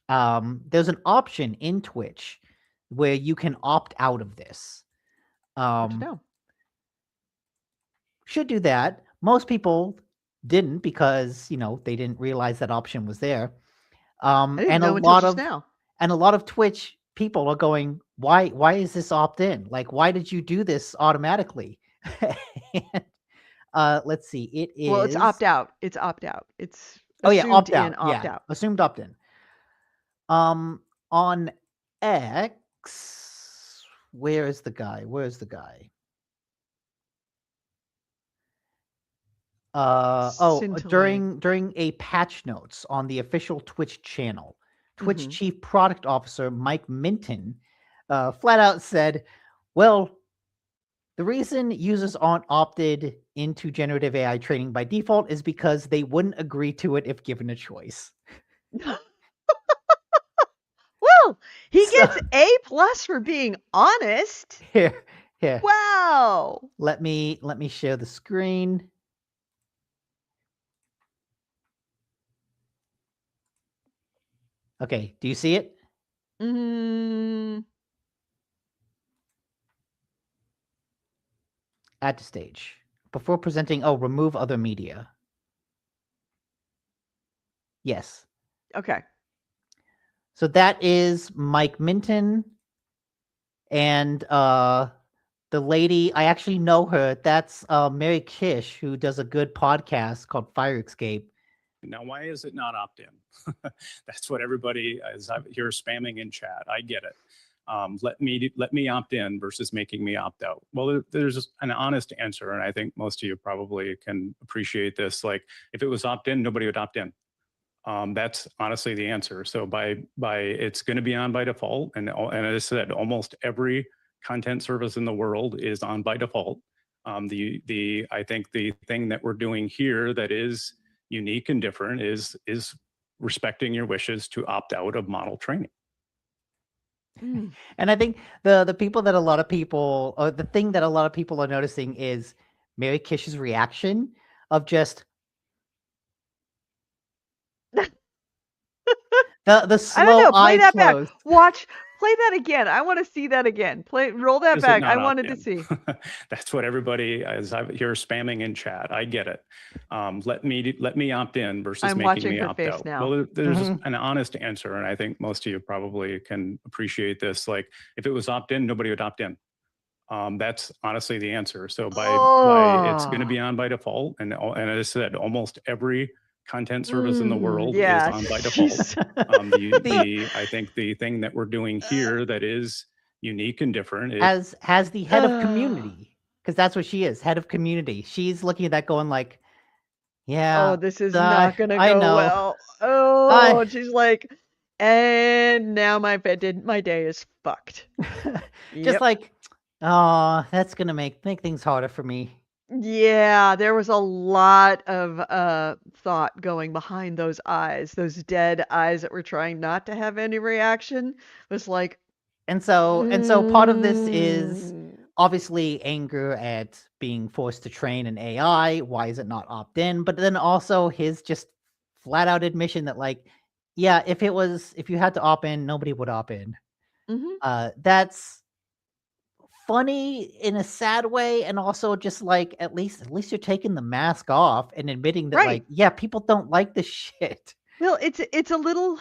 There's an option in Twitch where you can opt out of this. Good to know. Should do that. Most people didn't because they didn't realize that option was there. I didn't And know until just now. a lot of Twitch people are going, why is this opt in? Like, why did you do this automatically? And, let's see. It is. Well, it's opt out. It's opt out. It's Oh yeah, opt assumed in, out. opt Yeah, out. assumed opt in. On X, where is the guy? Where's the guy? Scintillate. During a patch notes on the official Twitch channel, Twitch Mhm. Chief Product Officer Mike Minton flat out said, well, the reason users aren't opted into generative AI training by default is because they wouldn't agree to it if given a choice. Well, he So gets A+ for being honest. here, Wow. let me share the screen. Okay, do you see it? Mm, Add to stage. Before presenting, remove other media. Yes. okay. So that is Mike Minton and the lady, I actually know her. That's Mary Kish, who does a good podcast called Fire Escape. Now, why is it not opt-in? That's what everybody is here spamming in chat. I get it. Let me opt in versus making me opt out. Well, there's an honest answer, and I think most of you probably can appreciate this. Like, if it was opt-in, nobody would opt in. That's honestly the answer. So by it's going to be on by default, and as I said, almost every content service in the world is on by default. I think the thing that we're doing here that is unique and different is respecting your wishes to opt out of model training. Mm. And I think the people that a lot of people, or the thing that a lot of people are noticing is Mary Kish's reaction of just the slow I don't know. Play eye that close. back. Play that again. I want to see that again. Roll that Is it back. not I wanted to opt-in? see. That's what everybody is here spamming in chat. I get it. Let me opt in versus I'm making watching me her opt face out. now. Well, there's Mhm. an honest answer, and I think most of you probably can appreciate this. Like, if it was opt in, nobody would opt in. That's honestly the answer. So by it's going to be on by default, and as I said, almost every content service in the world is Yeah. on by default. Jeez. I think the thing that we're doing here that is unique and different is As the head of community, because that's what she is, head of community. She's looking at that going like, yeah, Oh, this is not gonna I go know. well. Oh, she's like, and now my day is fucked. Just Yep. like, oh, that's gonna make things harder for me. Yeah, there was a lot of thought going behind those eyes, those dead eyes that were trying not to have any reaction. It was like, And so part of this is mm, obviously anger at being forced to train an AI. Why is it not opt in? But then also his just flat out admission that like, yeah, if you had to opt in, nobody would opt in. mhm, That's funny in a sad way, and also just like at least you're taking the mask off and admitting that right. like, yeah, people don't like this shit. Well, it's a little,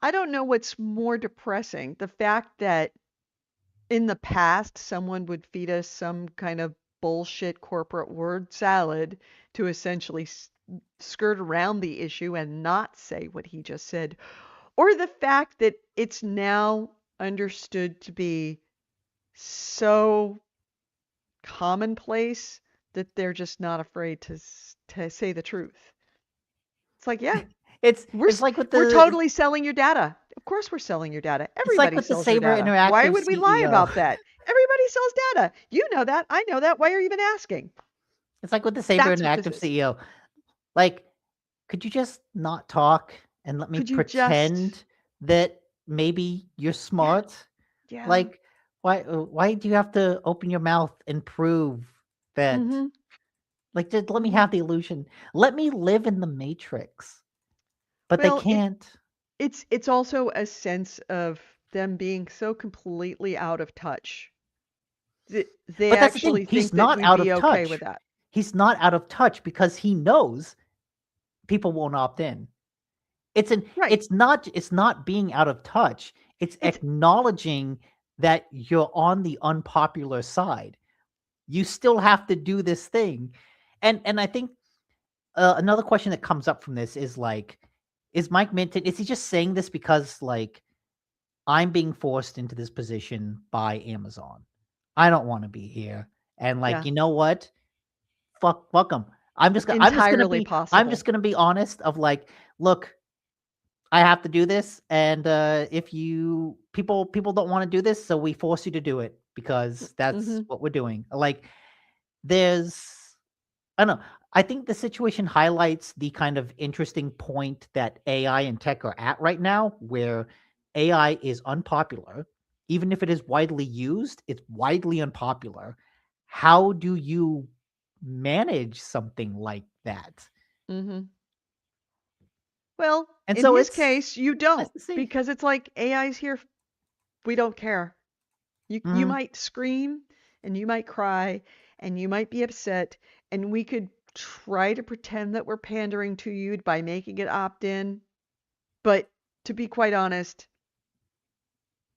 I don't know what's more depressing, the fact that in the past someone would feed us some kind of bullshit corporate word salad to essentially skirt around the issue and not say what he just said, or the fact that it's now understood to be so commonplace that they're just not afraid to say the truth. It's like, yeah, It's we're like with we're the totally selling your data. Of course we're selling your data. it's like Everybody with the sells your Saber data. Why Interactive would we lie CEO. about that? Everybody sells data. You know that. I know that. Why are you even asking? It's like with the Saber That's what this Interactive is. CEO. Like, could you just not talk and let me Could you just, pretend that maybe you're smart? yeah. Like, why do you have to open your mouth and prove that? Mm-hmm. Like, just let me Mm-hmm. have the illusion. Let me live in the Matrix. But they Well, can't. it's also a sense of them being so completely out of touch. They But that's the thing. actually He's think that not we'd out be of okay with touch. that. He's not out of touch because he knows people won't opt in. Right. It's not being out of touch. It's It's acknowledging that you're on the unpopular side. You still have to do this thing. And I think another question that comes up from this is like, is Mike Minton, is he just saying this because like I'm being forced into this position by Amazon? I don't want to be here. And like, yeah, you know what? Fuck them. I'm just gonna entirely I'm possible. just gonna be honest of like, look, I have to do this, and if you people don't want to do this, so we force you to do it because that's what we're doing. Like, there's I don't know. I think the situation highlights the kind of interesting point that AI and tech are at right now, where AI is unpopular. Even if it is widely used, it's widely unpopular. How do you manage something like that? Mm-hmm. Well, And in so his it's case, you nice don't, to see. because it's like AI's here. We don't care. You Mhm. might scream and you might cry and you might be upset, and we could try to pretend that we're pandering to you by making it opt in. But to be quite honest,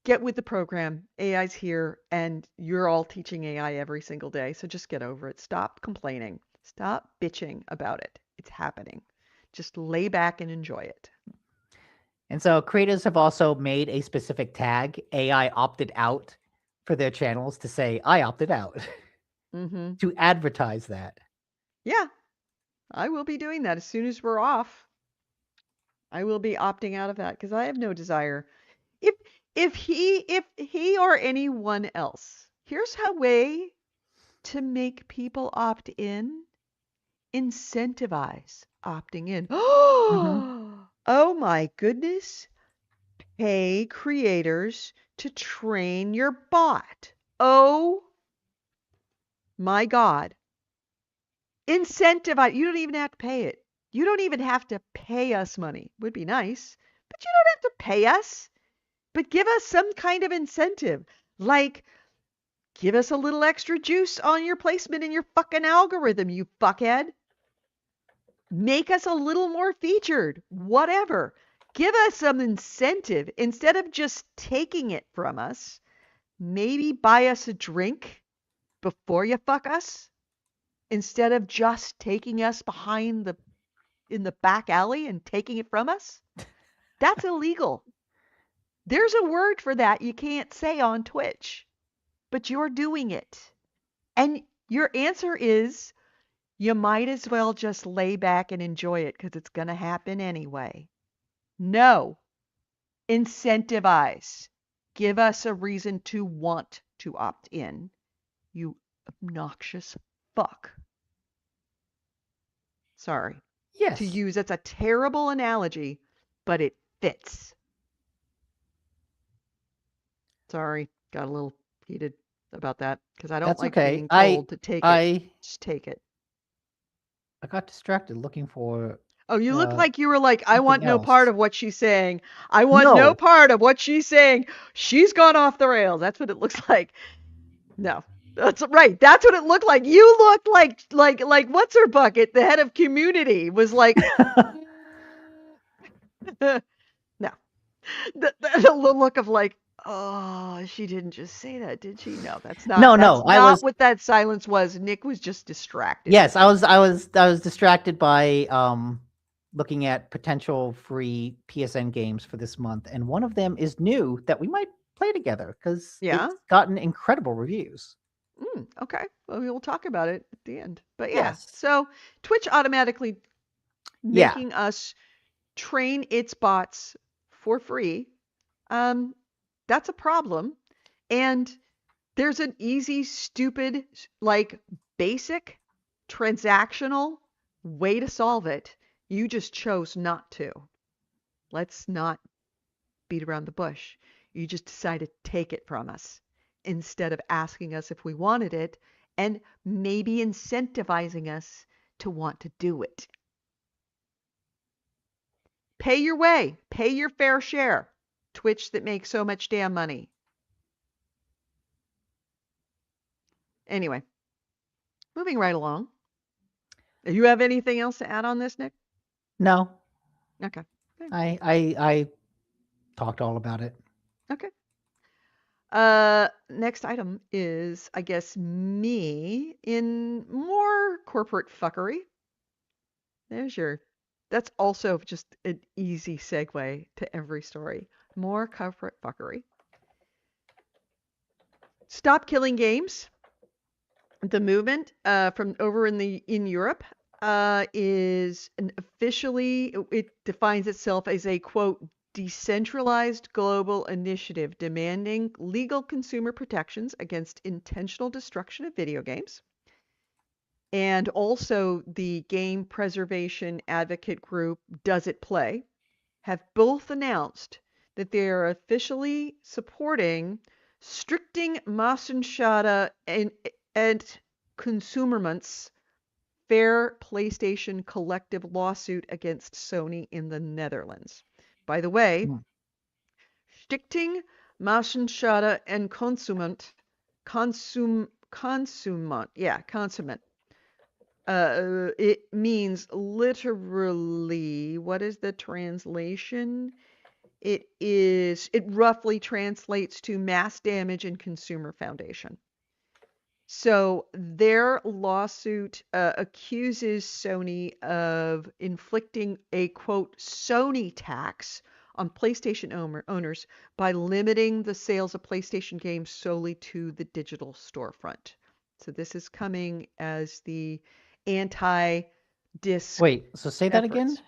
get with the program. AI's here and you're all teaching AI every single day. So just get over it. Stop complaining. Stop bitching about it. It's happening. Just lay back and enjoy it. And so creators have also made a specific tag, AI opted out, for their channels to say, I opted out, Mm-hmm. to advertise that. Yeah, I will be doing that as soon as we're off. I will be opting out of that because I have no desire. If if he or anyone else, here's a way to make people opt in. Incentivize opting in. Mhm. Oh my goodness. Pay creators to train your bot. Oh my God. Incentivize. You don't even have to pay it. You don't even have to pay us money. Would be nice, but you don't have to pay us. But give us some kind of incentive. Like, give us a little extra juice on your placement in your fucking algorithm, you fuckhead. Make us a little more featured. Whatever. Give us some incentive instead of just taking it from us. Maybe buy us a drink before you fuck us instead of just taking us behind the in the back alley and taking it from us. That's illegal. There's a word for that you can't say on Twitch, but you're doing it. And your answer is you might as well just lay back and enjoy it because it's going to happen anyway. No, incentivize. Give us a reason to want to opt in, you obnoxious fuck. Sorry to Yes. use, that's a terrible analogy, but it fits. Sorry, got a little heated about that because I don't That's like okay. being told to take it. I Just take it. I got distracted looking for Oh, you look like you were like, I want something no part else. of what she's saying. I want no No. part of what she's saying. She's gone off the rails. That's what it looks like. No. That's right. That's what it looked like. You looked like what's her bucket, the head of community, was like no. The look of like, oh, she didn't just say that, did she? No, that's not No, that's no. I not was what that silence was. Nick was just distracted. Yes, I was distracted by looking at potential free PSN games for this month, and one of them is new that we might play together because Yeah. it's gotten incredible reviews. Okay. Well, we'll talk about it at the end. But yeah, Yes. so Twitch automatically Yeah. making us train its bots for free, um, that's a problem. And there's an easy, stupid, like basic transactional way to solve it. You just chose not to. Let's not beat around the bush. You just decided to take it from us instead of asking us if we wanted it and maybe incentivizing us to want to do it. Pay your way, pay your fair share. Twitch that makes so much damn money. Anyway, moving right along. Do you have anything else to add on this, Nick? No, Okay. I talked all about it. Okay. Next item is, I guess, me in more corporate fuckery. There's your, that's also just an easy segue to every story. More corporate fuckery. Stop killing games. The movement from over in Europe is it defines itself as a quote decentralized global initiative demanding legal consumer protections against intentional destruction of video games. And also the game preservation advocate group Does It Play have both announced that they are officially supporting stricting Massenschade and Consumerments fair PlayStation collective lawsuit against Sony in the Netherlands. By the way, Hmm. Stichting Massenschade en Consument. It means literally, what is the translation? It roughly translates to mass damage and consumer foundation. So their lawsuit accuses Sony of inflicting a quote Sony tax on PlayStation owners by limiting the sales of PlayStation games solely to the digital storefront. So this is coming as the anti-disc Wait, so say that again? efforts.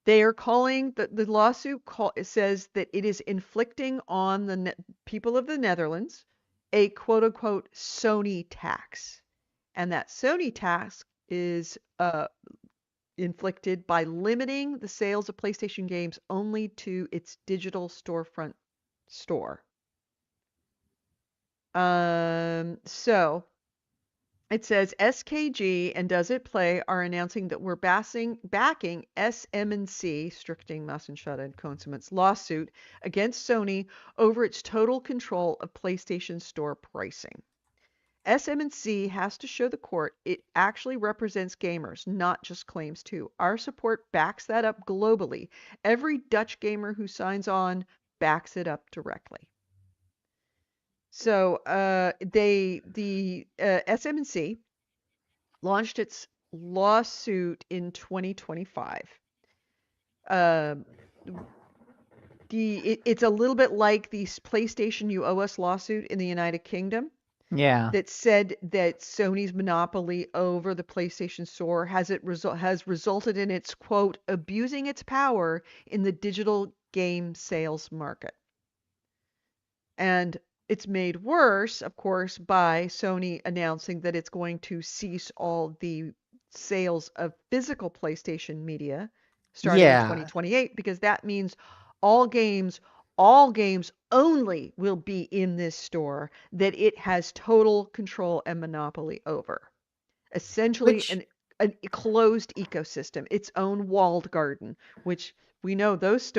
They are calling the lawsuit it says that it is inflicting on the people of the Netherlands a quote unquote Sony tax. And that Sony tax is inflicted by limiting the sales of PlayStation games only to its digital storefront store. So it says SKG and Does It Play are announcing that we're backing SM&C, Strichting Massenschade and Consuments lawsuit against Sony over its total control of PlayStation Store pricing. SM&C has to show the court it actually represents gamers, not just claims to. Our support backs that up globally. Every Dutch gamer who signs on backs it up directly. So the SM&C launched its lawsuit in 2025. It's a little bit like the PlayStation You Owe Us lawsuit in the United Kingdom Yeah. that said that Sony's monopoly over the PlayStation Store has resulted in its quote abusing its power in the digital game sales market. And it's made worse, of course, by Sony announcing that it's going to cease all the sales of physical PlayStation media starting in Yeah. 2028, because that means all games only will be in this store that it has total control and monopoly over. Essentially Which a closed ecosystem, its own walled garden, which we know those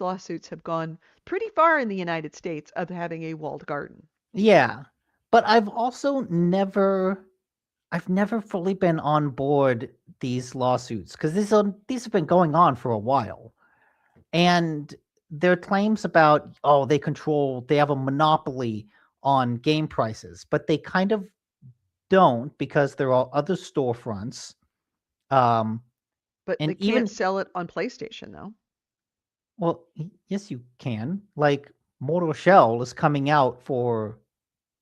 lawsuits have gone pretty far in the United States of having a walled garden. yeah. But I've never fully been on board these lawsuits because these have been going on for a while. And their claims about they have a monopoly on game prices, but they kind of don't because there are other storefronts. But And they can't sell it on PlayStation though. Well, yes, you can. Like Mortal Shell is coming out for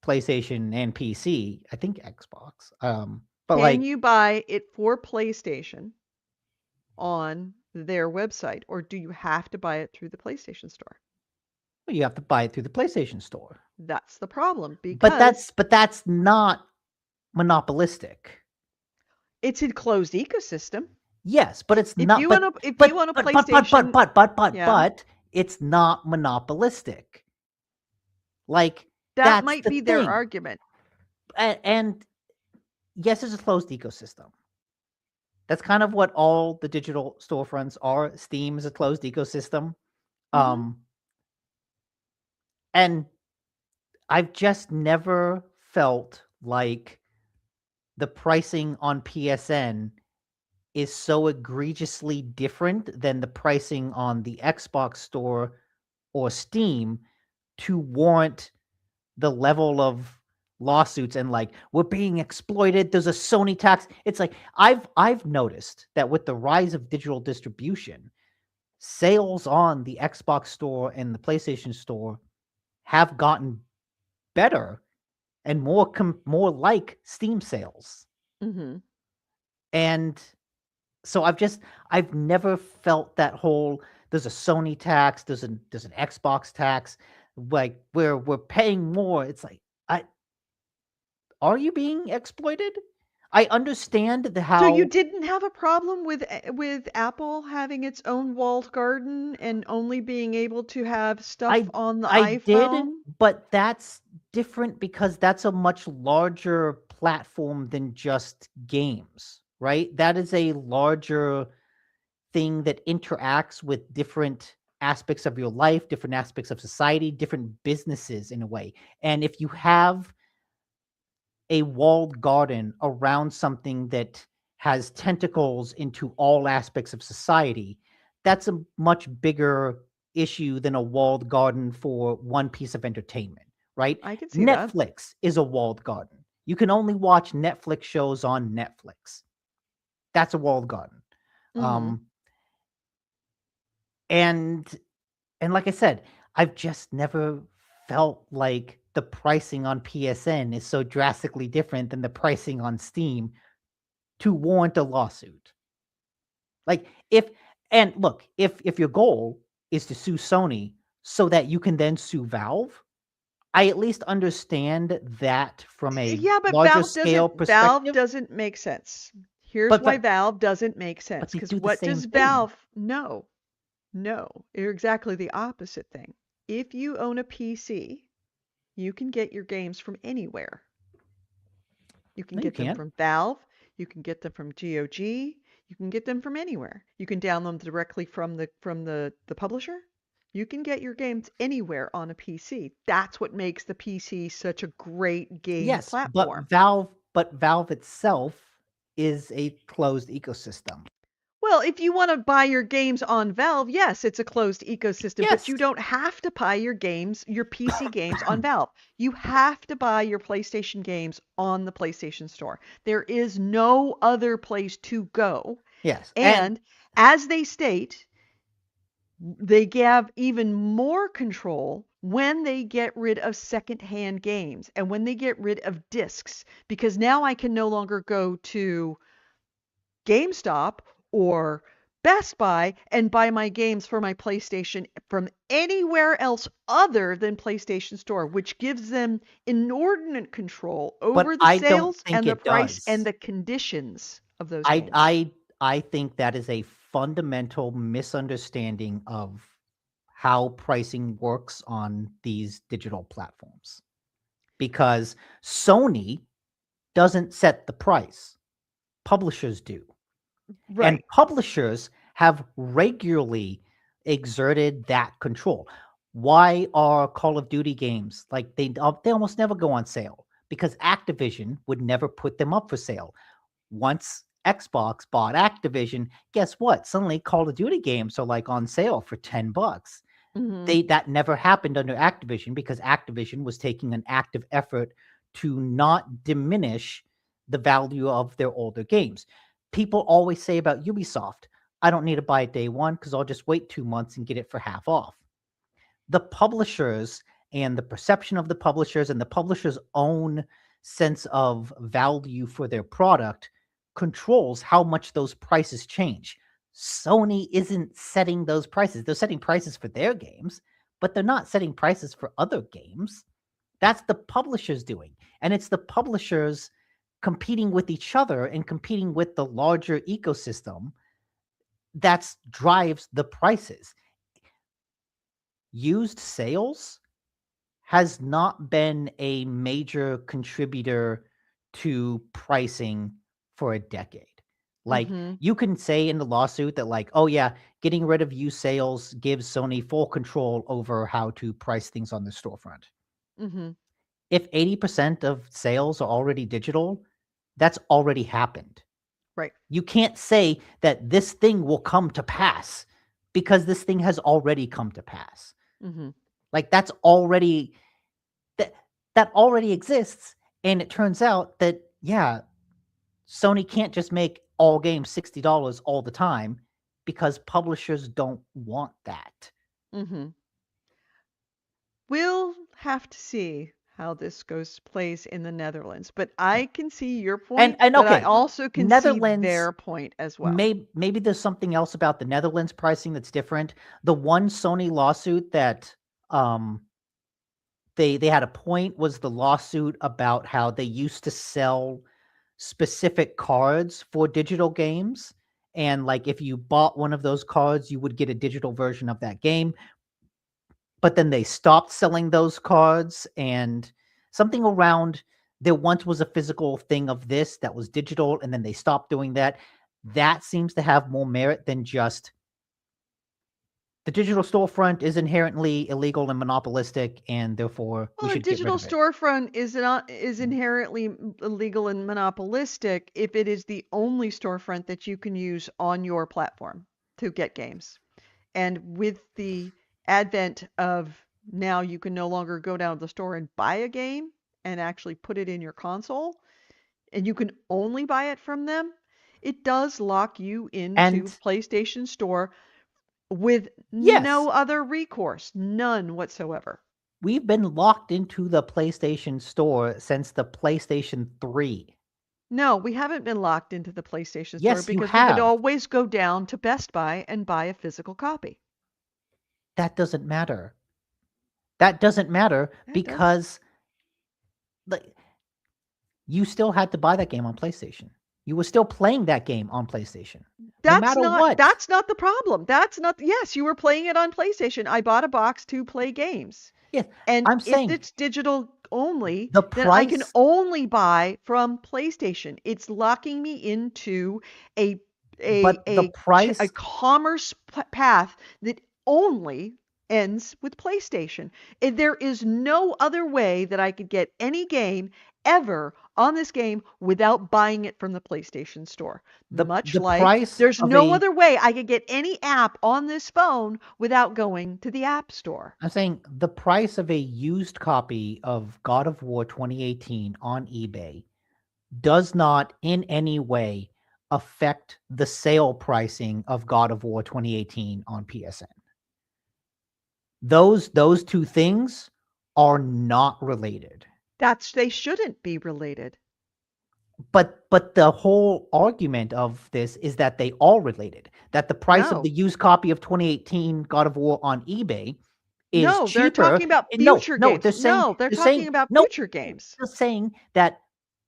PlayStation and PC. I think Xbox. But Can you buy it for PlayStation on their website, or do you have to buy it through the PlayStation Store? you have to buy it through the PlayStation Store. That's the problem, because But that's not monopolistic. it's a closed ecosystem. Yes, but it's If not. you But want a PlayStation, but it's not monopolistic. Like that that's might the be their thing. argument. And yes, it's a closed ecosystem. That's kind of what all the digital storefronts are. Steam is a closed ecosystem. And I've just never felt like the pricing on PSN is so egregiously different than the pricing on the Xbox store or Steam to warrant the level of lawsuits and like we're being exploited. There's a Sony tax. It's like I've noticed that with the rise of digital distribution, sales on the Xbox store and the PlayStation store have gotten better and more like Steam sales. Mm-hmm. And so I've never felt that whole there's a Sony tax, there's an Xbox tax, like where we're paying more. It's like, I are you being exploited? I understand So you how didn't have a problem with Apple having its own walled garden and only being able to have stuff I on the I did, iPhone? but that's different because that's a much larger platform than just games, right? That is a larger thing that interacts with different aspects of your life, different aspects of society, different businesses in a way. And if you have a walled garden around something that has tentacles into all aspects of society, that's a much bigger issue than a walled garden for one piece of entertainment, right? I can see that. Netflix is a walled garden. You can only watch Netflix shows on Netflix. That's a walled garden. Mm-hmm. Um, and and like I said, I've just never felt like the pricing on PSN is so drastically different than the pricing on Steam to warrant a lawsuit. Like if and look, if your goal is to sue Sony so that you can then sue Valve, I at least understand that from a Yeah, but larger scale Valve perspective. doesn't make sense. Here's But why but Valve doesn't make but sense. they Because do the what same does thing. Valve know? No, you're exactly the opposite thing. If you own a PC, you can get your games from anywhere. You can No, you get them can't. from Valve, you can get them from GOG, you can get them from anywhere. You can download them directly from the publisher. You can get your games anywhere on a PC. That's what makes the PC such a great game Yes, platform. But Valve itself is a closed ecosystem. Well, if you want to buy your games on Valve, yes, it's a closed ecosystem, but Yes. you don't have to buy your games, your PC games on Valve. You have to buy your PlayStation games on the PlayStation Store. There is no other place to go. Yes. And And as they state, they have even more control when they get rid of secondhand games and when they get rid of discs, because now I can no longer go to GameStop or Best Buy and buy my games for my PlayStation from anywhere else other than PlayStation Store, which gives them inordinate control but over the I don't sales think and the it price and does. the conditions of those I games. I I think that is a fundamental misunderstanding of how pricing works on these digital platforms. Because Sony doesn't set the price. Publishers do. And Right. publishers have regularly exerted that control. Why are Call of Duty games like they almost never go on sale? Because Activision would never put them up for sale. Once Xbox bought Activision, guess what? Suddenly Call of Duty games are like on sale for $10. Hmm. That never happened under Activision because Activision was taking an active effort to not diminish the value of their older games. People always say about Ubisoft, I don't need to buy it day one because I'll just wait 2 months and get it for half off. The publishers and the perception of the publishers and the publishers' own sense of value for their product controls how much those prices change. Sony isn't setting those prices. They're setting prices for their games, but they're not setting prices for other games. That's the publishers doing. And it's the publishers competing with each other and competing with the larger ecosystem that drives the prices. Used sales has not been a major contributor to pricing for a decade. Like Hmm. you can say in the lawsuit that like, oh yeah, getting rid of used sales gives Sony full control over how to price things on the storefront. Hmm. If 80% of sales are already digital, that's already happened. Right. You can't say that this thing will come to pass because this thing has already come to pass. Hmm. Like that's already that that already exists. And it turns out that yeah, Sony can't just make all games $60 all the time because publishers don't want that. Hmm. We'll have to see how this plays in the Netherlands. But I can see your point, And but I okay, also can see Netherlands their point as well. maybe there's something else about the Netherlands pricing that's different. The one Sony lawsuit that they had a point was the lawsuit about how they used to sell specific cards for digital games, and like if you bought one of those cards, you would get a digital version of that game. But then they stopped selling those cards, and something around there once was a physical thing of this that was digital, and then they stopped doing that. That seems to have more merit than just the digital storefront is inherently illegal and monopolistic, and therefore we Well, a should get rid digital of it. storefront is inherently illegal and monopolistic if it is the only storefront that you can use on your platform to get games. And with the advent of now you can no longer go down to the store and buy a game and actually put it in your console, and you can only buy it from them, it does lock you into And PlayStation Store with yes, no other recourse, none whatsoever. we've been locked into the PlayStation Store since the PlayStation 3. No, we haven't been locked into the PlayStation Store Yes, you because we could have. always go down to Best Buy and buy a physical copy. That doesn't matter. That doesn't matter That does. because like you still had to buy that game on PlayStation. You were still playing that game on PlayStation. No matter what. That's not the problem. That's not yes, you were playing it on PlayStation. I bought a box to play games. Yes, And I'm if saying it's digital only, the then I can price only buy from PlayStation. It's locking me into a but the price commerce path that only ends with PlayStation. And there is no other way that I could get any game ever on this game without buying it from the PlayStation Store. Much the like price there's of no a other way I could get any app on this phone without going to the App Store. I'm saying the price of a used copy of God of War 2018 on eBay does not in any way affect the sale pricing of God of War 2018 on PSN. Those two things are not related. They shouldn't be related. But the whole argument of this is that they all related. That the price No. of the used copy of 2018 God of War on eBay is No, cheaper. they're talking about No, future no, games. they're saying No, they're they're talking saying about no, future games. they're saying that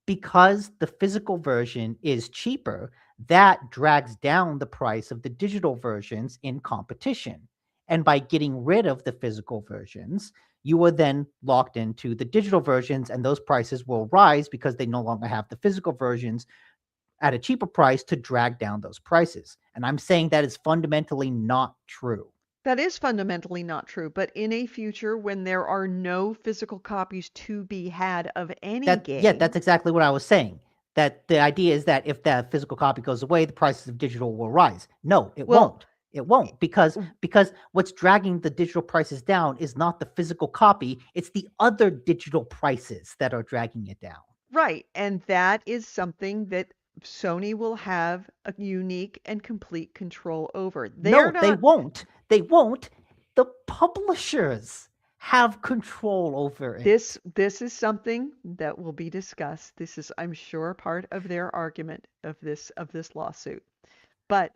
because the physical version is cheaper, that drags down the price of the digital versions in competition. And by getting rid of the physical versions, you are then locked into the digital versions, and those prices will rise because they no longer have the physical versions at a cheaper price to drag down those prices. And I'm saying that is fundamentally not true. That is fundamentally not true, but in a future when there are no physical copies to be had of any game. Yeah, that's exactly what I was saying. That the idea is that if that physical copy goes away, the prices of digital will rise. No, it won't. It won't because what's dragging the digital prices down is not the physical copy, it's the other digital prices that are dragging it down. Right, and that is something that Sony will have a unique and complete control over. They won't. They won't. The publishers have control over it. This is something that will be discussed. This is, I'm sure, part of their argument of this lawsuit. But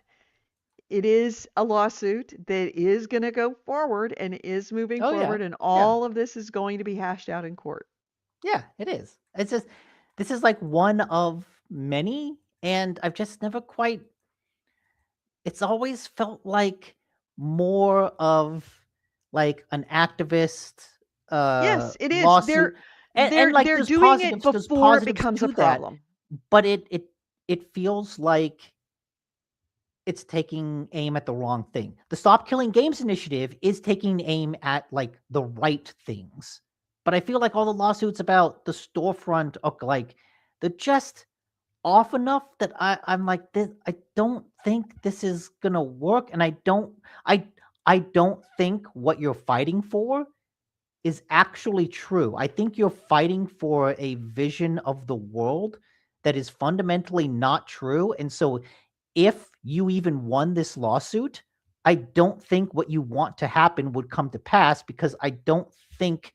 it is a lawsuit that is going to go forward and is moving forward, and all of this is going to be hashed out in court. Yeah, it is. It's just this is like one of many, and I've just never quite. It's always felt like more of like an activist. Yes, it is. Lawsuit. They're like doing it before it becomes a problem. But it feels like it's taking aim at the wrong thing. The Stop Killing Games initiative is taking aim at like the right things. But I feel like all the lawsuits about the storefront are like they're just off enough that I'm like this. I don't think this is gonna work, and I don't think what you're fighting for is actually true. I think you're fighting for a vision of the world that is fundamentally not true, and so if you even won this lawsuit, I don't think what you want to happen would come to pass because I don't think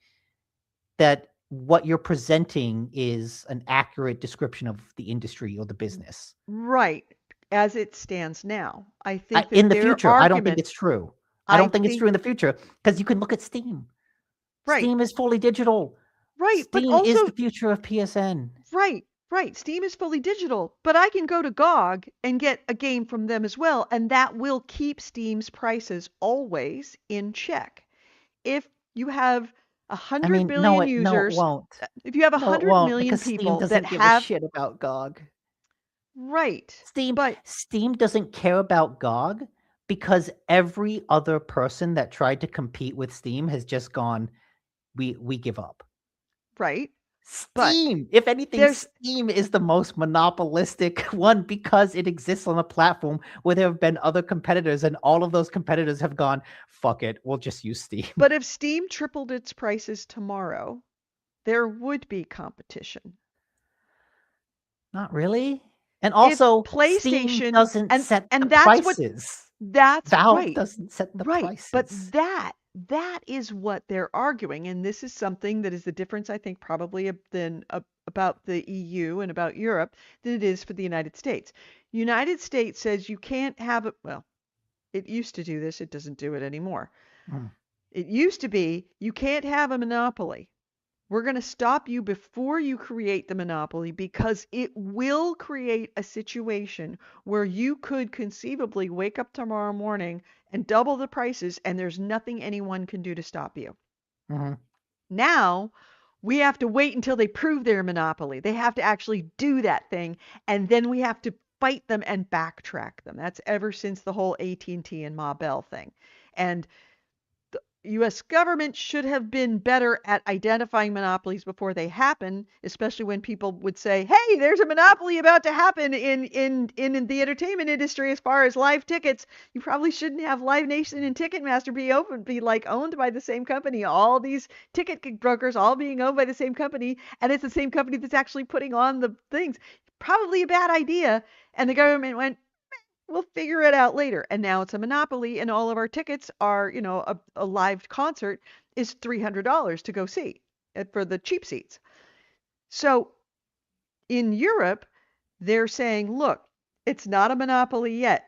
that what you're presenting is an accurate description of the industry or the business. Right. As it stands now. I think In that the their future, I don't think argument, it's true. I I don't think it's think, true in the future because you can look at Steam. right, Steam is fully digital. right, but Steam is also, the future of PSN. right, right. Steam is fully digital, but I can go to GOG and get a game from them as well, and that will keep Steam's prices always in check. If you have a I hundred mean, no, billion no, it users, won't. if you have a No, it hundred won't million because Steam people that doesn't give a have, shit about GOG. right, but Steam doesn't care about GOG because every other person that tried to compete with Steam has just gone, we give up. right, but Steam, if anything, there's Steam is the most monopolistic one because it exists on a platform where there have been other competitors, and all of those competitors have gone, fuck it, we'll just use Steam. but if Steam tripled its prices tomorrow, there would be competition. Not really. And If also, Steam PlayStation doesn't set the that's what prices. that's Valve right. doesn't set the Right. But prices. that is what they're arguing. And this is something that is the difference, I think, probably about the EU and about Europe than it is for the United States. United States says you can't have it. Well, it used to do this. It doesn't do it anymore. Mm. It used to be you can't have a monopoly. We're going to stop you before you create the monopoly because it will create a situation where you could conceivably wake up tomorrow morning and double the prices, and there's nothing anyone can do to stop you. Mhm. Now, we have to wait until they prove their monopoly. They have to actually do that thing, and then we have to fight them and backtrack them. That's ever since the whole AT&T and Ma Bell thing. And the US government should have been better at identifying monopolies before they happen, especially when people would say, "Hey, there's a monopoly about to happen in the entertainment industry as far as live tickets. You probably shouldn't have Live Nation and Ticketmaster be like owned by the same company. All these ticket brokers all being owned by the same company, and it's the same company that's actually putting on the things. Probably a bad idea." And the government went, we'll figure it out later. And now it's a monopoly, and all of our tickets are, a live concert is $300 to go see for the cheap seats. So in Europe, they're saying, look, it's not a monopoly yet.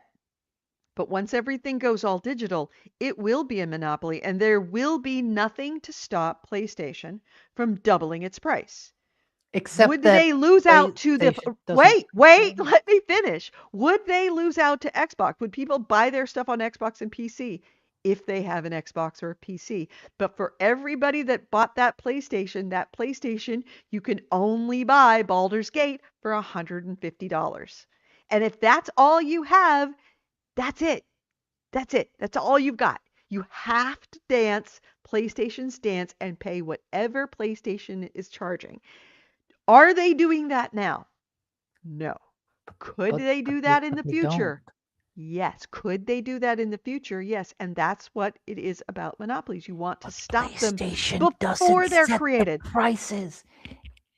But once everything goes all digital, it will be a monopoly, and there will be nothing to stop PlayStation from doubling its price. Except Would that they lose out to the PlayStation doesn't. wait, let me finish. Would they lose out to Xbox? Would people buy their stuff on Xbox and PC if they have an Xbox or a PC? But for everybody that bought that PlayStation, you can only buy Baldur's Gate for $150. And if that's all you have, that's it. That's it. That's all you've got. You have to dance PlayStation's dance and pay whatever PlayStation is charging. Are they doing that now? No. Could But, they do but that in the they don't. future? Yes. Could they do that in the future? Yes. And that's what it is about monopolies. You want to stop them PlayStation before doesn't they're set created. the prices.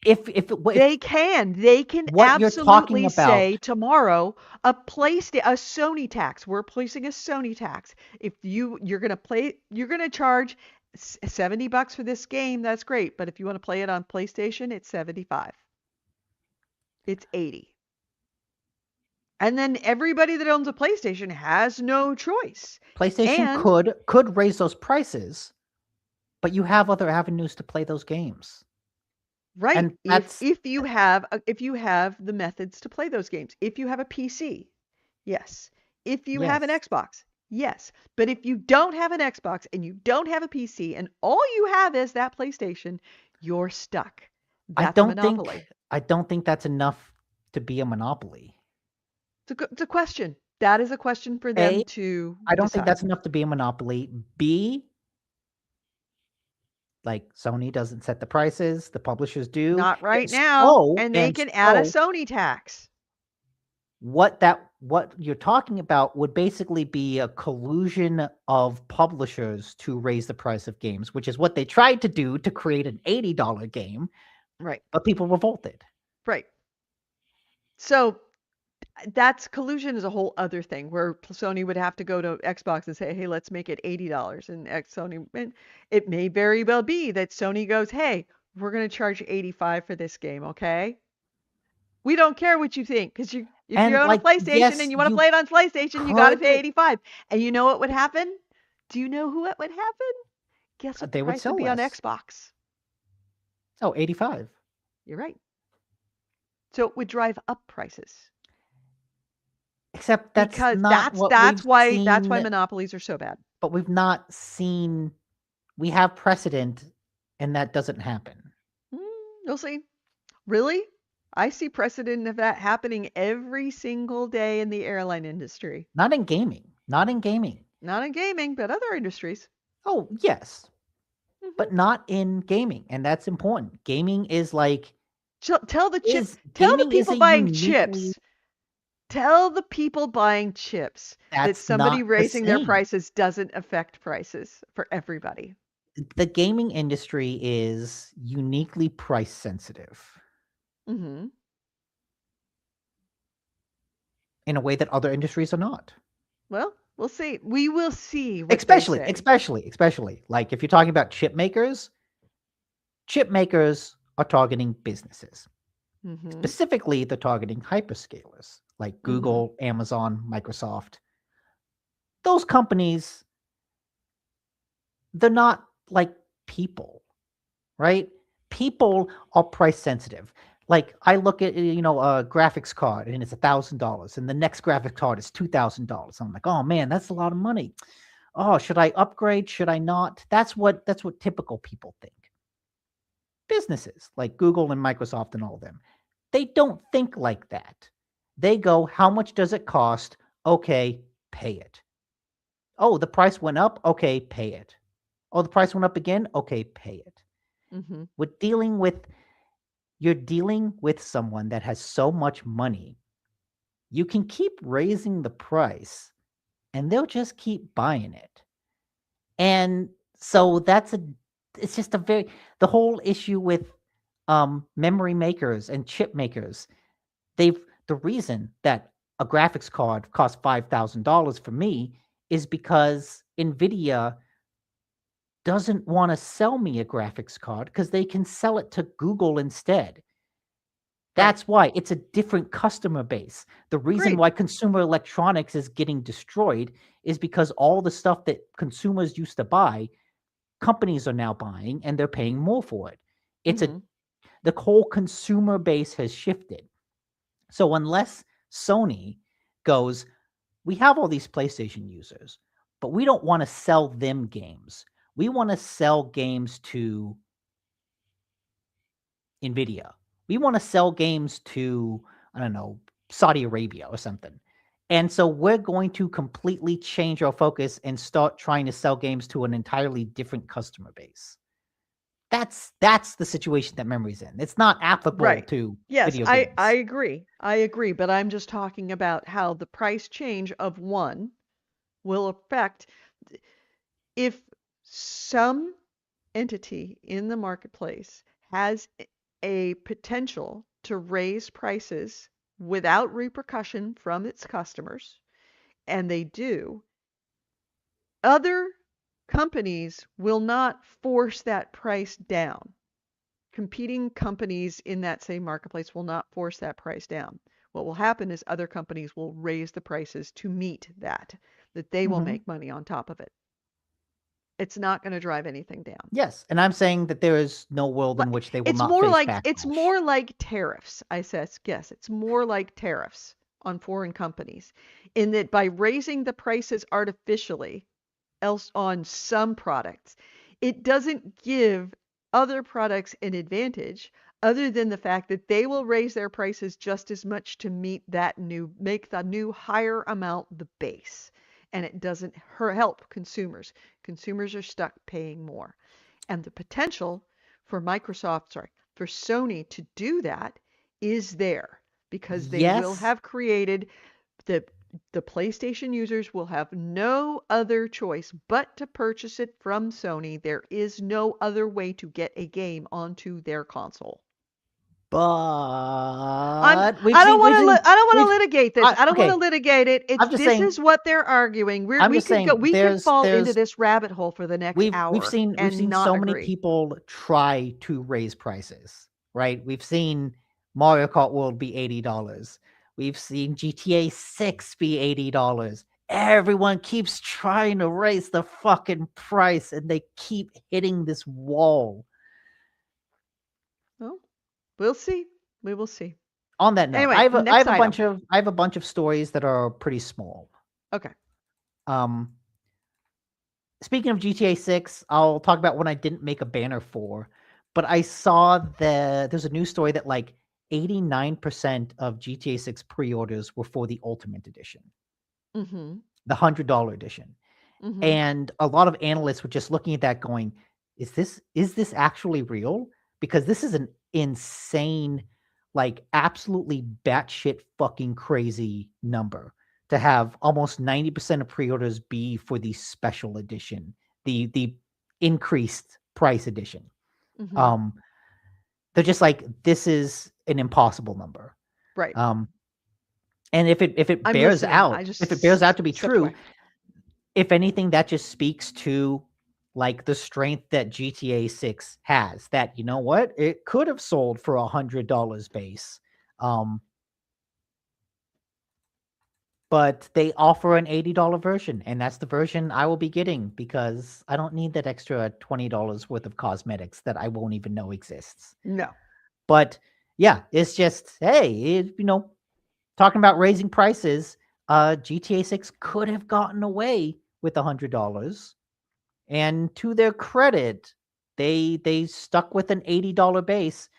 If They can what you're talking absolutely about, say tomorrow a Sony tax. We're placing a Sony tax. If you're going to charge $70 for this game, that's great. But if you want to play it on PlayStation, it's 75. It's 80. And then everybody that owns a PlayStation has no choice. PlayStation And could raise those prices, but you have other avenues to play those games. right, And if you have the methods to play those games. If you have a PC, yes. If you have an Yes. Xbox, yes. But if you don't have an Xbox and you don't have a PC and all you have is that PlayStation, you're stuck. That's a monopoly. I don't think that's enough to be a monopoly. It's a question. That is a question for them A, to I don't think decide. that's enough to be a monopoly. B, like Sony doesn't set the prices, the publishers do. Not right And now, so- and they and can add a so Sony tax. what you're talking about would basically be a collusion of publishers to raise the price of games, which is what they tried to do to create an $80 game, Right, but people revolted. right. So that's collusion is a whole other thing where Sony would have to go to Xbox and say, "Hey, let's make it $80." And Sony, and it may very well be that Sony goes, "Hey, we're going to charge 85 for this game, okay? We don't care what you think because if you're And on a like, PlayStation and yes, you want to you play it on PlayStation, you got to pay could. 85. And you know what would happen? Do you know what would happen? Guess what the They would price would sell be on less. Xbox? Oh, 85. You're right. So it would drive up prices Except that's because not what that's we've why seen. monopolies are so bad. But we've not seen. We have precedent, and that doesn't happen. You'll see. Really? I see precedent of that happening every single day in the airline industry. Not in gaming. Not in gaming. Not in gaming, but other industries. Oh, yes. Mhm. But not in gaming, and that's important. Gaming is like Tell the gaming is people a buying uniquely chips. Tell the people buying chips that that's somebody not the raising their same. prices doesn't affect prices for everybody. The gaming industry is uniquely price sensitive Mm-hmm. in a way that other industries are not. Well, we'll see. We will see what they say. Especially like if you're talking about chip makers are targeting businesses. Mm-hmm. Specifically, they're targeting hyperscalers like Google, Amazon, Microsoft. Those companies, they're not like people, right? People are price sensitive. Like I look at a graphics card and it's $1,000, and the next graphics card is $2,000. I'm like, oh man, that's a lot of money. Oh, should I upgrade? Should I not? That's what typical people think. Businesses like Google and Microsoft and all of them, they don't think like that. They go, how much does it cost? Okay, pay it. Oh, the price went up. Okay, pay it. Oh, the price went up again. Okay, pay it. Mm-hmm. You're dealing with someone that has so much money. You can keep raising the price and they'll just keep buying it. And so it's just the whole issue with memory makers and chip makers. The reason that a graphics card costs $5,000 for me is because Nvidia doesn't want to sell me a graphics card because they can sell it to Google instead. That's why it's a different customer base. The reason why consumer electronics is getting destroyed is because all the stuff that consumers used to buy, companies are now buying and they're paying more for it. The whole consumer base has shifted. So unless Sony goes, we have all these PlayStation users, but we don't want to sell them games. We want to sell games to Nvidia. We want to sell games to, I don't know, Saudi Arabia or something. And so we're going to completely change our focus and start trying to sell games to an entirely different customer base. That's the situation that memory's in. It's not applicable to video games. I agree, but I'm just talking about how the price change of one will affect if some entity in the marketplace has a potential to raise prices without repercussion from its customers, and they do, other companies will not force that price down. Competing companies in that same marketplace will not force that price down. What will happen is other companies will raise the prices to meet that they will make money on top of it. It's not going to drive anything down. Yes, and I'm saying that there is no world in which they will not face backlash. It's more like tariffs. I said, yes, it's more like tariffs on foreign companies, in that by raising the prices artificially, else on some products, it doesn't give other products an advantage other than the fact that they will raise their prices just as much to make the new higher amount the base. And it doesn't help consumers. Consumers are stuck paying more. And the potential for for Sony to do that is there because they will have created the PlayStation users will have no other choice but to purchase it from Sony. There is no other way to get a game onto their console. but I we've don't seen, want to. I don't want to we've, litigate this. I don't want okay. to litigate it. I'm just This saying. is what they're arguing. I'm We just could go. saying. We could fall into There's this rabbit hole for the next we've hour seen and not so many agree. people try to raise prices, right? We've seen Mario Kart World be $80. We've seen GTA 6 be $80. Everyone keeps trying to raise the fucking price and they keep hitting this wall. Well, we'll see. We will see. On that note, Anyway, I next have a item. bunch of stories that are pretty small. Okay. Um Speaking of GTA 6, I'll talk about one I didn't make a banner for, but I saw there's a news story that like 89% of GTA 6 pre-orders were for the Ultimate Edition, Mm-hmm. the $100 edition. Mm-hmm. And a lot of analysts were just looking at that going, is this actually real? Because this is an insane, like absolutely batshit fucking crazy number to have almost 90% of pre-orders be for the special edition, the increased price edition. Mm-hmm. They're just like, this is an impossible number. Right. And if it I'm bears listening. out, I just if it bears out to be stepped true, away. if anything, that just speaks to like the strength that GTA 6 has. That, you know what, it could have sold for $100 base, but they offer an $80 version, and that's the version I will be getting because I don't need that extra $20 worth of cosmetics that I won't even know exists. No. But yeah, it's just, hey, talking about raising prices, GTA 6 could have gotten away with $100. And to their credit, they stuck with an $80 base.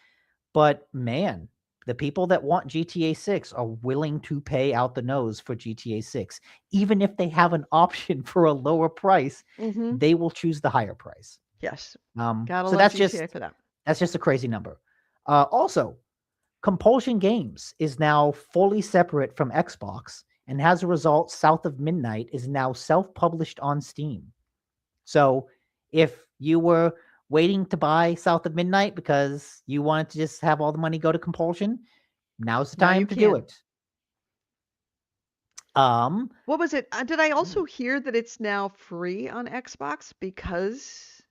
But man, the people that want GTA 6 are willing to pay out the nose for GTA 6. Even if they have an option for a lower price, Mm-hmm. they will choose the higher price. Yes. So Gotta love that's GTA for that. that's just a crazy number. Also, Compulsion Games is now fully separate from Xbox, and as a result, South of Midnight is now self-published on Steam. So if you were waiting to buy South of Midnight because you wanted to just have all the money go to Compulsion, now's the Now time you to do can. it. What was it? Did I also hear that it's now free on Xbox? Because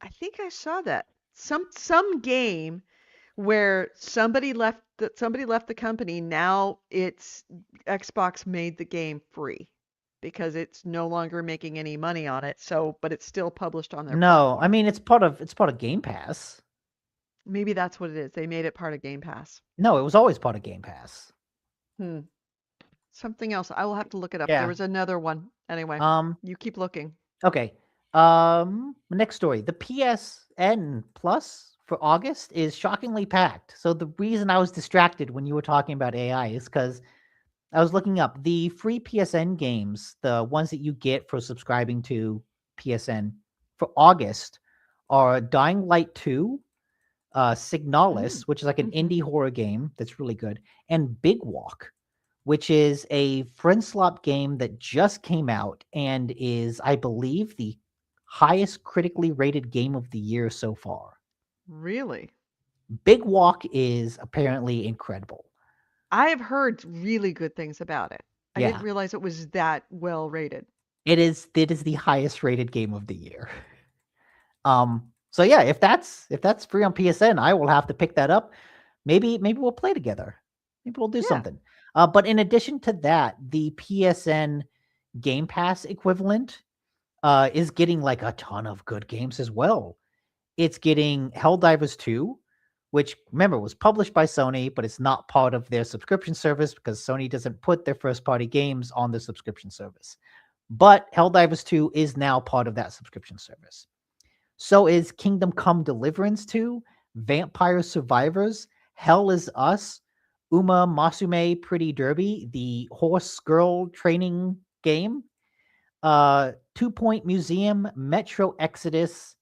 I think I saw that some game where somebody left the company. Now it's Xbox made the game free because it's no longer making any money on it. So, but it's still published on their No, platform. I mean it's part of Game Pass. Maybe that's what it is. They made it part of Game Pass. No, it was always part of Game Pass. Something else. I will have to look it up. Yeah. There was another one. Anyway, you keep looking. Okay. Next story. The PSN Plus for August is shockingly packed. So the reason I was distracted when you were talking about AI is because I was looking up the free PSN games, the ones that you get for subscribing to PSN for August are Dying Light 2, Signalis, which is like an indie horror game that's really good, and Big Walk, which is a friend slop game that just came out and is, I believe, the highest critically rated game of the year so far. Really? Big Walk is apparently incredible. I have heard really good things about it. I Yeah. didn't realize it was that well rated. It is the highest rated game of the year. So yeah, if that's free on PSN, I will have to pick that up. Maybe we'll play together. Maybe we'll do something. But in addition to that, the PSN Game Pass equivalent is getting like a ton of good games as well. It's getting Helldivers 2, which remember was published by Sony, but it's not part of their subscription service because Sony doesn't put their first party games on the subscription service. But Helldivers 2 is now part of that subscription service. So is Kingdom Come Deliverance 2, Vampire Survivors, Hell is Us, Uma Masume Pretty Derby, the horse girl training game, 2 Point Museum, Metro Exodus,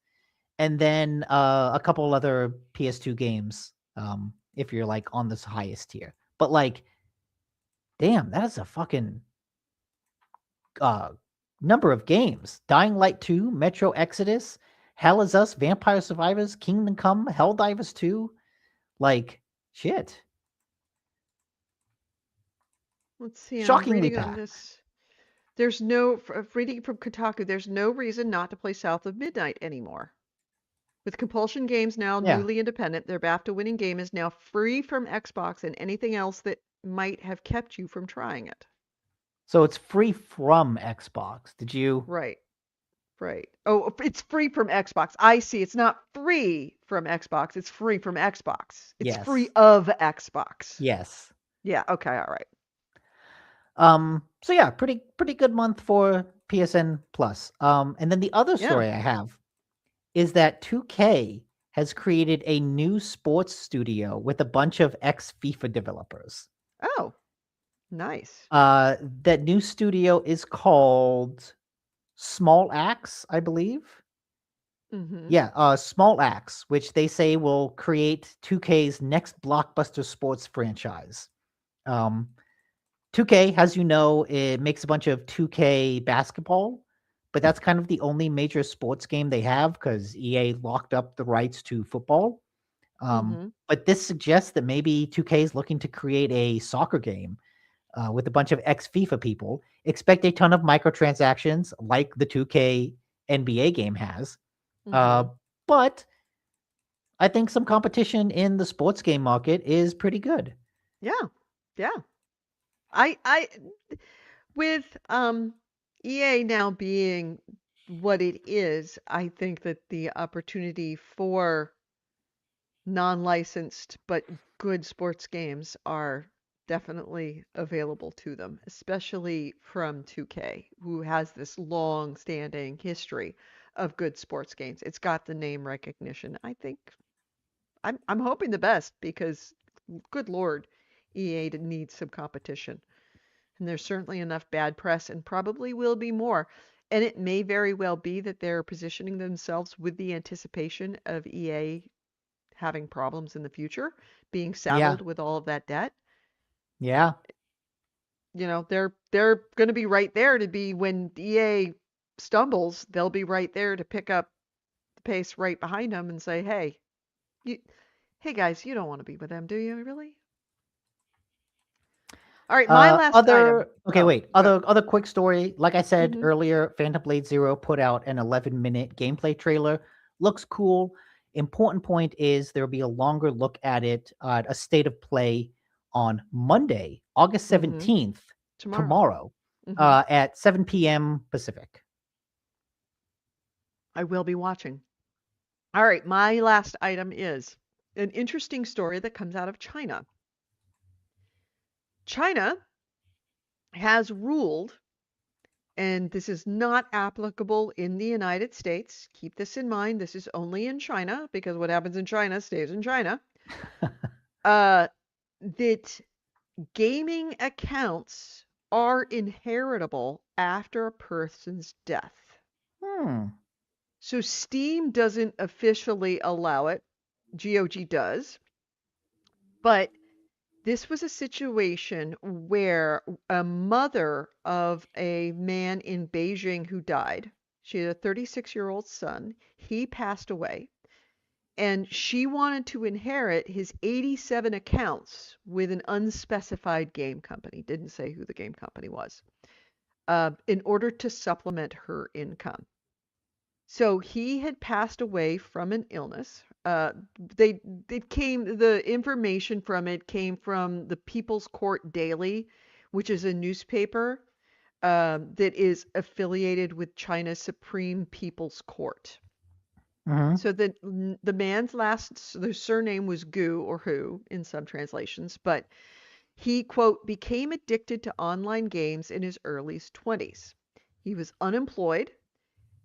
and then a couple other PS2 games, if you're like on this highest tier. But like, damn, that is a fucking number of games. Dying Light 2, Metro Exodus, Hell is Us, Vampire Survivors, Kingdom Come, Helldivers 2. Like, shit. Let's see. I'm Shockingly reading on packed. this. There's no, reading from Kotaku, there's no reason not to play South of Midnight anymore. With Compulsion Games now Yeah. newly independent, their BAFTA-winning game is now free from Xbox and anything else that might have kept you from trying it. So it's free from Xbox. Did you? Right, right. Oh, it's free from Xbox. I see. It's not free from Xbox. It's free from Xbox. It's free Yes. of Xbox. Yes. Yeah. Okay. All right. So yeah, pretty good month for PSN Plus. And then the other Yeah. story I have is that 2K has created a new sports studio with a bunch of ex-FIFA developers. Oh, nice. That new studio is called Small Axe, I believe. Mm-hmm. Yeah, Small Axe, which they say will create 2K's next blockbuster sports franchise. 2K, as you know, it makes a bunch of 2K basketball, but that's kind of the only major sports game they have because EA locked up the rights to football. Mm-hmm. But this suggests that maybe 2K is looking to create a soccer game with a bunch of ex-FIFA people. Expect a ton of microtransactions like the 2K NBA game has. Mm-hmm. But I think some competition in the sports game market is pretty good. Yeah. Yeah. I with EA now being what it is, I think that the opportunity for non-licensed but good sports games are definitely available to them, especially from 2K, who has this long-standing history of good sports games. It's got the name recognition. I think I'm hoping the best because good Lord, EA needs some competition. And there's certainly enough bad press and probably will be more. And it may very well be that they're positioning themselves with the anticipation of EA having problems in the future, being Yeah, saddled with all of that debt. yeah. You know, they're going to be right there to be when EA stumbles, they'll be right there to pick up the pace right behind them and say, "Hey, you hey guys, you don't want to be with them, do you really?" All right, my last item. Okay, Oh, wait. go. Other quick story. Like I said Mhm. earlier, Phantom Blade Zero put out an 11-minute gameplay trailer. Looks cool. Important point is there'll be a longer look at it at a state of play on Monday, August Mhm. 17th, Tomorrow. tomorrow, Mhm. at 7 p.m. Pacific. I will be watching. All right, my last item is an interesting story that comes out of China. China has ruled, and this is not applicable in the United States. Keep this in mind. This is only in China because what happens in China stays in China. Uh, that gaming accounts are inheritable after a person's death. Hmm. So Steam doesn't officially allow it. GOG does. But this was a situation where a mother of a man in Beijing who died, she had a 36-year-old son, he passed away, and she wanted to inherit his 87 accounts with an unspecified game company, didn't say who the game company was, in order to supplement her income. So he had passed away from an illness. The information from it came from the People's Court Daily, which is a newspaper that is affiliated with China's Supreme People's Court. Hmm. So the man's the surname was Gu or Hu in some translations, but he, quote, became addicted to online games in his early 20s. He was unemployed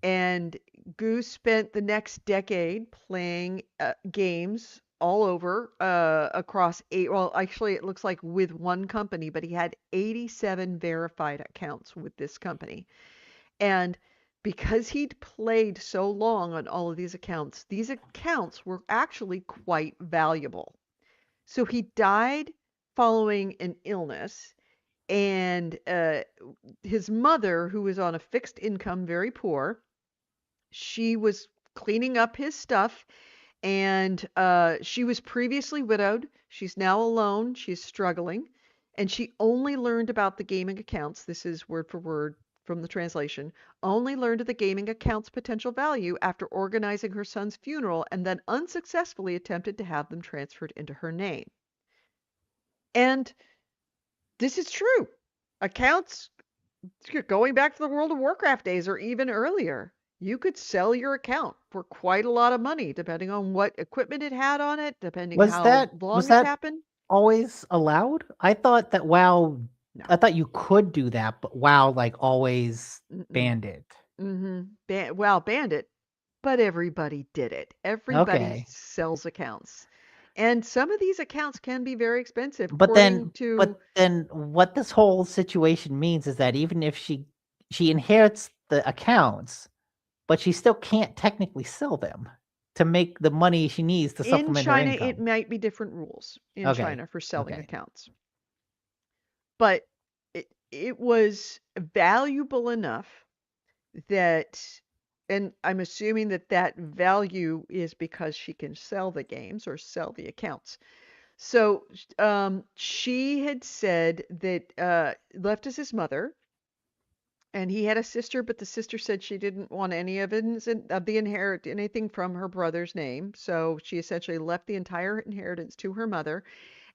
and Goose spent the next decade playing games all over across eight. Well, actually, it looks like with one company, but he had 87 verified accounts with this company. And because he'd played so long on all of these accounts were actually quite valuable. So he died following an illness, and his mother, who was on a fixed income, very poor, she was cleaning up his stuff And she was previously widowed. She's now alone. She's struggling. And she only learned about the gaming accounts. This is word for word from the translation. Only learned of the gaming accounts' potential value after organizing her son's funeral and then unsuccessfully attempted to have them transferred into her name. And this is true. Accounts, going back to the World of Warcraft days or even earlier, you could sell your account for quite a lot of money, depending on what equipment it had on it, depending Was how that long it's happened. always allowed? I thought that WoW. No. I thought you could do that, but WoW like always banned it. WoW banned it, but everybody did it. Everybody Okay. sells accounts. And some of these accounts can be very expensive, But according then what this whole situation means is that even if she inherits the accounts, but she still can't technically sell them to make the money she needs to in supplement her China, income. it might be different rules in Okay. China for selling Okay. accounts. But it was valuable enough that, and I'm assuming that that value is because she can sell the games or sell the accounts. So she had said that left as his mother, and he had a sister, but the sister said she didn't want any of the inherit anything from her brother's name. So she essentially left the entire inheritance to her mother,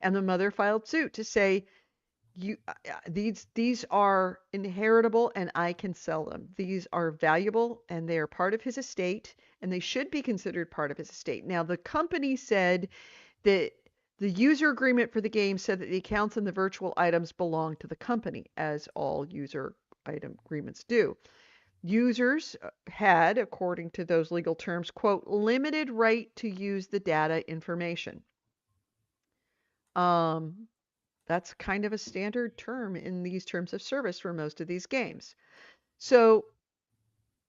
and the mother filed suit to say, these are inheritable and I can sell them. These are valuable and they are part of his estate and they should be considered part of his estate. Now the company said that the user agreement for the game said that the accounts and the virtual items belong to the company, as all user item agreements do. Users had, according to those legal terms, quote, limited right to use the data information. That's kind of a standard term in these terms of service for most of these games. So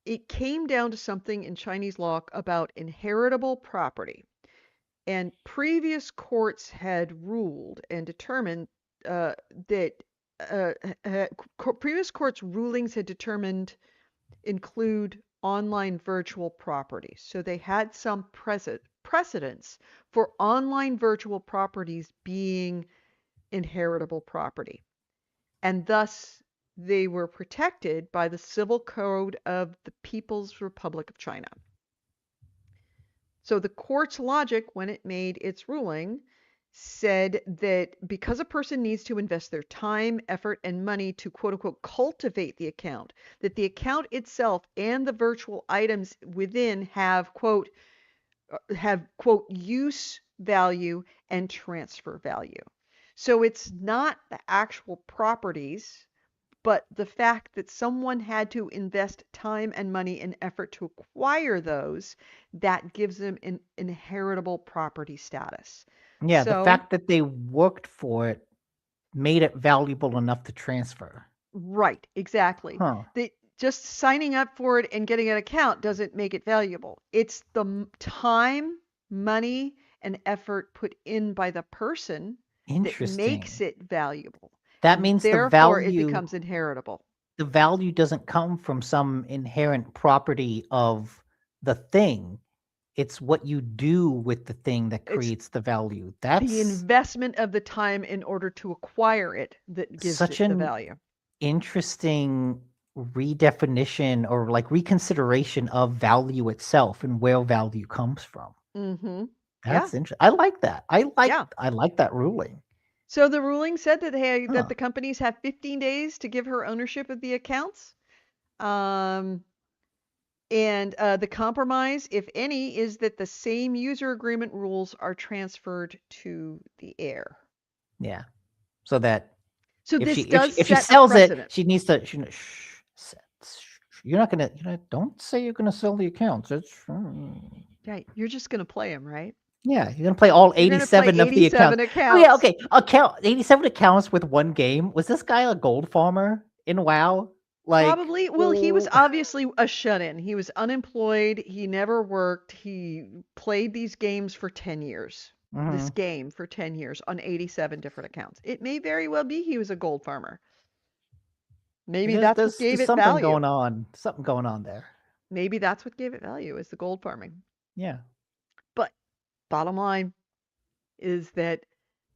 it came down to something in Chinese law about inheritable property. And previous courts had ruled and determined that previous courts' rulings had determined include online virtual properties. So they had some precedence for online virtual properties being inheritable property. And thus they were protected by the Civil Code of the People's Republic of China. So the court's logic, when it made its ruling, said that because a person needs to invest their time, effort, and money to quote unquote cultivate the account, that the account itself and the virtual items within have quote use value and transfer value. So it's not the actual properties, but the fact that someone had to invest time and money and effort to acquire those, that gives them an inheritable property status. Yeah, the So, fact that they worked for it made it valuable enough to transfer. right, exactly. Huh. Just signing up for it and getting an account doesn't make it valuable. It's the time, money, and effort put in by the person that makes Interesting. it valuable. That And means therefore, it becomes inheritable. the value doesn't come from some inherent property of the thing. It's what you do with the thing that It's creates the value. the That's investment of the time in order to acquire it that gives such it the an value. interesting redefinition or like reconsideration of value itself and where value comes from. Mm-hmm. Yeah. That's interesting. I like that. Yeah. I like that ruling. So the ruling said that that Huh. the companies have 15 days to give her ownership of the accounts. And the compromise, if any, is that the same user agreement rules are transferred to the heir. Yeah. So that So if this she does if she set a sells it, precedent. she needs to you're not gonna don't say you're gonna sell the accounts. It's Right. You're just going to play them, right? yeah, you're gonna play all You're going to play 87 of the 87 accounts. Oh yeah, accounts. okay. 87 accounts with one game. Was this guy a gold farmer in WoW? Like Probably. Well, he was obviously a shut-in. He was unemployed. He never worked. He played these games for 10 years. This game for 10 years on 87 different accounts. It may very well be he was a gold farmer. Maybe that's what gave there's it something value. going on. Something going on there. Maybe that's what gave it value is the gold farming. Yeah. But bottom line is that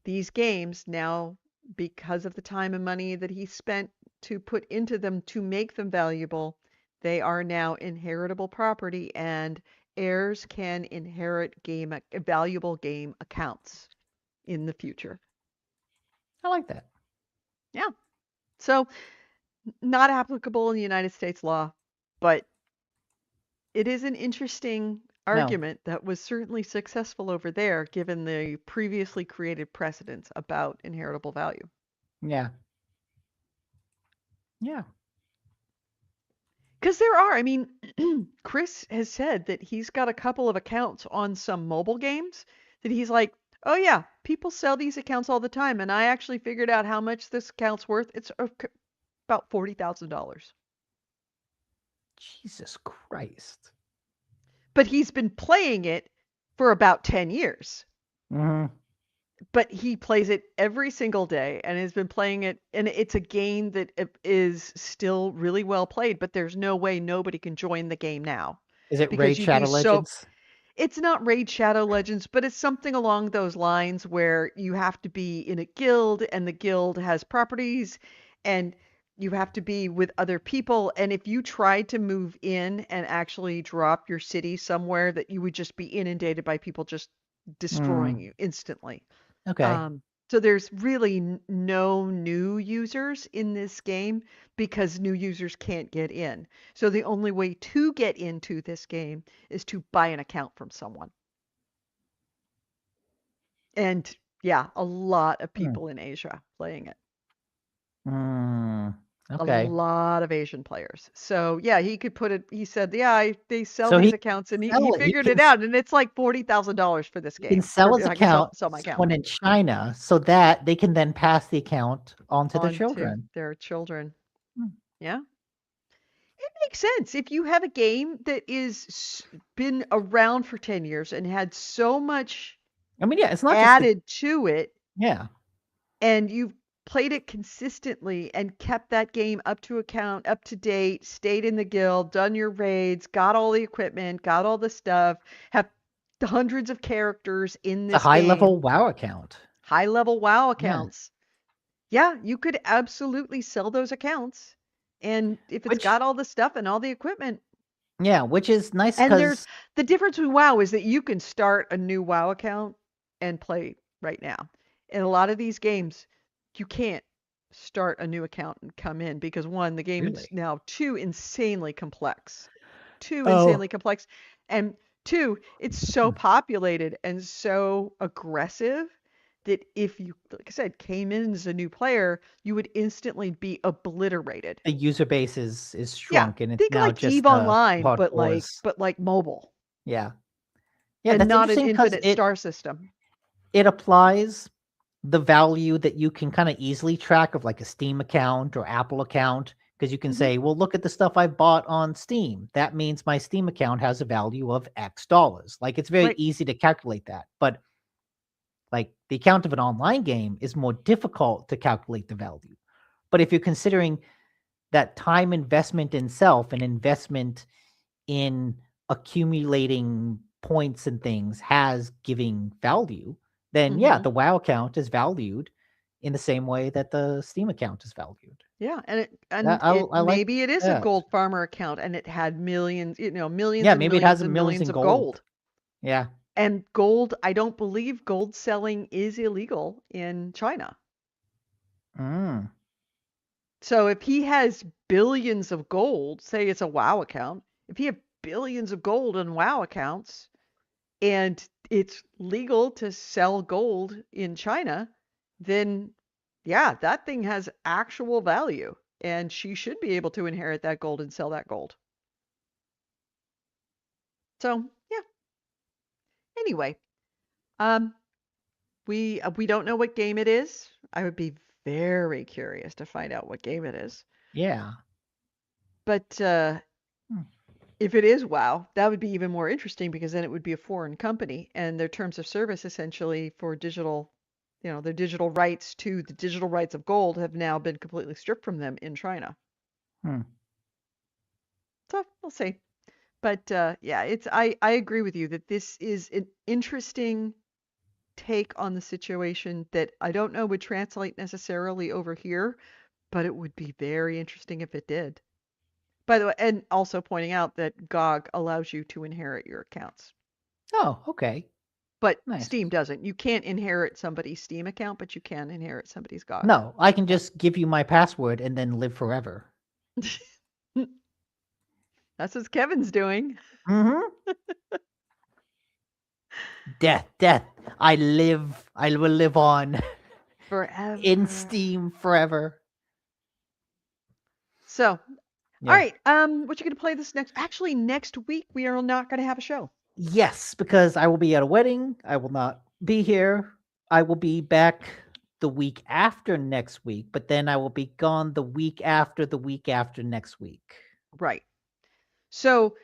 these games now, because of the time and money that he spent to put into them to make them valuable, they are now inheritable property, and heirs can inherit valuable game accounts in the future. I like that. Yeah. So not applicable in the United States law, but it is an interesting No. argument that was certainly successful over there, given the previously created precedents about inheritable value. Yeah. Yeah. Because there are, I mean, Chris has said that he's got a couple of accounts on some mobile games that he's like, oh yeah, people sell these accounts all the time, and I actually figured out how much this account's worth. It's about $40,000. Jesus Christ. But he's been playing it for about 10 years. Hmm. But he plays it every single day and has been playing it, and it's a game that is still really well played, but there's no way nobody can join the game now. Is it Because Raid you'd Shadow be Legends? It's not Raid Shadow Legends, but it's something along those lines where you have to be in a guild and the guild has properties and you have to be with other people. And if you tried to move in and actually drop your city somewhere, that you would just be inundated by people just destroying you instantly. Okay. So there's really no new users in this game because new users can't get in. So the only way to get into this game is to buy an account from someone. And yeah, a lot of people in Asia playing it. A Okay. lot of Asian players. So yeah, he could put it. He said, yeah, they sell So these he accounts, and he sell it. He figured can it out, and it's like $40,000 for this He can game. sell Or his I can account sell my to account someone in China so that they can then pass the account on to their onto children. their children. Hmm. Yeah. It makes sense. If you have a game that been around for 10 years and had so much I mean, yeah, it's not just the, added to it, yeah. and you've played it consistently and kept that game up to date, stayed in the guild, done your raids, got all the equipment, got all the stuff, have hundreds of characters in It's a this high game, level WoW account. high level WoW Yeah. accounts. Yeah, you could absolutely sell those accounts. And if it's Which, got all the stuff and all the equipment, yeah, which is nice and there's because the difference with WoW is that you can start a new WoW account and play right now. In a lot of these games, you can't start a new account and come in because one, the game is really. now too insanely complex. Too Oh. insanely complex. And two, it's so populated and so aggressive that if you, like I said, came in as a new player, you would instantly be obliterated. The user base is Yeah, shrunk and it's think now like just EVE Online, but hardcores. like mobile, Yeah. Yeah, and that's not an interesting because infinite star system. it applies the value that you can kind of easily track of like a Steam account or Apple account because you can Mhm. say, well, look at the stuff I bought on Steam. That means my Steam account has a value of X dollars. Like it's very Right. easy to calculate that. But like the account of an online game is more difficult to calculate the value. But if you're considering that time investment in self and investment in accumulating points and things has giving value, then yeah, Mhm. the WoW account is valued in the same way that the Steam account is valued. Yeah, and I like maybe it is a that. gold farmer account and it had millions, millions Yeah, and maybe it millions has and millions millions in of gold. gold. Yeah. And gold, I don't believe gold selling is illegal in China. Mm. So if he has billions of gold, say it's a WoW account, if he have billions of gold in WoW accounts and it's legal to sell gold in China, then yeah, that thing has actual value and she should be able to inherit that gold and sell that gold. So, yeah. Anyway, um we don't know what game it is. I would be very curious to find out what game it is. Yeah. But if it is WoW, that would be even more interesting because then it would be a foreign company and their terms of service essentially for digital, their digital rights to the digital rights of gold have now been completely stripped from them in China. Hmm. So we'll see. But yeah, I agree with you that this is an interesting take on the situation that I don't know would translate necessarily over here, but it would be very interesting if it did. By the way, and also pointing out that GOG allows you to inherit your accounts, Oh, okay. but Nice. Steam doesn't. You can't inherit somebody's Steam account, but you can inherit somebody's GOG. No, I can just give you my password and then live forever. That's what Kevin's doing. Mm-hmm. Death, death. I will live on Forever. in Steam forever. So, Yeah. all right. What you gonna play this next? Actually, next week we are not gonna have a show. Yes, because I will be at a wedding. I will not be here. I will be back the week after next week, but then I will be gone the week after next week. Right. So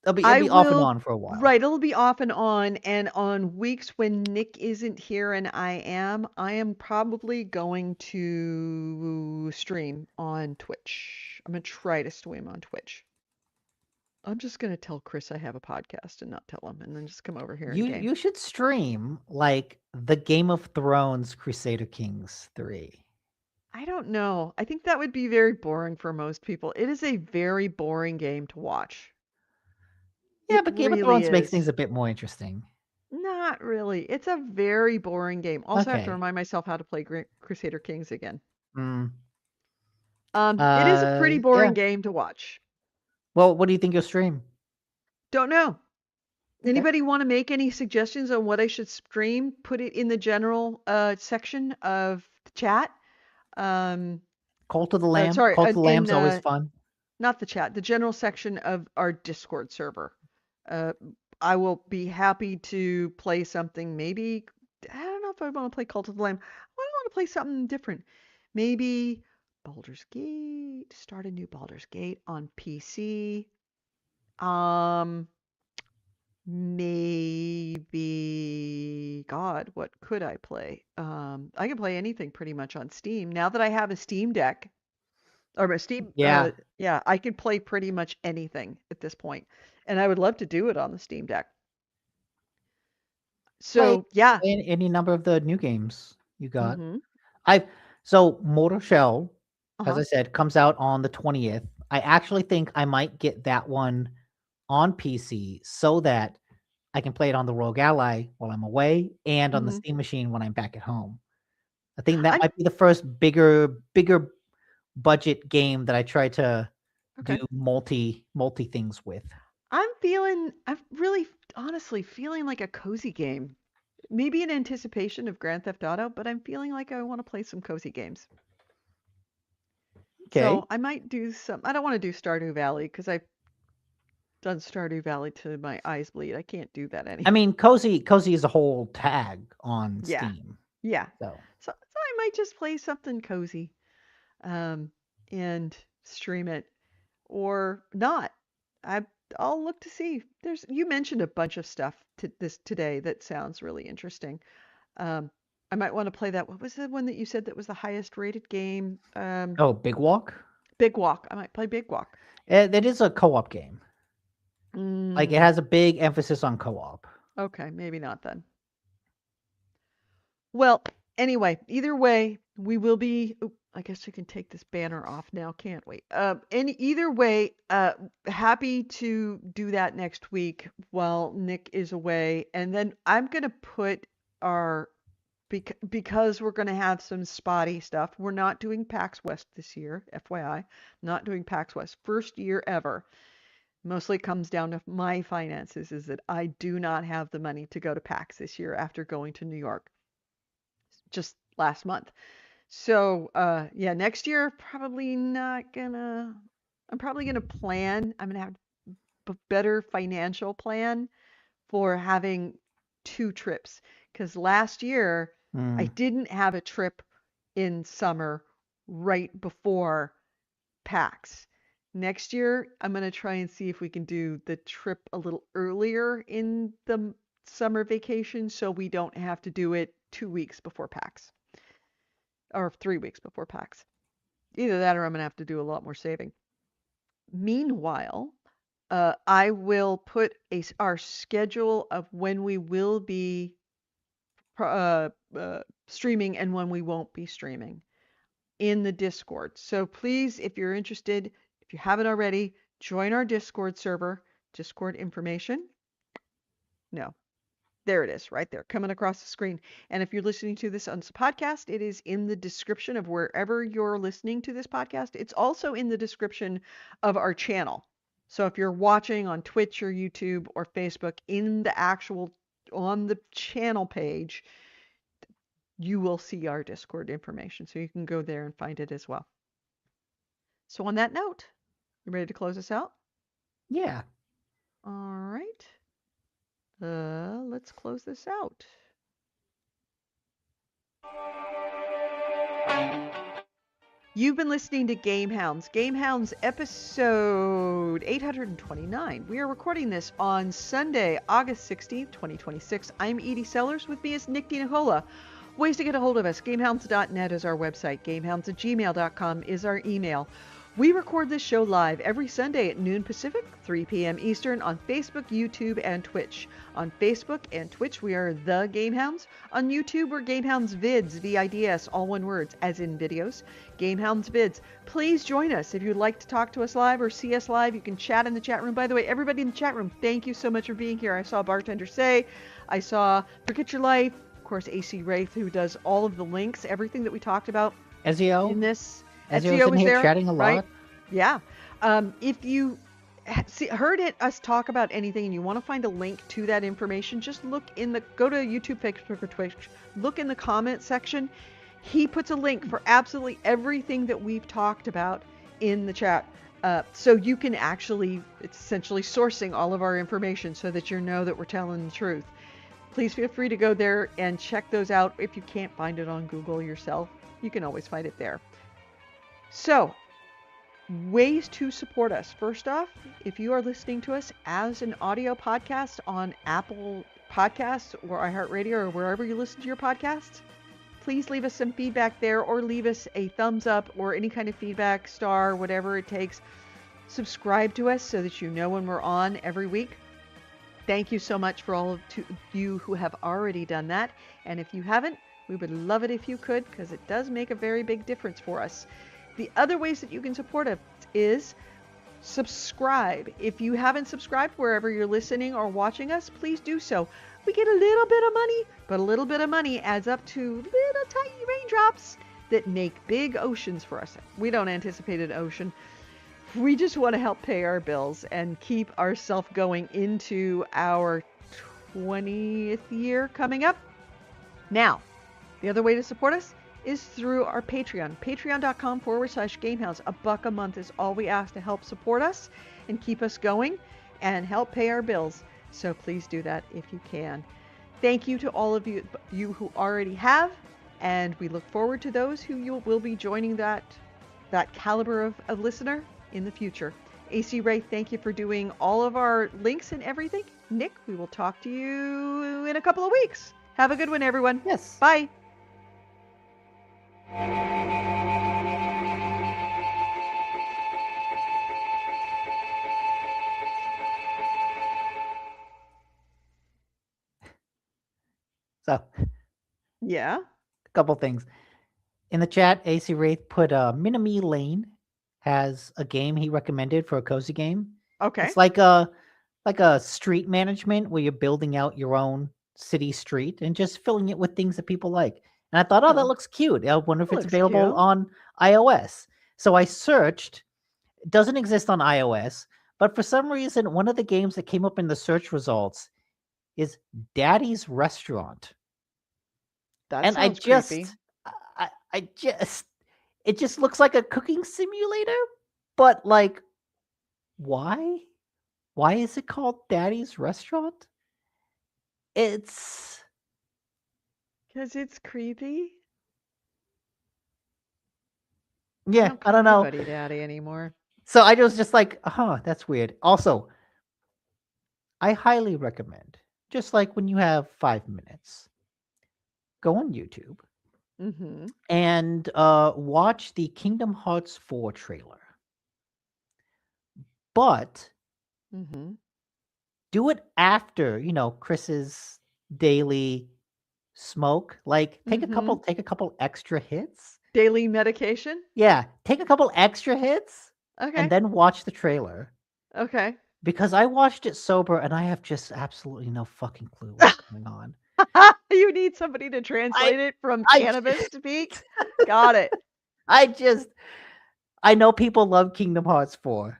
It'll I be off and will. on for a while. Right, it'll be off and on weeks when Nick isn't here and I am probably going to stream on Twitch. I'm gonna try to stream on Twitch. I'm just gonna tell Chris I have a podcast and not tell him, and then just come over here and game. You should stream like the Game of Thrones Crusader Kings 3. I don't know. I think that would be very boring for most people. It is a very boring game to watch. Yeah, It but Game of really Thrones makes is. things a bit more interesting. Not really. It's a very boring game. Also, I have to Okay. remind myself how to play Crusader Kings again. Mm. It is a pretty boring Yeah. game to watch. Well, what do you think you'll stream? Don't know. Okay. Anybody want to make any suggestions on what I should stream? Put it in the general section of the chat. Cult of the Lamb. Sorry, Cult of the Lamb's always fun. not the chat, the general section of our Discord server. I will be happy to play something. Maybe I don't know if I want to play Cult of the Lamb. I want to play something different. Maybe Baldur's Gate. Start a new Baldur's Gate on PC. Maybe God, what could I play? I can play anything pretty much on Steam. Now that I have a Steam Deck or a Steam, Yeah. yeah, I can play pretty much anything at this point, and I would love to do it on the Steam Deck. So yeah, Any number of the new games you got. mm-hmm. So Mortal Shell, as Uh-huh. I said, comes out on the 20th. I actually think I might get that one on PC so that I can play it on the Rogue Ally while I'm away and on the Mm-hmm. Steam machine when I'm back at home. I think that I'm might be the first bigger budget game that I try to okay. do multi things with. I'm really honestly feeling like a cozy game. Maybe in anticipation of Grand Theft Auto, but I'm feeling like I want to play some cozy games. Okay. So I might do some. I don't want to do Stardew Valley because I've done Stardew Valley to my eyes bleed. I can't do that anymore. I mean, cozy is a whole tag on Yeah. Steam. Yeah. So So I might just play something cozy, and stream it, or not. I I'll look to see. You mentioned a bunch of stuff today that sounds really interesting. Um, I might want to play that. What was the one that you said that was the highest rated game? Big Walk. Big Walk. I might play Big Walk. That is a co-op game. Like it has a big emphasis on co-op. Okay, maybe not then. Well, anyway, either way, we will be. I guess we can take this banner off now, can't we? Either way, happy to do that next week while Nick is away, and then I'm gonna put our because we're gonna have some spotty stuff. We're not doing PAX West this year, FYI. Not doing PAX West, first year ever. Mostly comes down to my finances, is that I do not have the money to go to PAX this year after going to New York just last month. So yeah, next year probably not gonna. I'm probably gonna plan. I'm gonna have a better financial plan for having two trips because last year I didn't have a trip in summer right before PAX. Next year, I'm going to try and see if we can do the trip a little earlier in the summer vacation so we don't have to do it 2 weeks before PAX or 3 weeks before PAX. Either that or I'm going to have to do a lot more saving. Meanwhile, I will put our schedule of when we will be streaming and when we won't be streaming in the Discord. So please, if you're interested, if you haven't already, join our Discord server. Discord information. No, there it is, right there, coming across the screen. And if you're listening to this on podcast, it is in the description of wherever you're listening to this podcast. It's also in the description of our channel. So if you're watching on Twitch or YouTube or Facebook, in the actual on the channel page, you will see our Discord information. So you can go there and find it as well. So on that note, you ready to close us out? Yeah. All right. Let's close this out. You've been listening to GameHounds. GameHounds episode 829. We are recording this on Sunday, August 16th, 2026. I'm Edie Sellers. With me is Nick DiNicola. Ways to get a hold of us. GameHounds.net is our website. GameHounds@gmail.com is our email. We record this show live every Sunday at noon Pacific, 3 p.m. Eastern on Facebook, YouTube, and Twitch. On Facebook and Twitch, we are The GameHounds. On YouTube, we're GameHounds Vids, V-I-D-S, all one word, as in videos. GameHounds Vids. Please join us. If you'd like to talk to us live or see us live, you can chat in the chat room. By the way, everybody in the chat room, thank you so much for being here. I saw Bartender Say, I saw Forget Your Life, of course, AC Wraith, who does all of the links, everything that we talked about Ezio? in this. Ezio's in here there, chatting a lot. right? Yeah. If you heard us talk about anything and you want to find a link to that information, just go to YouTube, Facebook, or Twitch, look in the comment section. He puts a link for absolutely everything that we've talked about in the chat. So you can it's essentially sourcing all of our information so that you know that we're telling the truth. Please feel free to go there and check those out. If you can't find it on Google yourself, you can always find it there. So, ways to support us. First off, if you are listening to us as an audio podcast on Apple Podcasts or iHeartRadio or wherever you listen to your podcasts, please leave us some feedback there or leave us a thumbs up or any kind of feedback, star, whatever it takes. Subscribe to us so that you know when we're on every week. Thank you so much for all of you who have already done that. And if you haven't, we would love it if you could, because it does make a very big difference for us. The other ways that you can support us is subscribe. If you haven't subscribed wherever you're listening or watching us, please do so. We get a little bit of money, but a little bit of money adds up to little tiny raindrops that make big oceans for us. We don't anticipate an ocean. We just want to help pay our bills and keep ourselves going into our 20th year coming up. Now, the other way to support us is through our Patreon. Patreon.com/GameHounds. $1 a month is all we ask to help support us and keep us going and help pay our bills. So please do that if you can. Thank you to all of you who already have, and we look forward to those who will be joining that caliber of listener in the future. AC Ray, thank you for doing all of our links and everything. Nick, we will talk to you in a couple of weeks. Have a good one, everyone. Yes. Bye. So, Yeah. a couple things. In the chat, AC Wraith put Minami Lane has a game he recommended for a cozy game. Okay. It's like a street management where you're building out your own city street and just filling it with things that people like. And I thought, oh, that Oh. looks cute. I wonder if That it's looks available cute. on iOS. So I searched. It doesn't exist on iOS, but for some reason, one of the games that came up in the search results is Daddy's Restaurant. That And sounds creepy. it just looks like a cooking simulator, but like, why? Why is it called Daddy's Restaurant? It's Because it's creepy. yeah, I don't call know. anybody daddy anymore. So I was just like, that's weird. Also, I highly recommend, just like when you have 5 minutes, go on YouTube Mm-hmm. and watch the Kingdom Hearts 4 trailer. But Mm-hmm. Do it after, Chris's daily smoke. Like take a Mm-hmm. couple extra hits. Daily medication? Yeah, take a couple extra hits and Okay. then watch the trailer. Okay. Because I watched it sober and I have just absolutely no fucking clue what's going on. You need somebody to I translate it from I cannabis speak? Got it. I just I know people love Kingdom Hearts 4,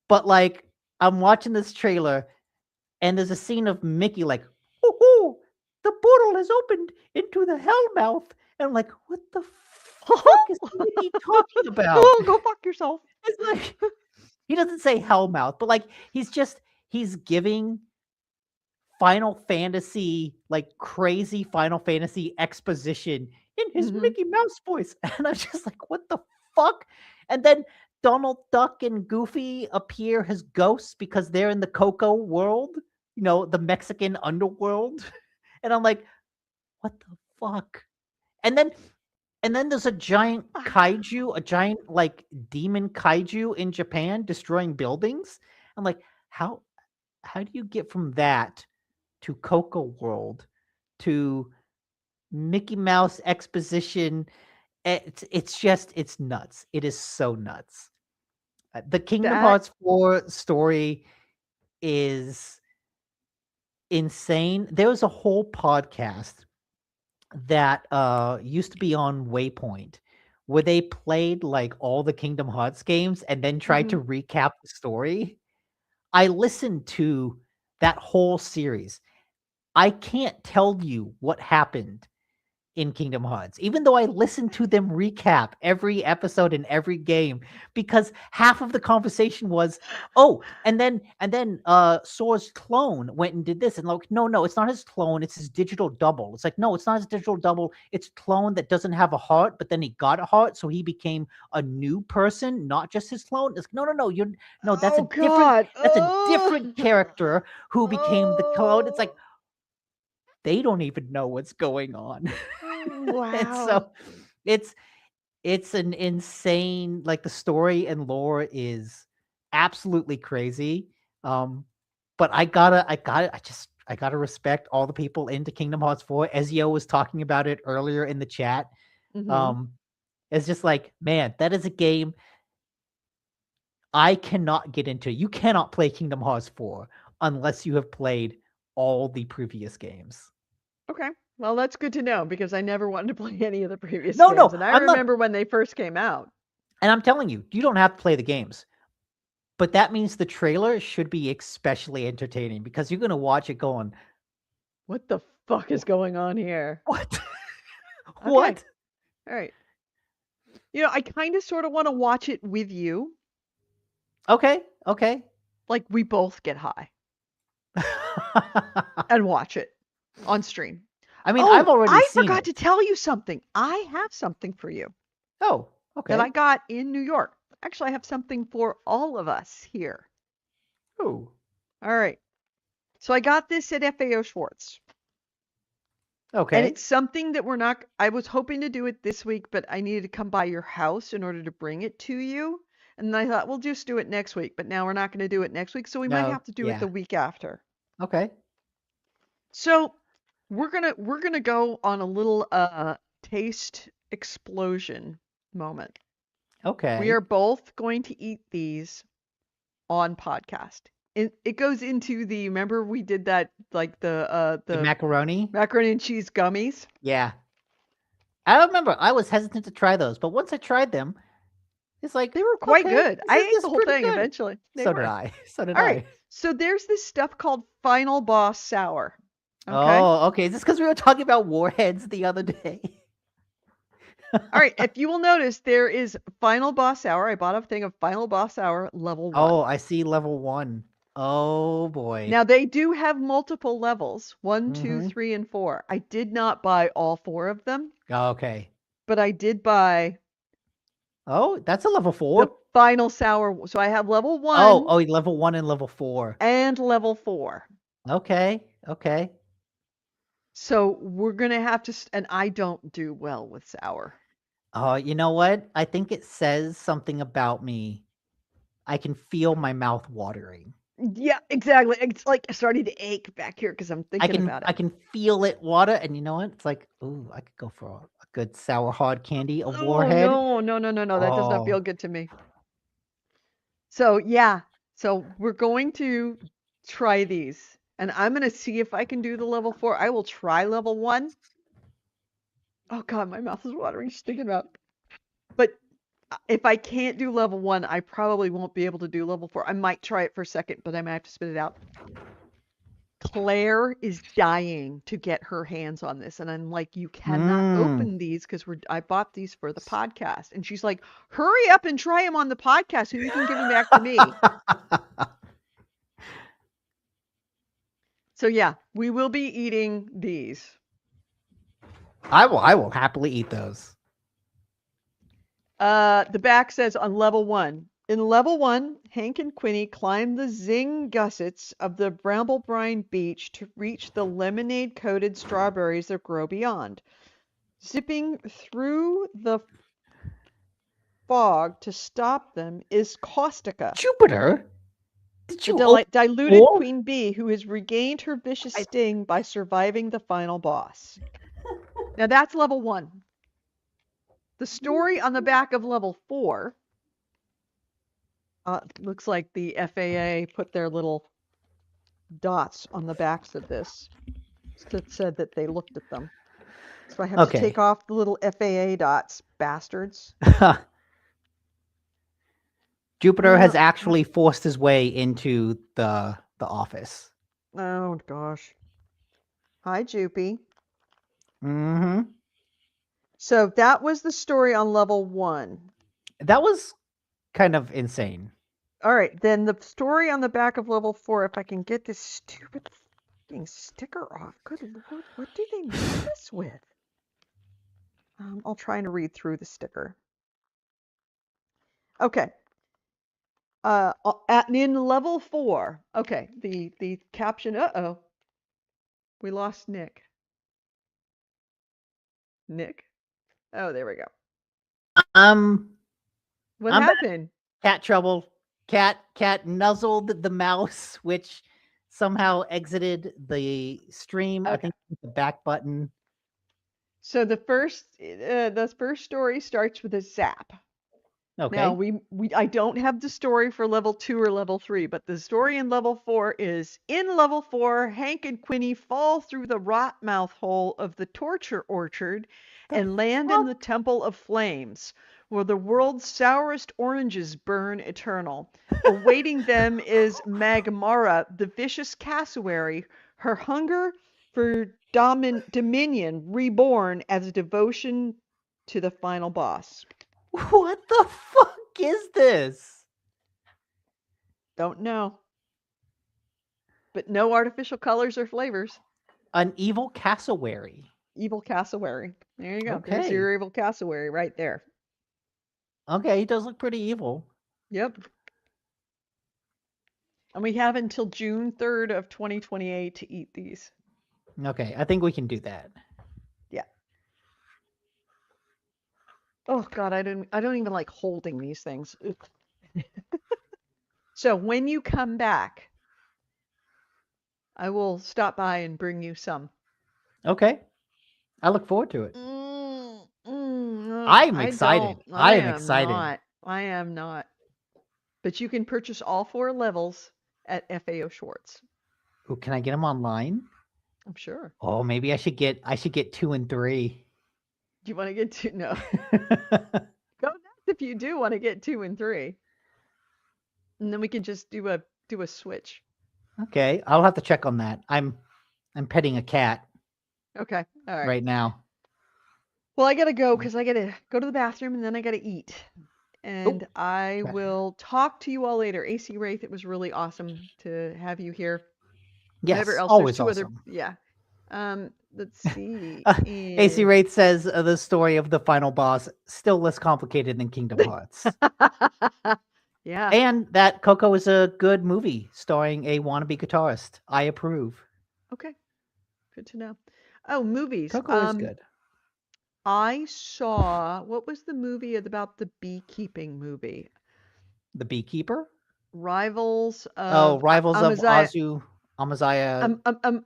but like I'm watching this trailer and there's a scene of Mickey like, "Woohoo! The portal has opened into the Hellmouth." And I'm like, "What the fuck is Mickey talking about?" Oh, go fuck yourself. It's like he doesn't say Hellmouth, but like he's giving Final Fantasy, like crazy Final Fantasy exposition in his Mm-hmm. Mickey Mouse voice. And I'm just like, what the fuck? And then Donald Duck and Goofy appear as ghosts because they're in the Coco world, the Mexican underworld. And I'm like, what the fuck? And then there's a giant kaiju, a giant like demon kaiju in Japan destroying buildings. I'm like, how do you get from that to Coco World to Mickey Mouse exposition? It's nuts. It is so nuts. The Kingdom That Hearts 4 story is insane. There was a whole podcast that used to be on Waypoint where they played like all the Kingdom Hearts games and then tried mm-hmm. to recap the story. I listened to that whole series. I can't tell you what happened in Kingdom Hearts, even though I listened to them recap every episode in every game, because half of the conversation was, oh, and then Sora's clone went and did this, and like, no, it's not his clone, it's his digital double. It's like, no, it's not his digital double, it's clone that doesn't have a heart, but then he got a heart, so he became a new person, not just his clone. It's no, you're no, Oh God. that's a Oh. different character who became the clone. It's Oh. like they don't even know what's going on. And Wow. so it's an insane, like the story and lore is absolutely crazy. But I gotta respect all the people into Kingdom Hearts 4. Ezio was talking about it earlier in the chat. Mm-hmm. Um, it's just like, man, that is a game I cannot get into. You cannot play Kingdom Hearts 4 unless you have played all the previous games. Okay. Well, that's good to know because I never wanted to play any of the previous No, games, no, and I I'm not. remember when they first came out. And I'm telling you, you don't have to play the games. But that means the trailer should be especially entertaining because you're gonna watch it going, What the fuck is going on here? what? Okay. What? All right. I kind of sort of want to watch it with you. Okay. Like we both get high and watch it on stream. I mean, I've Oh, already I seen forgot it. to tell you something. I have something for you Oh, that I okay. got in New York. Actually, I have something for all of us here. Oh, All right. So I got this at FAO Schwartz. And okay. it's something that I was hoping to do it this week, but I needed to come by your house in order to bring it to you. And then I thought, we'll just do it next week, but now we're not going to do it next week. So we might No, have to do it yeah. the week after. Okay. So we're gonna go on a little taste explosion moment. We Okay. are both going to eat these on podcast. It goes into remember we did that like The the macaroni? macaroni and cheese gummies? Yeah. I remember I was hesitant to try those, but once I tried them, it's like, They were quite okay, good. I ate this the is whole pretty thing good. eventually. They So did were. I. So did All right. I. So there's this stuff called Final Boss Sour. Okay? Oh, okay. Is this because we were talking about warheads the other day? All right. If you will notice, there is Final Boss Sour. I bought a thing of Final Boss Sour level 1. Oh, I see level 1. Oh boy. Now they do have multiple levels, 1, 2, Mhm. 3, and 4. I did not buy all 4 of them, Okay. but I did buy Oh, that's a level the 4? Final Sour. So I have level 1 Oh, level 1 and level 4. and level 4. Okay. So we're gonna have to, and I don't do well with sour. Oh, you know what? I think it says something about me. I can feel my mouth watering. Yeah, exactly. It's like starting to ache back here because I'm thinking about it. I can feel it water, and you know what? It's like, ooh, I could go for a good sour hard candy, a Oh warhead. no, no, no, no, no. That does not feel Oh, good to me. So yeah, so we're going to try these, and I'm gonna see if I can do the level 4. I will try level 1. Oh God, my mouth is watering just thinking about. But if I can't do level 1, I probably won't be able to do level 4. I might try it for a second, but I might have to spit it out. Claire is dying to get her hands on this, and I'm like, you cannot mm. open these because I bought these for the podcast, and she's like, hurry up and try them on the podcast so you can give them back to me. So yeah, we will be eating these. I will happily eat those. The back says on level 1. In level 1, Hank and Quinny climb the zing gussets of the bramble brine beach to reach the lemonade-coated strawberries that grow beyond. Zipping through the fog to stop them is Caustica, Jupiter, did the you open diluted all? queen bee who has regained her vicious I- sting by surviving the final boss. Now that's level 1. The story on the back of level 4 looks like the FAA put their little dots on the backs of this that said that they looked at them. So I have to take Okay. off the little FAA dots, bastards. Jupiter has actually forced his way into the office. Oh gosh. Hi, Jupy. Mm-hmm. So that was the story on level 1. That was kind of insane. All right, then the story on the back of level 4, if I can get this stupid fucking sticker off. Good lord, what do they make this with? I'll try and read through the sticker. Okay. In level 4. Okay, the caption. Uh-oh. We lost Nick. Nick? Oh, there we go. What I'm back. happened? Cat trouble. Cat nuzzled the mouse, which somehow exited the stream. I Okay. think the back button. So the first story starts with a zap. Now Okay. I don't have the story for level 2 or level 3, but the story in level 4 is in level 4, Hank and Quinny fall through the rot mouth hole of the torture orchard and land in the Temple of Flames, where the world's sourest oranges burn eternal. Awaiting them is Magmara, the vicious cassowary, her hunger for dominion reborn as a devotion to the final boss. What the fuck is this? Don't know. But no artificial colors or flavors. An evil cassowary. Evil cassowary. There you go. There's Okay. your evil cassowary right there. Okay, he does look pretty evil. Yep. And we have until June 3rd of 2028 to eat these. Okay, I think we can do that. Yeah. Oh God, I don't even like holding these things. So when you come back, I will stop by and bring you some. Okay. I look forward to it. I excited. don't. I I am am excited. not. I am not. But you can purchase all 4 levels at FAO Schwartz. Ooh, can I get them online? I'm sure. Oh, maybe I should get 2 and 3. Do you want to get 2? No. Go nuts if you do want to get 2 and 3. And then we can just do a switch. Okay, I'll have to check on that. I'm petting a cat Okay. All right. right now. Well, I got to go because I got to go to the bathroom and then I got to eat. And Oh, I trash. will talk to you all later. AC Wraith, it was really awesome to have you here. Whatever Yes, else, there's always 2 other. awesome. Yeah. Let's see. AC Wraith says the story of the final boss still less complicated than Kingdom Hearts. Yeah. And that Coco is a good movie starring a wannabe guitarist. I approve. Okay. Good to know. Oh, movies. Coco is good. I saw, what was the movie about the beekeeping movie? The Beekeeper? Rivals Oh, of Rivals of Amaziah, Amaziah.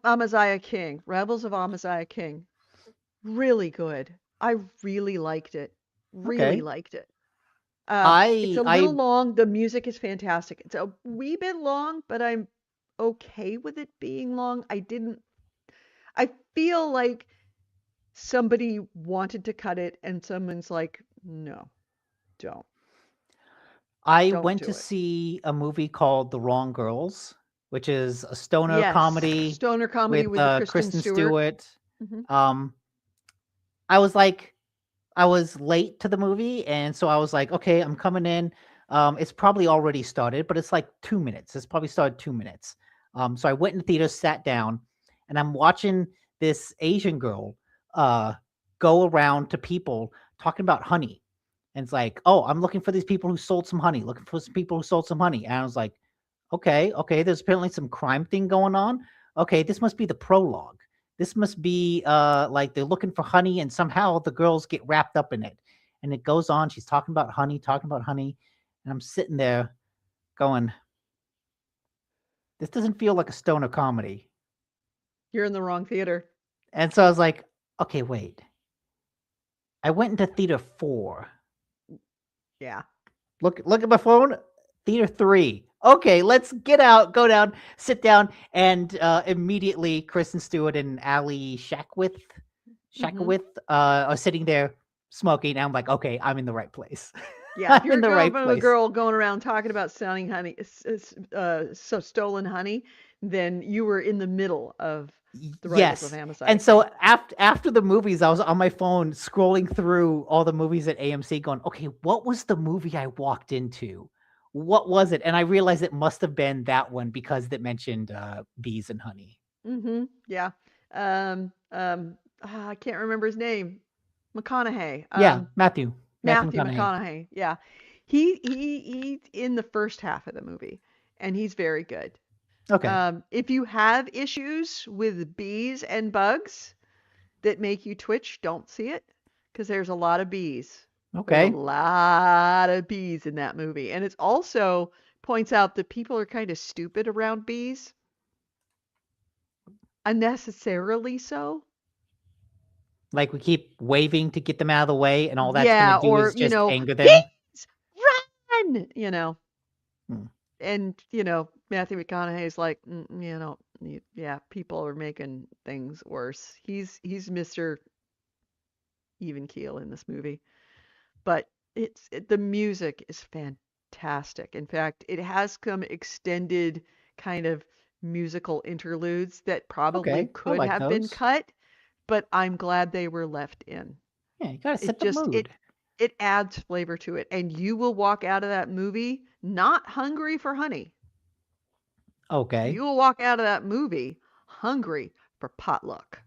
Amaziah King. Rivals of Amaziah King. Really good. I really liked it. Really Okay. liked it. It's I a little I long. The music is fantastic. It's a wee bit long, but I'm okay with it being long. I feel like somebody wanted to cut it and someone's like, no, don't. I Don't went to do it. see a movie called The Wrong Girls, which is a stoner Yes. comedy Stoner comedy with with Kristen Kristen Stewart. Stewart. Hmm. Um, I was like, I was late to the movie, and so I was like, okay, I'm coming in. It's probably already started, but it's like 2 minutes. It's probably started 2 minutes. So I went in the theater, sat down, and I'm watching this Asian girl go around to people talking about honey. And it's like, oh, I'm looking for these people who sold some honey, looking for some people who sold some honey. And I was like, okay, there's apparently some crime thing going on. Okay, this must be the prologue. This must be like they're looking for honey and somehow the girls get wrapped up in it. And it goes on. She's talking about honey. And I'm sitting there going, this doesn't feel like a stoner comedy. You're in the wrong theater. And so I was like, okay, wait. I went into theater 4. Yeah. Look at my phone. Theater 3. Okay, let's get out, go down, sit down, and immediately Kristen Stewart and Ali Shackwith are sitting there smoking. And I'm like, okay, I'm in the right place. Yeah, if I'm you're in the going right from a place. girl going around talking about selling honey, so stolen honey, then you were in the middle of the Rivals of Yes. Amaziah And King. so after the movies, I was on my phone scrolling through all the movies at AMC going, okay, what was the movie I walked into? What was it? And I realized it must have been that one because it mentioned bees and honey. Mm-hmm. Yeah. I can't remember his name. McConaughey. Yeah, Matthew Matthew McConaughey. McConaughey. Yeah. He's in the first half of the movie, and he's very good. Okay. If you have issues with bees and bugs that make you twitch, don't see it because there's a lot of bees. There's a Okay. lot of bees in that movie. And it also points out that people are kind of stupid around bees. Unnecessarily so. Like we keep waving to get them out of the way, and all that's gonna Yeah, do or, is just anger them. bees, run! Hmm. And, Matthew McConaughey's like, yeah, people are making things worse. He's Mr. Even keel in this movie. But the music is fantastic. In fact, it has some extended kind of musical interludes that probably Okay. I could like have been those. cut, but I'm glad they were left in. Yeah, you gotta It set the just mood. it adds flavor to it, and you will walk out of that movie not hungry for honey. Okay. You will walk out of that movie hungry for potluck.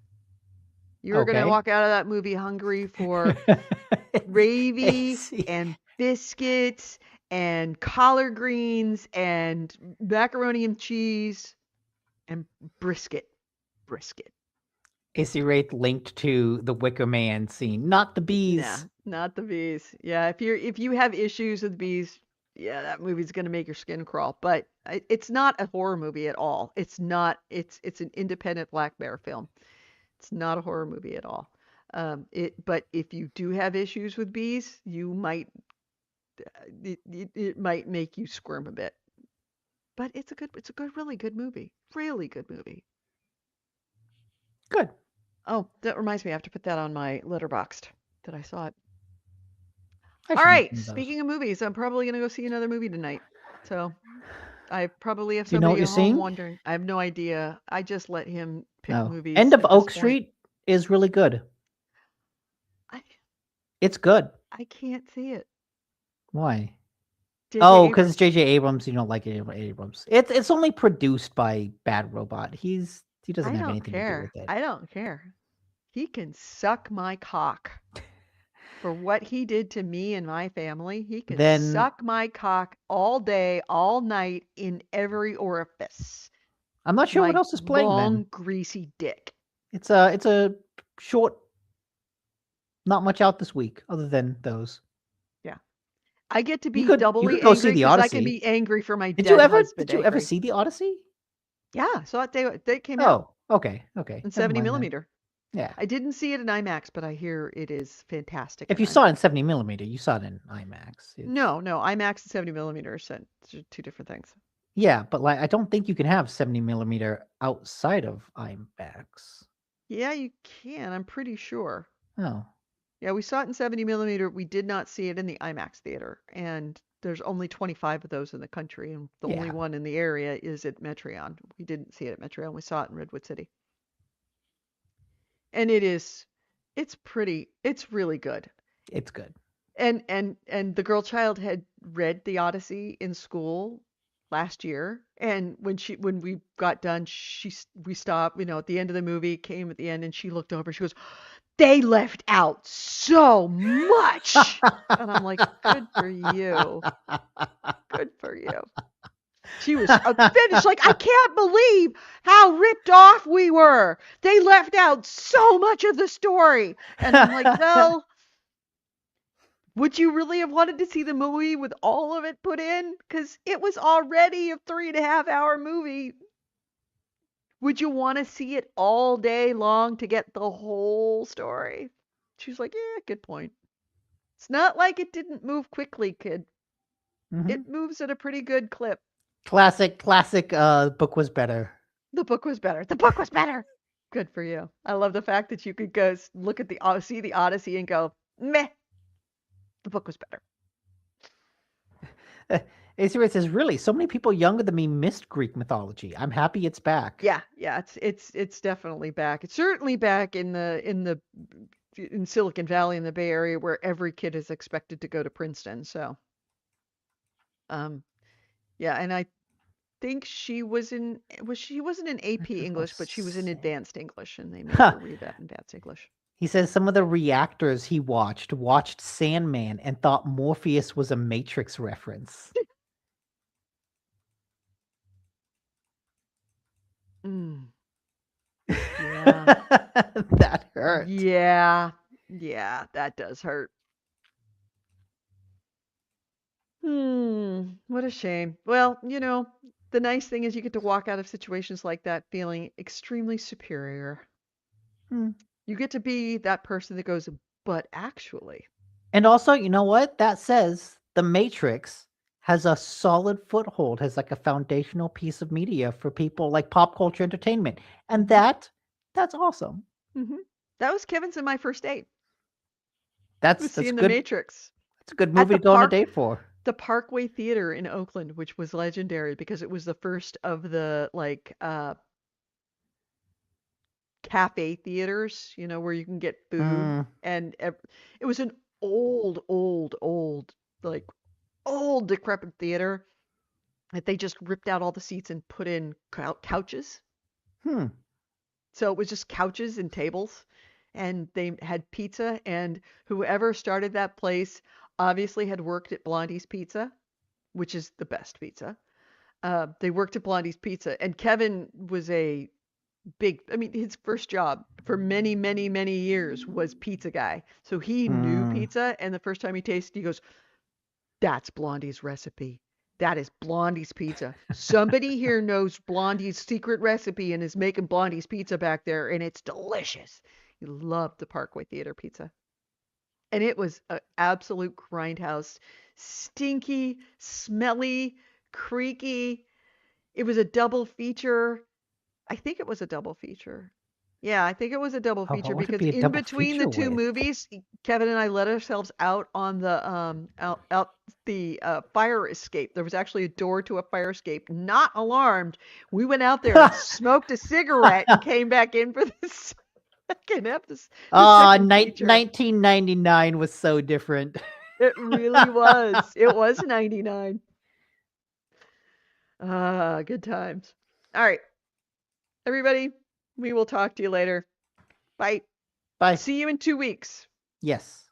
You're going to Okay. walk out of that movie hungry for gravy It's and biscuits and collard greens and macaroni and cheese and brisket. Brisket. Issy Wraith linked to the Wicker Man scene, not the Nah, bees. not the bees. Yeah, if you have issues with bees, yeah, that movie's gonna make your skin crawl. But it's not a horror movie at all. It's not. It's an independent Black Bear film. It's not a horror movie at all. But if you do have issues with bees, you might it might make you squirm a bit. But it's a good, really good movie. Really good movie. Good. Oh, that reminds me, I have to put that on my Letterboxd that I saw it. I All should make right, one of those. speaking of movies, I'm probably gonna go see another movie tonight. So I probably have Do you know what somebody you're at home seeing? wondering. I have no idea. I just let him pick No. movies End of at this Oak point. Street is really good. I It's good. I can't see it. Why? J.J. Oh, because it's Abrams. J.J. Abrams. You don't like Abrams. It's only produced by Bad Robot. He doesn't I have don't anything to do care. with it. I don't care. He can suck my cock. For what he did to me and my family, he can Then suck my cock all day, all night, in every orifice. I'm not sure what My else is playing. long, Then greasy dick. it's a short. Not much out this week, other than those. Yeah. I get to be you doubly could go see angry the because I can Odyssey. be angry for my Did dead you ever husband angry. see the Odyssey? Yeah, so they came out Oh, okay. in Never 70 mind then. millimeter. Yeah. I didn't see it in IMAX, but I hear it is fantastic. If in you saw it in IMAX. 70 millimeter, you saw it in IMAX. No, IMAX and 70 millimeter are two different things. Yeah, but like I don't think you can have 70 millimeter outside of IMAX. Yeah, you can. I'm pretty sure. Oh. Yeah, we saw it in 70 millimeter. We did not see it in the IMAX theater, and there's only 25 of those in the country, and the only Yeah. one in the area is at Metreon. We didn't see it at Metreon. We saw it in Redwood City. And it's really good. It's good. And the girl child had read the Odyssey in school last year, and when we got done, we stopped, at the end of the movie, came at the end, and she looked over, she goes, "They left out so much." And I'm like, "Good for you. Good for you." She was finished, like, "I can't believe how ripped off we were. They left out so much of the story." And I'm like, "Well, would you really have wanted to see the movie with all of it put in? Because it was already a 3.5 hour movie. Would you want to see it all day long to get the whole story?" She was like, "Yeah, good point. It's not like it didn't move quickly, kid. Mhm. It moves at a pretty good clip." Classic book was better. The book was better. The book was better. Good for you. I love the fact that you could go look at see the Odyssey and go, "Meh, the book was better." It says, really, so many people younger than me missed Greek mythology. I'm happy it's back. Yeah, it's definitely back. It's certainly back in Silicon Valley in the Bay Area, where every kid is expected to go to Princeton. So, yeah, and I think she wasn't in AP English, but she was in advanced English, and they made her read that in advanced English. He says some of the reactors he watched Sandman and thought Morpheus was a Matrix reference. Yeah. That hurt. Yeah, that does hurt. What a shame. Well, the nice thing is you get to walk out of situations like that feeling extremely superior. You get to be that person that goes, "But actually." And also, you know what? That says the Matrix has a solid foothold, has like a foundational piece of media for people like pop culture entertainment. And that's awesome. That was Kevin's and my first date. That's Was seeing good. The Matrix. It's a good movie to go on a date for. The Parkway Theater in Oakland, which was legendary because it was the first of the cafe theaters, where you can get food. And it was an old, like old decrepit theater that they just ripped out all the seats and put in couches. So it was just couches and tables, and they had pizza, and whoever started that place obviously had worked at Blondie's Pizza, which is the best pizza. They worked at Blondie's Pizza, and Kevin was his first job for many, many, many years was pizza guy. So he knew pizza, and the first time he tasted, he goes, "That's Blondie's recipe. That is Blondie's pizza. Somebody here knows Blondie's secret recipe and is making Blondie's pizza back there, and it's delicious." He loved the Parkway Theater pizza. And it was an absolute grindhouse. Stinky, smelly, creaky. It was a double feature. I think it was a double feature. Yeah, I think it was a double feature What would it because be a in double between the feature two with? movies, Kevin and I let ourselves out on the out the fire escape. There was actually a door to a fire escape, not alarmed. We went out there and smoked a cigarette and came back in for the second episode. Ah, 1999 was so different. It really was. It was 99. Good times. All right, everybody, we will talk to you later. Bye. Bye. See you in 2 weeks. Yes.